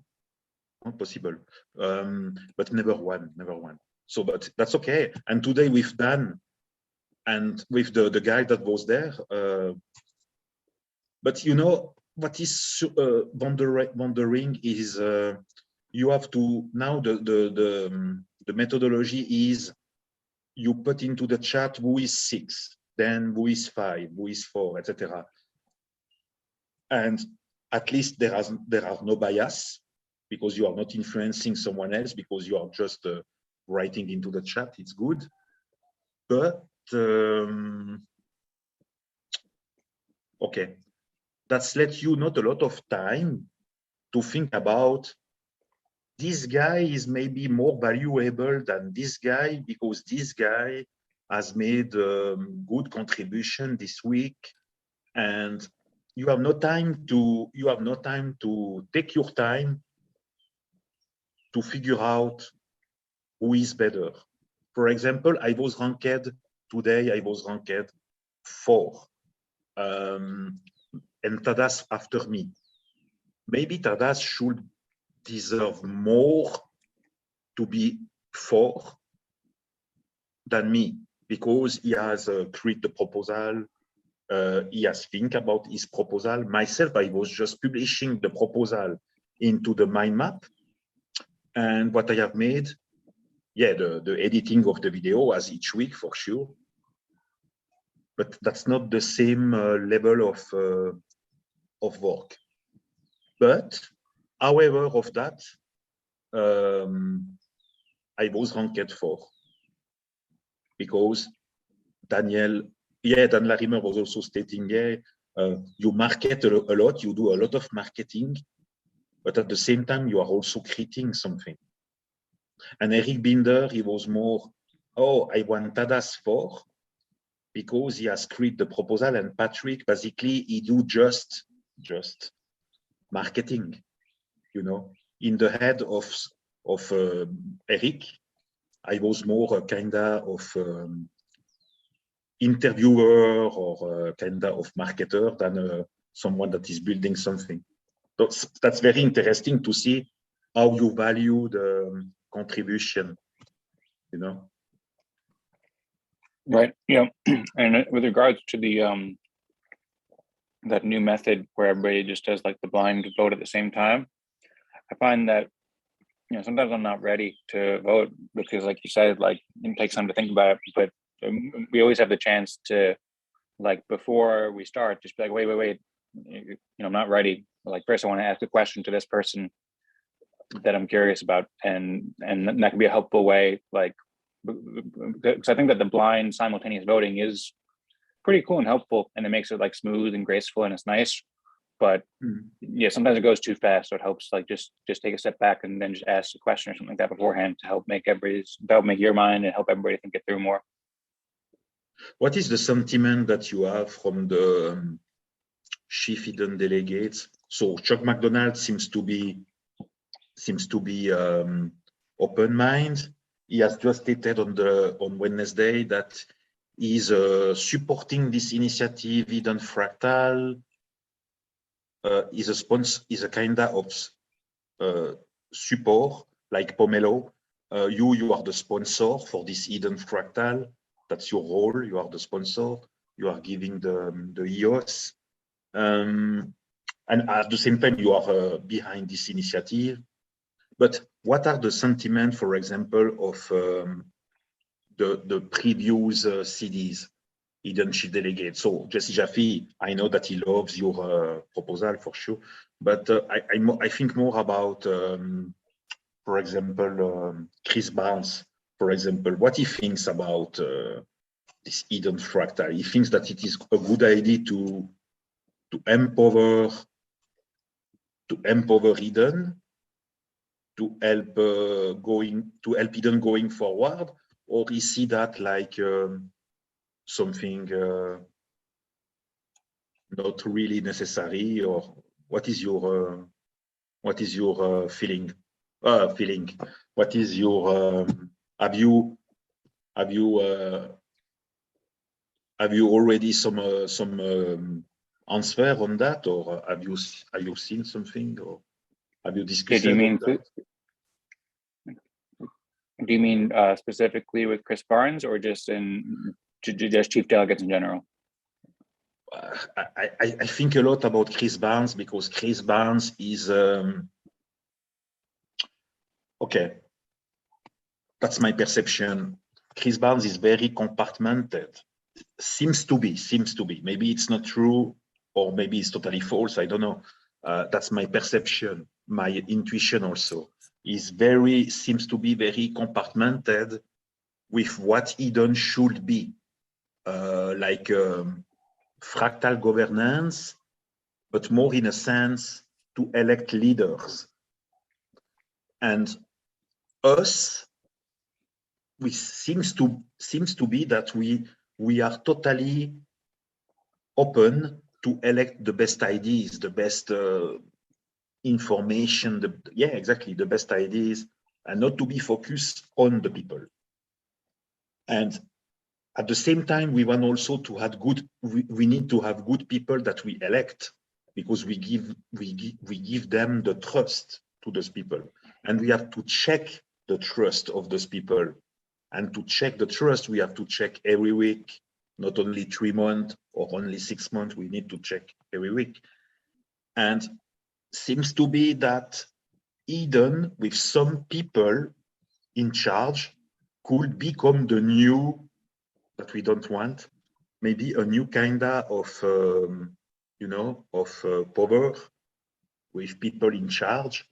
[SPEAKER 3] not possible, but never one. So, but that's okay. And today with Dan and with the guy that was there, but you know what is wondering is you have to now the methodology is you put into the chat who is 6, then who is 5, who is 4, etc. And at least there are no bias, because you are not influencing someone else, because you are just writing into the chat. It's good. But, okay, that's let you not a lot of time to think about this guy is maybe more valuable than this guy because this guy has made good contribution this week, and you have no time to take your time to figure out who is better. For example, I was ranked today. I was ranked 4, and Tadas after me. Maybe Tadas should deserve more to be 4 than me, because he has created the proposal, he has think about his proposal. Myself, I was just publishing the proposal into the mind map, and what I have made, yeah, the editing of the video as each week for sure, but that's not the same level of work. But however of that, I was ranked 4 because Daniel Larimer was also stating, you market a lot, you do a lot of marketing, but at the same time, you are also creating something. And Eric Binder, he was more, oh, I want Tadas 4 because he has created the proposal, and Patrick, basically, he do just marketing, you know. In the head of Eric, I was more a kind of interviewer or kind of marketer than someone that is building something. That's very interesting to see how you value the contribution, you know.
[SPEAKER 1] Right. Yeah. And with regards to the that new method where everybody just does like the blind vote at the same time, I find that, you know, sometimes I'm not ready to vote because, like you said, like it takes time to think about it. But we always have the chance to, like, before we start, just be like, wait, you know, I'm not ready. Like, first I want to ask a question to this person that I'm curious about, and that can be a helpful way, like, because I think that the blind simultaneous voting is pretty cool and helpful, and it makes it like smooth and graceful, and it's nice. But yeah, sometimes it goes too fast, so it helps like just take a step back and then just ask a question or something like that beforehand to help make your mind and help everybody think it through more.
[SPEAKER 3] What is the sentiment that you have from the chief hidden delegates? So Chuck McDonald seems to be open mind. He has just stated on Wednesday that he's supporting this initiative, Hidden Fractal. Is a sponsor, is a kind of support, like Pomelo. You are the sponsor for this Hidden Fractal. That's your role. You are the sponsor. You are giving the EOS, and at the same time you are behind this initiative. But what are the sentiments, for example, of the previous CDs? Hidden Chief Delegate. So Jesse Jaffe, I know that he loves your proposal for sure, but I think more about, for example, Chris Barnes, for example, what he thinks about this Hidden Fractal. He thinks that it is a good idea to empower Hidden, to help Hidden going forward, or he see that like something not really necessary, or what is your feeling? What is your have you already some answer on that, or have you seen something, or have you discussed?
[SPEAKER 1] Do you mean specifically with Chris Barnes, or just just chief delegates in general?
[SPEAKER 3] I think a lot about Chris Barnes, because Chris Barnes is okay. That's my perception. Chris Barnes is very compartmented. Seems to be. Maybe it's not true, or maybe it's totally false. I don't know. That's my perception. my intuition also. Seems to be very compartmented with what Eden should be, like fractal governance, but more in a sense to elect leaders. And us, seems to be that we are totally open to elect the best ideas, the best information, the best ideas, and not to be focused on the people. And at the same time, we want also to have we need to have good people that we elect, because we give them the trust to those people, and we have to check the trust of those people. And to check the trust, we have to check every week, not only 3 months or only 6 months. We need to check every week. And seems to be that Eden, with some people in charge, could become the new, that we don't want, maybe a new kind of, power with people in charge.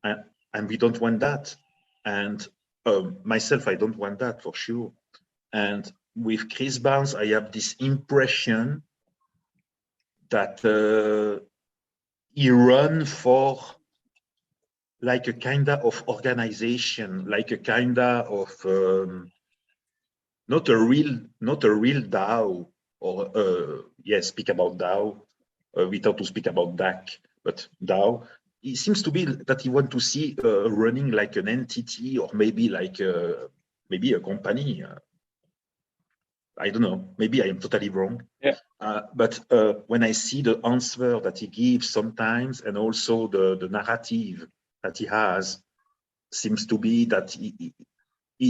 [SPEAKER 3] And we don't want that. And myself, I don't want that for sure. And with Chris Barnes, I have this impression that he run for like a kind of organization, like a kind of not a real DAO, or speak about DAO without to speak about DAC, but DAO. It seems to be that he want to see running like an entity, or maybe like maybe a company. I don't know. Maybe I am totally wrong.
[SPEAKER 1] Yeah.
[SPEAKER 3] But when I see the answer that he gives sometimes, and also the narrative that he has, seems to be that he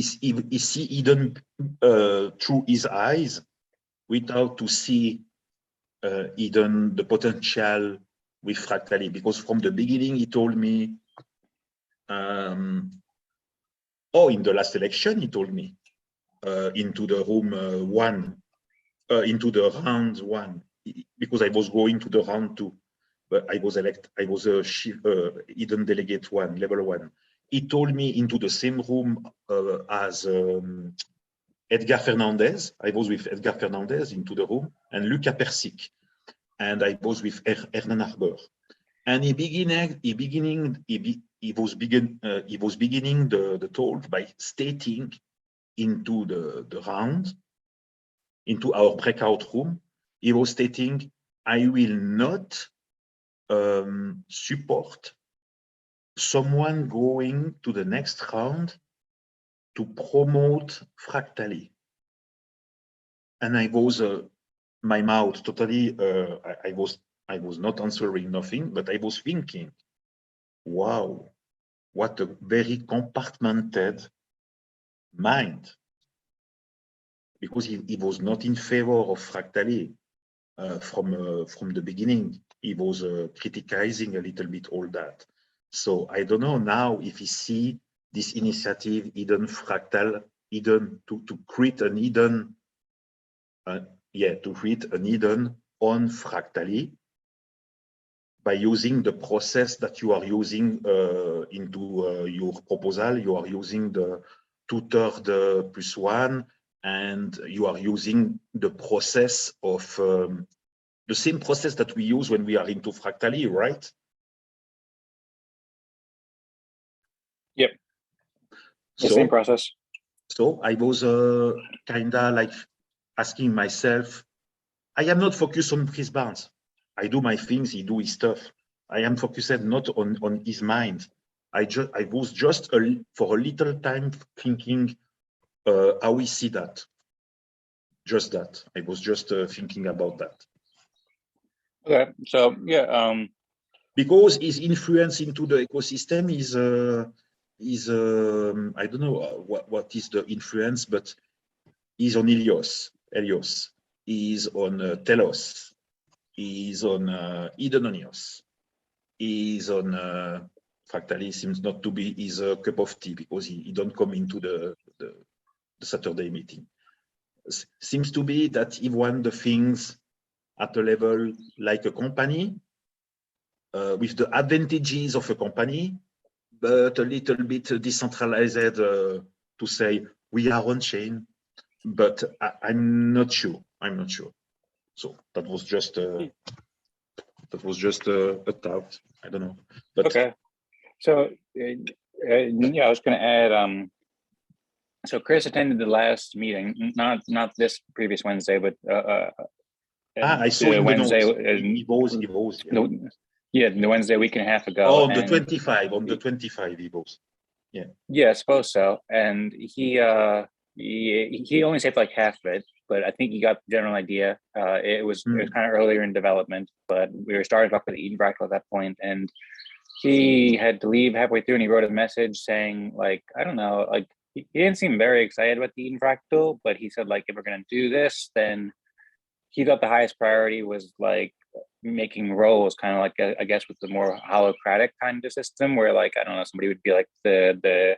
[SPEAKER 3] see Eden through his eyes, without to see Eden the potential with fractally. Because from the beginning he told me, in the last election he told me, into the room into the round 1, because I was going to the round 2, but I was Eden delegate 1, level 1. He told me into the same room as Edgar Fernandez. I was with Edgar Fernandez into the room, and Luca Persic, and I was with Hernan Arbor. And he was beginning the talk by stating into the round, into our breakout room. He was stating, I will not support someone going to the next round to promote fractally. And I was my mouth totally. I was not answering nothing, but I was thinking, wow, what a very compartmented mind, because he was not in favor of fractally from the beginning. He was criticizing a little bit all that. So I don't know now if he see this initiative, Eden Fractal, Eden to create an Eden, to create an Eden on fractally, by using the process that you are using into your proposal. You are using the 2/3 plus 1, and you are using the process of the same process that we use when we are into fractally, right?
[SPEAKER 1] Yep. The same process.
[SPEAKER 3] So I was kind of like asking myself, I am not focused on Chris Barnes. I do my things, he do his stuff. I am focused not on his mind. I was just for a little time thinking how we see that. Just that. I was just thinking about that.
[SPEAKER 1] Okay, so yeah.
[SPEAKER 3] Because his influence into the ecosystem is I don't know what is the influence, but he's on Helios, he's on Telos, he's on Edenonios, he's on fractally. Seems not to be his cup of tea, because he don't come into the Saturday meeting. Seems to be that he wants the things at a level like a company, with the advantages of a company, but a little bit decentralized to say we are on chain, but I'm not sure. I'm not sure. So that was just a thought. I don't know. But
[SPEAKER 1] okay. So yeah, I was going to add. So Chris attended the last meeting, not this previous Wednesday, but
[SPEAKER 3] I saw in
[SPEAKER 1] Wednesday.
[SPEAKER 3] He was,
[SPEAKER 1] yeah, the Wednesday, a week and a half ago.
[SPEAKER 3] Oh, on the 25. On the 25, he was. Yeah.
[SPEAKER 1] Yeah, I suppose so. And he only saved like half of it, but I think he got the general idea. It was kind of earlier in development, but we were starting off with Eden Fractal at that point, and he had to leave halfway through, and he wrote a message saying, like, I don't know, like he didn't seem very excited about the Eden Fractal, but he said, like, if we're gonna do this, then he thought the highest priority was like making roles, kind of like I guess with the more holocratic kind of system, where like I don't know, somebody would be like the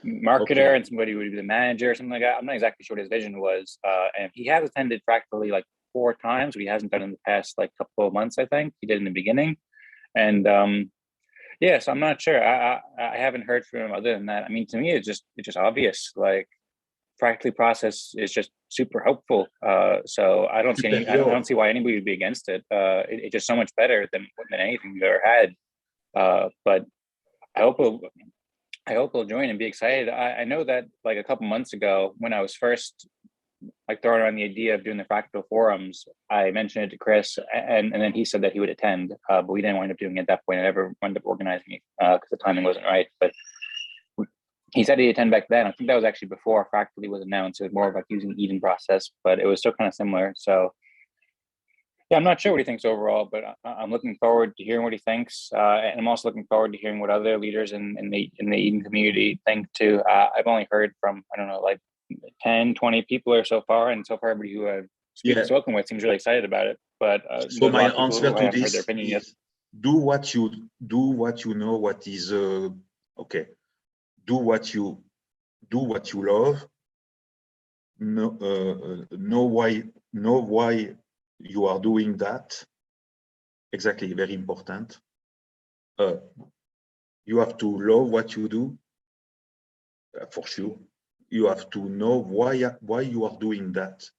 [SPEAKER 1] marketer and somebody would be the manager or something like that. I'm not exactly sure what his vision was. And he has attended Fractally like 4 times, but he hasn't done in the past like couple of months. I think he did in the beginning, and yeah, so I'm not sure. I haven't heard from him other than that. I mean, to me, it's just obvious. Like, Fractally process is just super helpful. So I don't see I don't see why anybody would be against it. It's just so much better than anything we've ever had. But I hope we'll join and be excited. I know that like a couple months ago, when I was first like throwing around the idea of doing the Fractal forums, I mentioned it to Chris, and then he said that he would attend, but we didn't wind up doing it at that point. I never wound up organizing it because the timing wasn't right. But he said he'd attend back then. I think that was actually before Fractally was announced. It was more about using Eden process, but it was still kind of similar. So yeah, I'm not sure what he thinks overall, but I'm looking forward to hearing what he thinks. And I'm also looking forward to hearing what other leaders in the Eden community think too. I've only heard from, I don't know, like 10, 20 people or so far. And so far, everybody who I've spoken with seems really excited about it. But
[SPEAKER 3] so my answer to
[SPEAKER 1] this
[SPEAKER 3] this
[SPEAKER 1] their opinion yet.
[SPEAKER 3] Do what you know what is okay. Do what you love. Know why you are doing that. Exactly, very important. You have to love what you do, for sure. You have to know why you are doing that.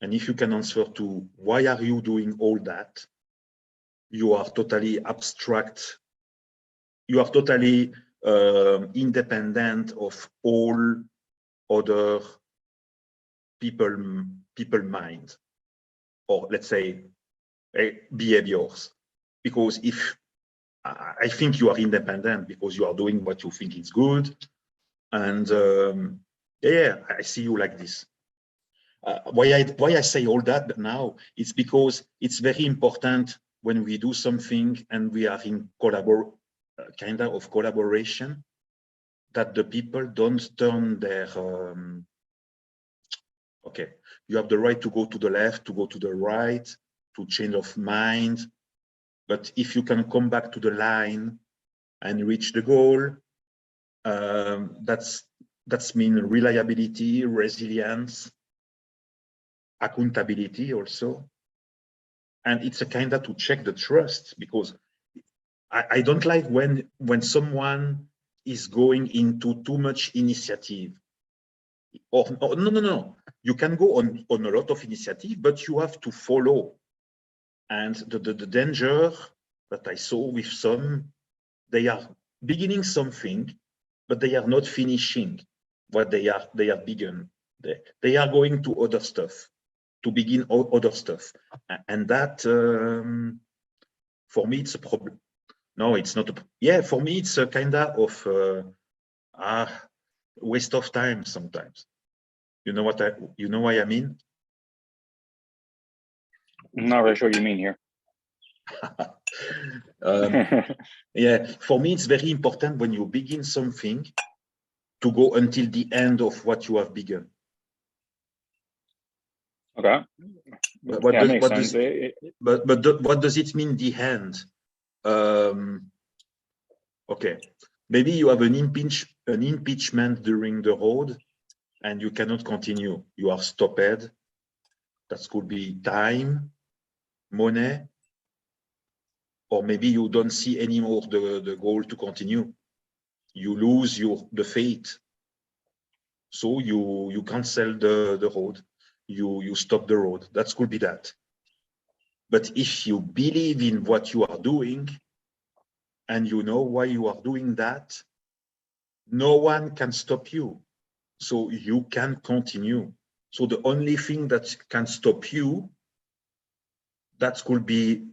[SPEAKER 3] And if you can answer to why are you doing all that, you are totally abstract. You are totally independent of all other people mind, or let's say behaviors. Because if I think you are independent because you are doing what you think is good, and yeah, I see you like this. Why I say all that now, it's because it's very important when we do something and we are in kind of collaboration, that the people don't turn their okay, you have the right to go to the left, to go to the right, to change of mind, but if you can come back to the line and reach the goal, that's mean reliability, resilience, accountability also. And it's a kind of to check the trust, because I don't like when someone is going into too much initiative. Or no. You can go on a lot of initiative, but you have to follow. And the danger that I saw with some, they are beginning something, but they are not finishing what they are begun. They are going to other stuff, to begin other stuff. And that, for me, it's a problem. No, it's not. Yeah, for me, it's a kind of waste of time sometimes. You know what I mean?
[SPEAKER 1] I'm not really sure what you mean here.
[SPEAKER 3] Yeah, for me, it's very important when you begin something to go until the end of what you have begun.
[SPEAKER 1] Okay.
[SPEAKER 3] But what does it mean, the end? Okay, maybe you have an impeachment during the road and you cannot continue. You are stopped. That could be time, money, or maybe you don't see anymore the goal to continue. You lose the faith. So you cancel the road. You stop the road. That could be that. But if you believe in what you are doing and you know why you are doing that, no one can stop you. So you can continue. So the only thing that can stop you, that could be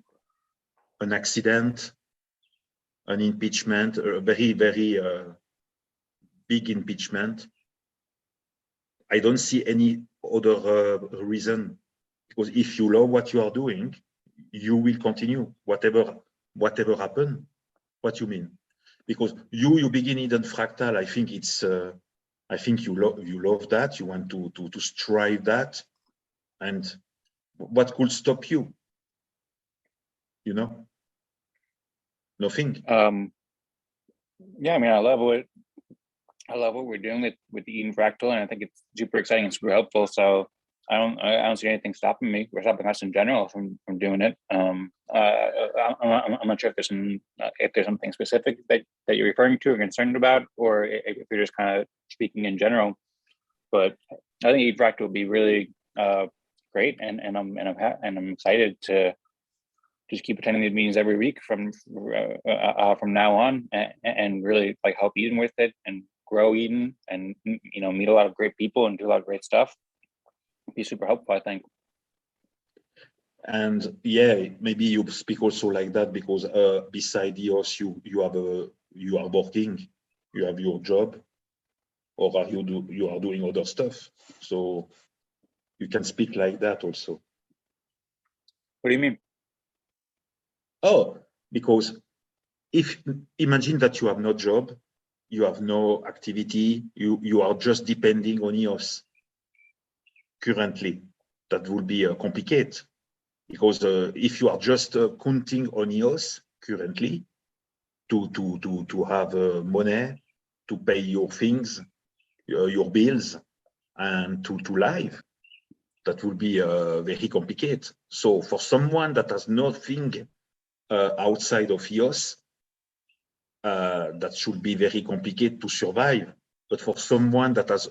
[SPEAKER 3] an accident, an impeachment, a very, very big impeachment. I don't see any other reason, because if you love what you are doing, you will continue, whatever happen. What you mean? Because you begin Eden Fractal, I think it's, I think you love that, you want to strive that, and what could stop you? You know, nothing.
[SPEAKER 1] Yeah, I mean, I love what we're doing with the Eden Fractal, and I think it's super exciting and super helpful. So I don't see anything stopping me or stopping us in general from doing it. I'm not sure if there's something specific that you're referring to or concerned about, or if you're just kind of speaking in general. But I think Eden Fractal will be really great, and I'm excited to just keep attending these meetings every week from now on, and really like help Eden with it and grow Eden, and meet a lot of great people and do a lot of great stuff. It'd be super helpful, I think.
[SPEAKER 3] And yeah, maybe you speak also like that because beside EOS, you are working, you have your job, or you are doing other stuff. So you can speak like that also.
[SPEAKER 1] What do you mean?
[SPEAKER 3] Oh, because imagine that you have no job, you have no activity, you are just depending on EOS currently. That would be complicated, because if you are just counting on EOS currently to have money to pay your things, your bills, and to live, that will be very complicated. So for someone that has nothing outside of EOS, that should be very complicated to survive. But for someone that has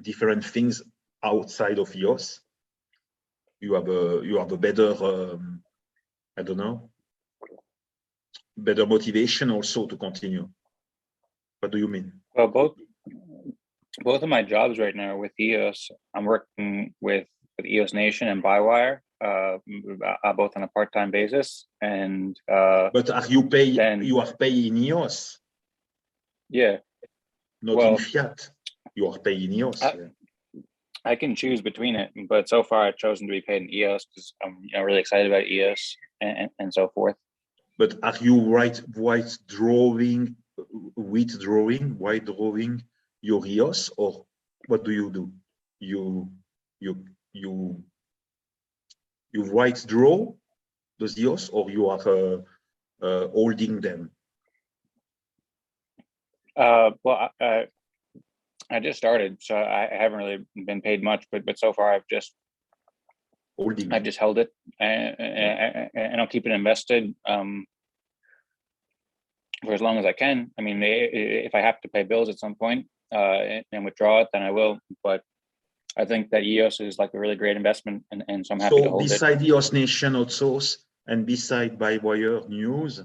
[SPEAKER 3] different things outside of EOS, you have a better, I don't know, better motivation also to continue. What do you mean?
[SPEAKER 1] Well, both of my jobs right now are with EOS. I'm working with EOS Nation and Bywire, both on a part-time basis. And
[SPEAKER 3] but are you paying? You are paying EOS.
[SPEAKER 1] Yeah.
[SPEAKER 3] Not in fiat. You are paying EOS.
[SPEAKER 1] I can choose between it, but so far I've chosen to be paid in EOS because I'm really excited about EOS and so forth.
[SPEAKER 3] But are you withdrawing your EOS, or what do you do? You withdraw those EOS, or you are holding them?
[SPEAKER 1] Well, I just started, so I haven't really been paid much, but so far I've just held it, and I'll keep it invested for as long as I can. I mean, if I have to pay bills at some point and withdraw it, then I will. But I think that EOS is like a really great investment, and so I'm happy to hold it.
[SPEAKER 3] So beside EOS Nation Outsource and beside Bywire News,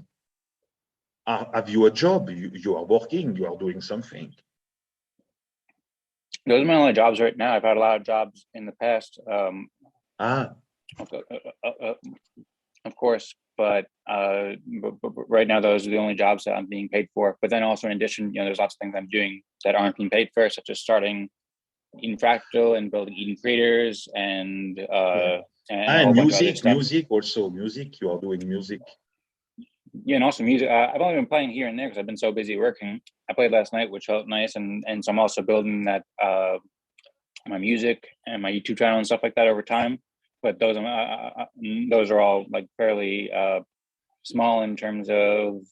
[SPEAKER 3] have you a job? You are working, you are doing something.
[SPEAKER 1] Those are my only jobs right now. I've had a lot of jobs in the past. Of course, but right now those are the only jobs that I'm being paid for. But then also in addition, there's lots of things I'm doing that aren't being paid for, such as starting Eden Fractal and building Eden Creators and
[SPEAKER 3] music also. Music, you are doing music.
[SPEAKER 1] Yeah, and also music. I've only been playing here and there because I've been so busy working. I played last night, which felt nice, and so I'm also building that my music and my YouTube channel and stuff like that over time. But those are all like fairly small in terms of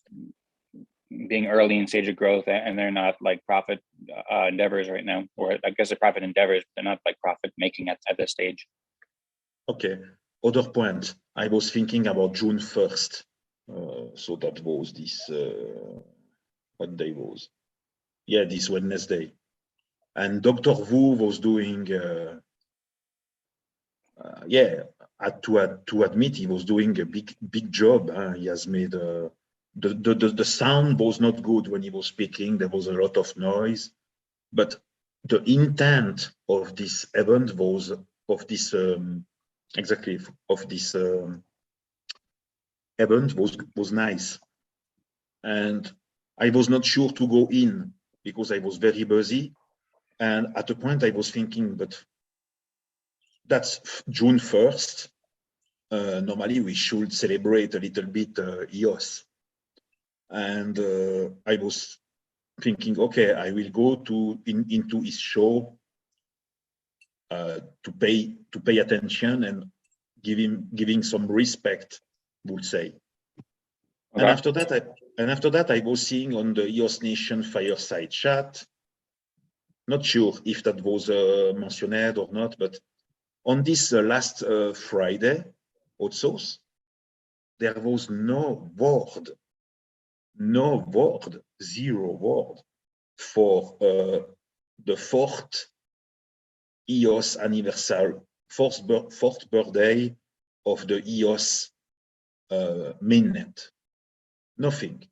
[SPEAKER 1] being early in stage of growth, and they're not like profit endeavors right now, or I guess they're profit endeavors, but they're not like profit making at this stage.
[SPEAKER 3] Okay. Other point. I was thinking about June 1st. So that was this, what day was? Yeah, this Wednesday. And Dr. Wu was doing, yeah, to admit he was doing a big job. He has made, the sound was not good when he was speaking. There was a lot of noise, but the intent of this event was, of this, exactly, of this event was nice. And I was not sure to go in because I was very busy. And at a point I was thinking, but that's June 1st. Normally we should celebrate a little bit EOS. And I was thinking, okay, I will go into his show to pay attention and giving some respect, would say. Okay. And after that, I was seeing on the EOS Nation fireside chat. Not sure if that was mentioned or not, but on this last Friday, also, there was no word, zero word for the fourth EOS anniversary, fourth birthday of the EOS mainnet. Nothing.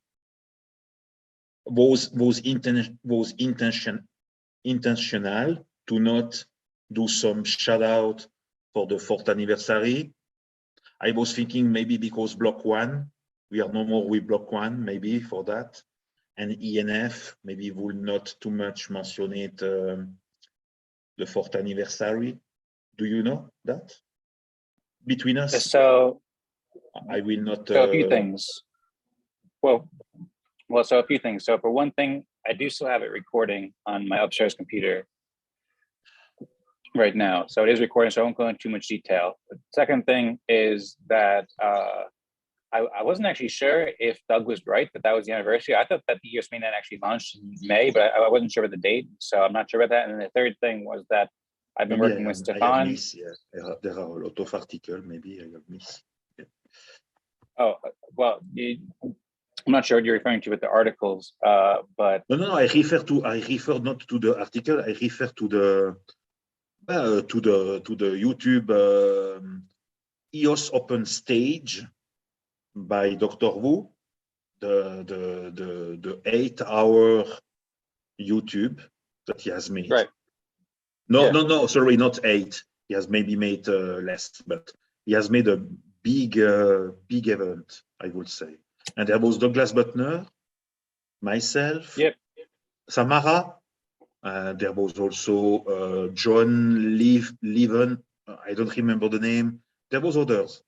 [SPEAKER 3] Was intentional to not do some shout out for the fourth anniversary. I was thinking maybe because block one, we are no more with block one, maybe for that. And ENF maybe will not too much mention it, the fourth anniversary. Do you know that? Between us?
[SPEAKER 1] So
[SPEAKER 3] I will not.
[SPEAKER 1] So a few things. Well, so a few things. So for one thing, I do still have it recording on my upstairs computer right now. So it is recording, so I won't go into too much detail. The second thing is that I wasn't actually sure if Doug was right that was the anniversary. I thought that the EOS mainnet actually launched in May, but I wasn't sure about the date, so I'm not sure about that. And then the third thing was that I've been working with Stefan.
[SPEAKER 3] There are a lot of articles, maybe I have missed. Yeah.
[SPEAKER 1] Oh, well, I'm not sure what you're referring to with the articles, but
[SPEAKER 3] no. I refer not to the article. I refer to the YouTube EOS Open Stage by Dr. Wu, the 8-hour YouTube that he has made.
[SPEAKER 1] Right.
[SPEAKER 3] No, sorry, not 8. He has maybe made less, but he has made a big event, I would say. And there was Douglas Butner, myself, Samara. There was also John Leven. I don't remember the name. There was others.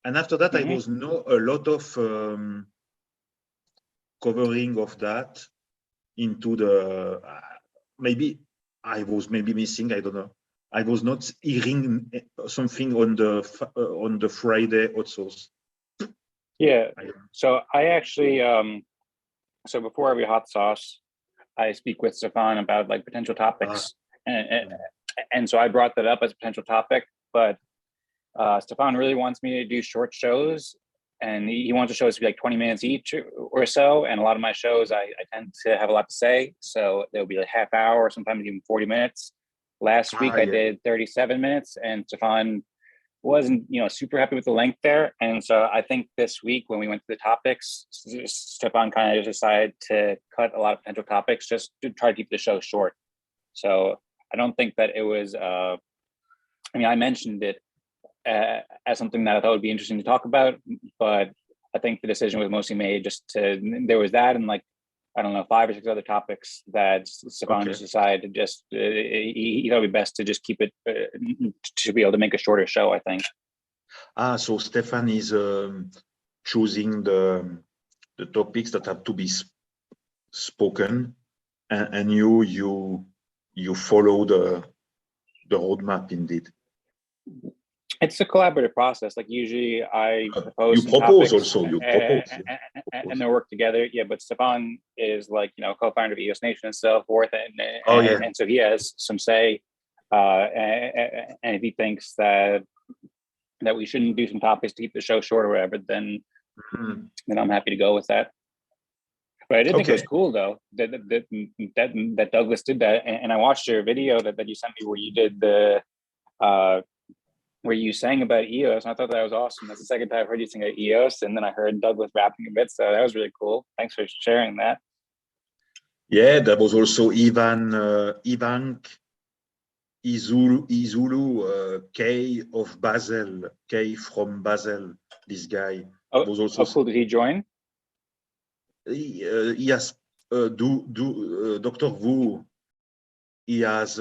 [SPEAKER 3] And after that, I was a lot of covering of that into the, maybe I was missing, I don't know. I was not hearing something on the Friday also.
[SPEAKER 1] Yeah, so I actually, so before every hot sauce, I speak with Stefan about like potential topics. And so I brought that up as a potential topic, but Stefan really wants me to do short shows, and he wants the shows to be like 20 minutes each or so. And a lot of my shows, I tend to have a lot to say. So there'll be like half hour, or sometimes even 40 minutes. Last week I did 37 minutes, and Stefan wasn't, super happy with the length there. And so I think this week when we went to the topics, Stefan kind of decided to cut a lot of potential topics just to try to keep the show short. So I don't think that it was, I mentioned it as something that I thought would be interesting to talk about, but I think the decision was mostly made there was that and like, I don't know, 5 or 6 other topics that Stefan just decided to just, he thought it would be best to just keep it, to be able to make a shorter show, I think.
[SPEAKER 3] So Stefan is choosing the topics that have to be spoken, and you follow the roadmap indeed.
[SPEAKER 1] It's a collaborative process. Like usually I propose
[SPEAKER 3] you propose also,
[SPEAKER 1] and they work together. Yeah, but Stefan is like, co-founder of EOS Nation and so forth. And so he has some say. And if he thinks that we shouldn't do some topics to keep the show short or whatever, then then I'm happy to go with that. But I did think it was cool though that Douglas did that, and I watched your video that you sent me where you did the where you sang about EOS, and I thought that was awesome. That's the second time I've heard you sing about EOS, and then I heard Douglas rapping a bit, so that was really cool. Thanks for sharing that.
[SPEAKER 3] Yeah, there was also Ivank Izulu, K of Basel, K from Basel. This guy was also.
[SPEAKER 1] Cool. Did he join?
[SPEAKER 3] He has Dr. Wu. He has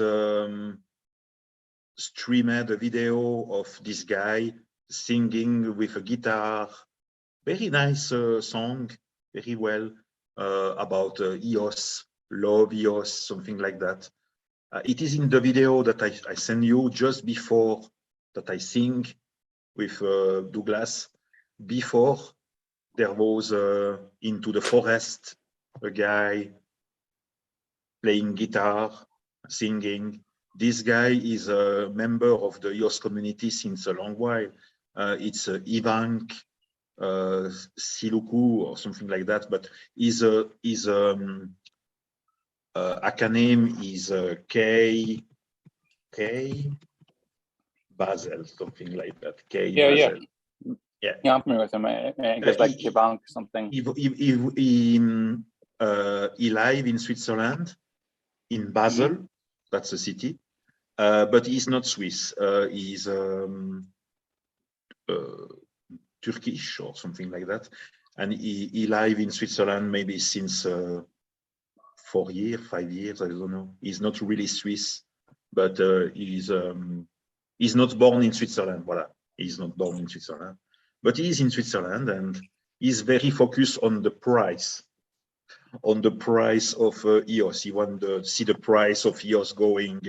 [SPEAKER 3] streamed a video of this guy singing with a guitar. Very nice song, very well, about EOS, love EOS, something like that. It is in the video that I send you just before that I sing with Douglas. Before there was into the forest a guy playing guitar, singing. This guy is a member of the EOS community since a long while. It's Ivank Siluku or something like that, but his name is K Basel, something like that. K Basel. Yeah,
[SPEAKER 1] I'm familiar with him. It goes like Ivank something.
[SPEAKER 3] He live in Switzerland, in Basel. That's a city, but he's not Swiss. He's Turkish or something like that, and he live in Switzerland maybe since 4 years, 5 years, I don't know. He's not really Swiss, but he's not born in Switzerland. Voilà, he's not born in Switzerland, but he is in Switzerland, and he's very focused on the price, of EOS. He wants to see the price of EOS going,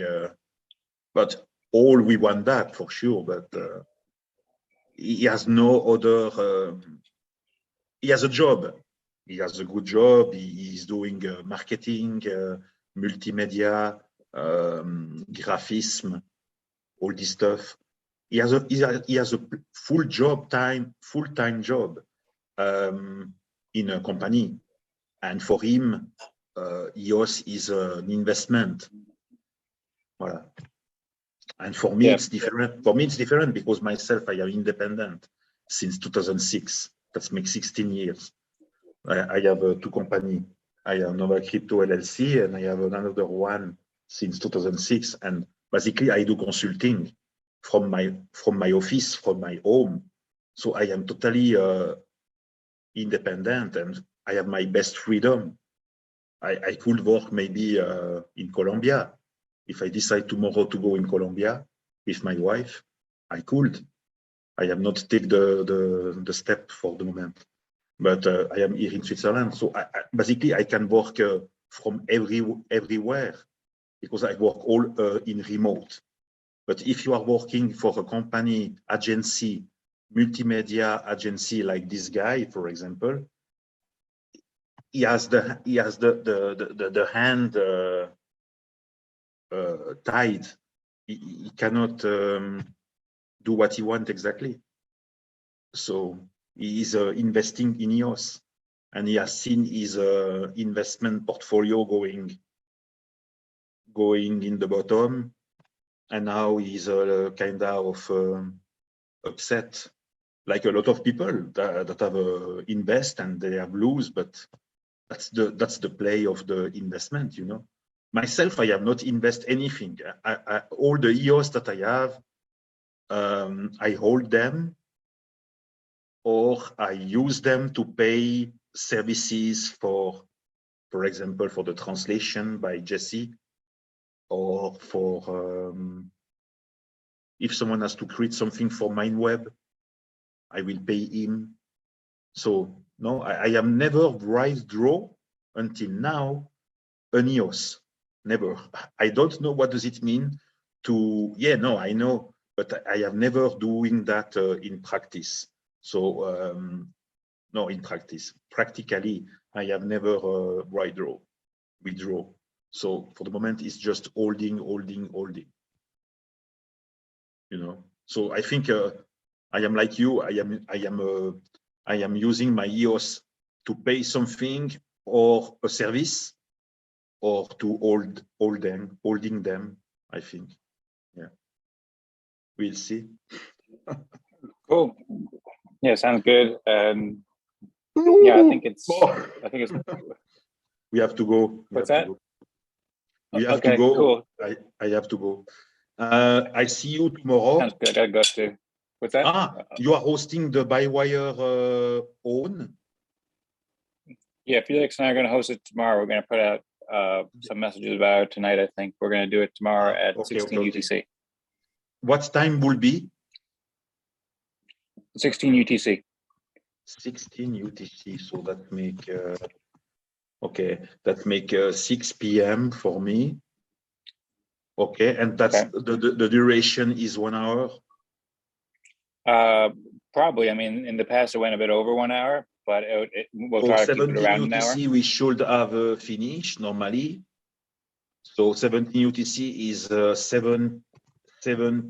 [SPEAKER 3] but all we want that for sure, but he has no other, he has a job. He has a good job. He's doing marketing, multimedia, graphism, all this stuff. He has a full-time job in a company, and for him, EOS is an investment. Voilà. And for me, it's different. For me, it's different because myself, I am independent since 2006. That makes 16 years. I have 2 companies. I have Nova Crypto LLC, and I have another one since 2006. And basically, I do consulting from my office, from my home. So I am totally independent, and I have my best freedom. I could work maybe in Colombia. If I decide tomorrow to go in Colombia with my wife, I could. I have not taken the step for the moment, but I am here in Switzerland. So basically, I can work from everywhere because I work all in remote. But if you are working for a company, agency, multimedia agency like this guy, for example, he has the hand tied. He cannot do what he wants exactly. So he is investing in EOS, and he has seen his investment portfolio going in the bottom, and now he's kind of upset, like a lot of people that have invest and they have lose, but that's the play of the investment, you know. Myself, I have not invest anything. All the EOS that I have, I hold them, or I use them to pay services for example, for the translation by Jesse, or for if someone has to create something for MindWeb, I will pay him. So no, I have never withdraw until now an EOS. Never. I don't know what does it mean to, yeah, no, I know, but I have never doing that in practice. So no, in practice, practically, I have never withdraw. So for the moment, it's just holding. You know. So I think I am like you. I am I am using my EOS to pay something or a service, or to holding them, I think. Yeah. We'll see.
[SPEAKER 1] Cool. Yeah, sounds good. Yeah, I think it's
[SPEAKER 3] we have to go.
[SPEAKER 1] What's that?
[SPEAKER 3] We have to go. Cool. I have to go. I see you tomorrow.
[SPEAKER 1] Sounds good. I gotta go too. What's that?
[SPEAKER 3] You are hosting the By-Wire own?
[SPEAKER 1] Yeah, Felix and I are gonna host it tomorrow. We're gonna put out some messages about it tonight. I think we're gonna do it tomorrow at 16 UTC.
[SPEAKER 3] What time will be?
[SPEAKER 1] 16 UTC.
[SPEAKER 3] 16 UTC. So that make that make 6 p.m. for me. Okay, and that's the duration is 1 hour.
[SPEAKER 1] Probably. I mean, in the past it went a bit over 1 hour, but we'll try to keep it around an hour.
[SPEAKER 3] UTC we should have finished normally. So 17 UTC is 7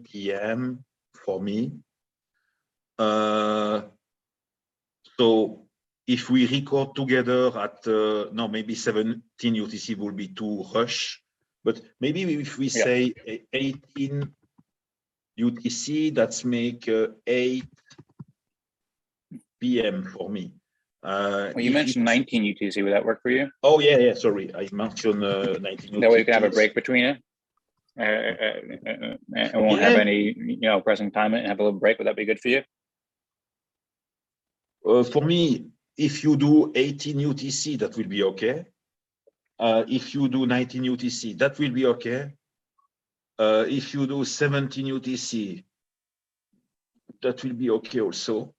[SPEAKER 3] p.m. for me. So if we record together at no, maybe 17 UTC will be too rush, but maybe if we say 18 UTC, that's make 8 p.m. for me.
[SPEAKER 1] Well, you mentioned 19 UTC. Would that work for you?
[SPEAKER 3] Oh yeah. Sorry, I mentioned 19 UTC.
[SPEAKER 1] That way you can have a break between it. And won't have any, pressing time and have a little break. Would that be good for you?
[SPEAKER 3] For me, if you do 18 UTC, that will be okay. If you do 19 UTC, that will be okay. If you do 17 UTC, that will be okay also.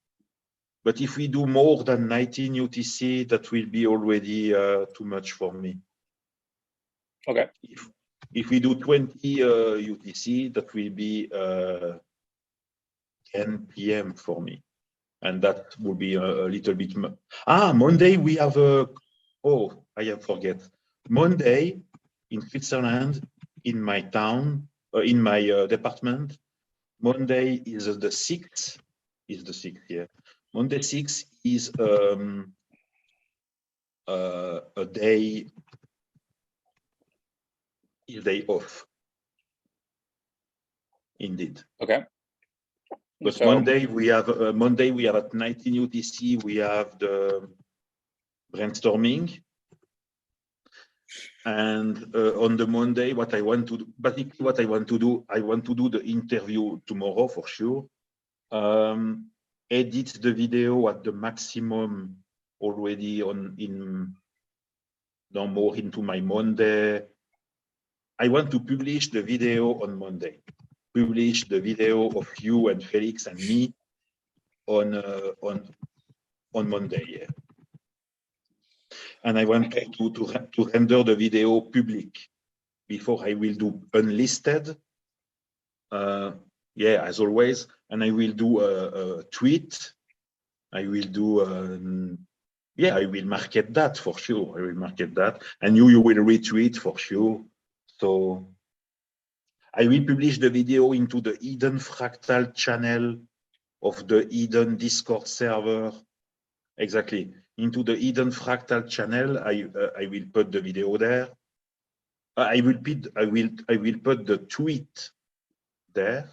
[SPEAKER 3] But if we do more than 19 UTC, that will be already too much for me.
[SPEAKER 1] Okay.
[SPEAKER 3] If we do 20 UTC, that will be 10 p.m. for me. And that will be a little bit. Monday we have I have forget. Monday in Switzerland, in my town, in my department. Monday is the 6th. Is the 6th here? Monday 6th is a day off. Indeed.
[SPEAKER 1] Okay.
[SPEAKER 3] But so, Monday we have at 19 UTC we have the brainstorming, and on the Monday what I want to do, I want to do the interview tomorrow for sure. Edit the video at the maximum already more into my Monday. I want to publish the video on Monday. Publish the video of you and Felix and me on Monday, yeah. And I want to render the video public before I will do unlisted. As always. And I will do a tweet. I will do I will market that for sure. I will market that, and you will retweet for sure. So I will publish the video into the Eden Fractal channel of the Eden Discord server. Exactly. Into the Eden Fractal channel, I will put the video there. I will put the tweet there,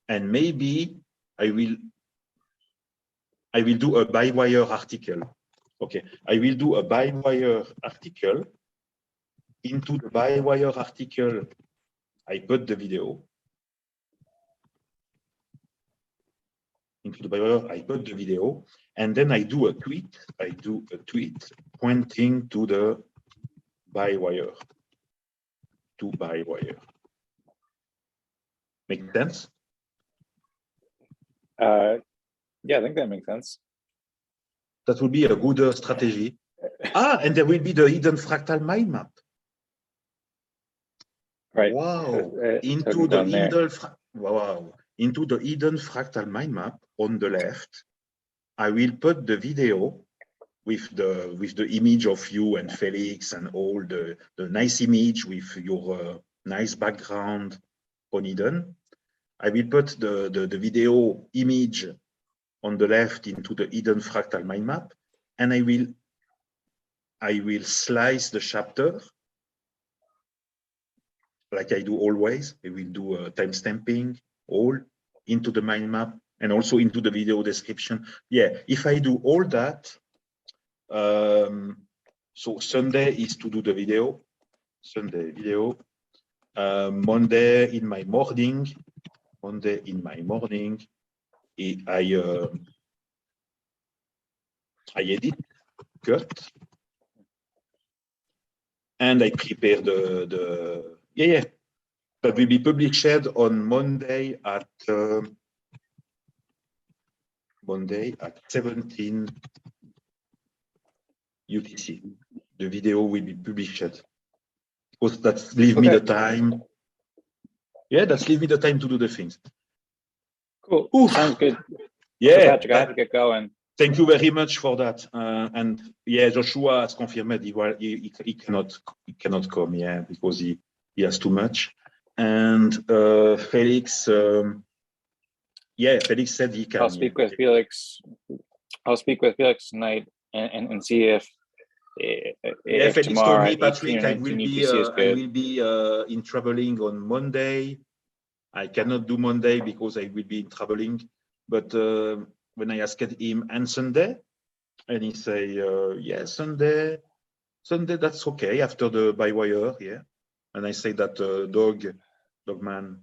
[SPEAKER 3] and maybe I will do a By-Wire article. Okay, I will do a By-Wire article. Into the By-Wire article, I put the video. Into the By-Wire, I put the video, and then I do a tweet. I do a tweet pointing to the By-Wire. To By-Wire. Make sense?
[SPEAKER 1] Yeah, I think that makes sense.
[SPEAKER 3] That would be a good strategy. And there will be the hidden fractal mind map.
[SPEAKER 1] Right.
[SPEAKER 3] Wow. Into the hidden fractal mind map on the left, I will put the video with the image of you and Felix and all the nice image with your nice background on Eden. I will put the video image on the left into the hidden fractal mind map, and I will slice the chapter like I do always. I will do timestamping all into the mind map and also into the video description. Yeah, if I do all that, so Sunday is to do the video, Sunday video, Monday in my morning, I edit, cut, and I prepare the that will be published on Monday at 17 UTC. The video will be published because that leave me the time. Yeah, that's leave me the time to do the things.
[SPEAKER 1] Cool. Sounds good.
[SPEAKER 3] Yeah,
[SPEAKER 1] so Patrick, I have to get going.
[SPEAKER 3] Thank you very much for that. And yeah, Joshua has confirmed he cannot come, yeah, because he has too much. And Felix, Felix said he can.
[SPEAKER 1] I'll speak with Felix. I'll speak with Felix tonight and see if
[SPEAKER 3] Felix
[SPEAKER 1] tomorrow
[SPEAKER 3] told me, Patrick, I
[SPEAKER 1] will
[SPEAKER 3] be in traveling on Monday. I cannot do Monday because I will be in traveling. But when I asked him, and Sunday, and he say, yeah, Sunday, that's okay after the by wire, yeah. And I say that Dogman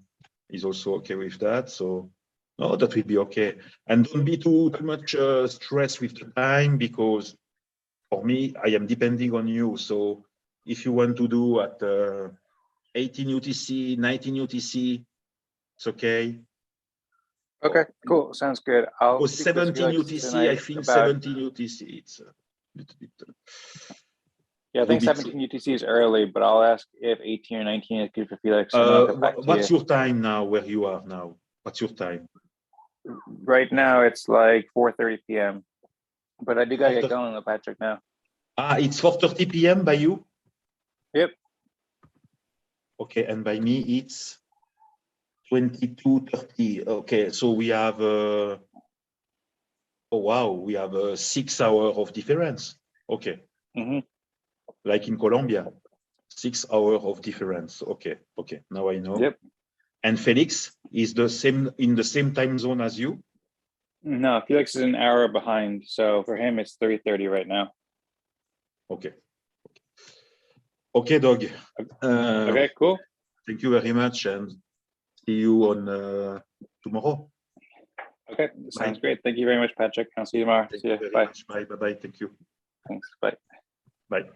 [SPEAKER 3] is also okay with that. So no, that will be okay. And don't be too much stressed with the time, because for me, I am depending on you. So if you want to do at 18 UTC, 19 UTC, it's okay.
[SPEAKER 1] Okay, cool. Sounds good. I'll
[SPEAKER 3] 17 UTC, I think 17 UTC. It's a little bit.
[SPEAKER 1] Yeah, I think 17 UTC is early, but I'll ask if 18 or 19 is good for Felix.
[SPEAKER 3] What's your time now where you are now? What's your time?
[SPEAKER 1] Right now, it's like 4:30 p.m. But I do gotta get going with Patrick now.
[SPEAKER 3] It's 4:30 p.m. by you?
[SPEAKER 1] Yep.
[SPEAKER 3] Okay, and by me, it's 22:30. Okay, so we have we have 6 hours of difference. Okay. Like in Colombia, 6 hours of difference. Okay, now I know.
[SPEAKER 1] Yep.
[SPEAKER 3] And Felix is in the same time zone as you?
[SPEAKER 1] No, Felix is an hour behind, so for him it's 3:30 right now.
[SPEAKER 3] Okay. Okay, Doug.
[SPEAKER 1] Okay, cool.
[SPEAKER 3] Thank you very much, and see you on tomorrow.
[SPEAKER 1] Okay, sounds great. Thank you very much, Patrick. I'll see you tomorrow. See you. Bye.
[SPEAKER 3] Bye. Thank you.
[SPEAKER 1] Thanks. Bye.
[SPEAKER 3] Bye.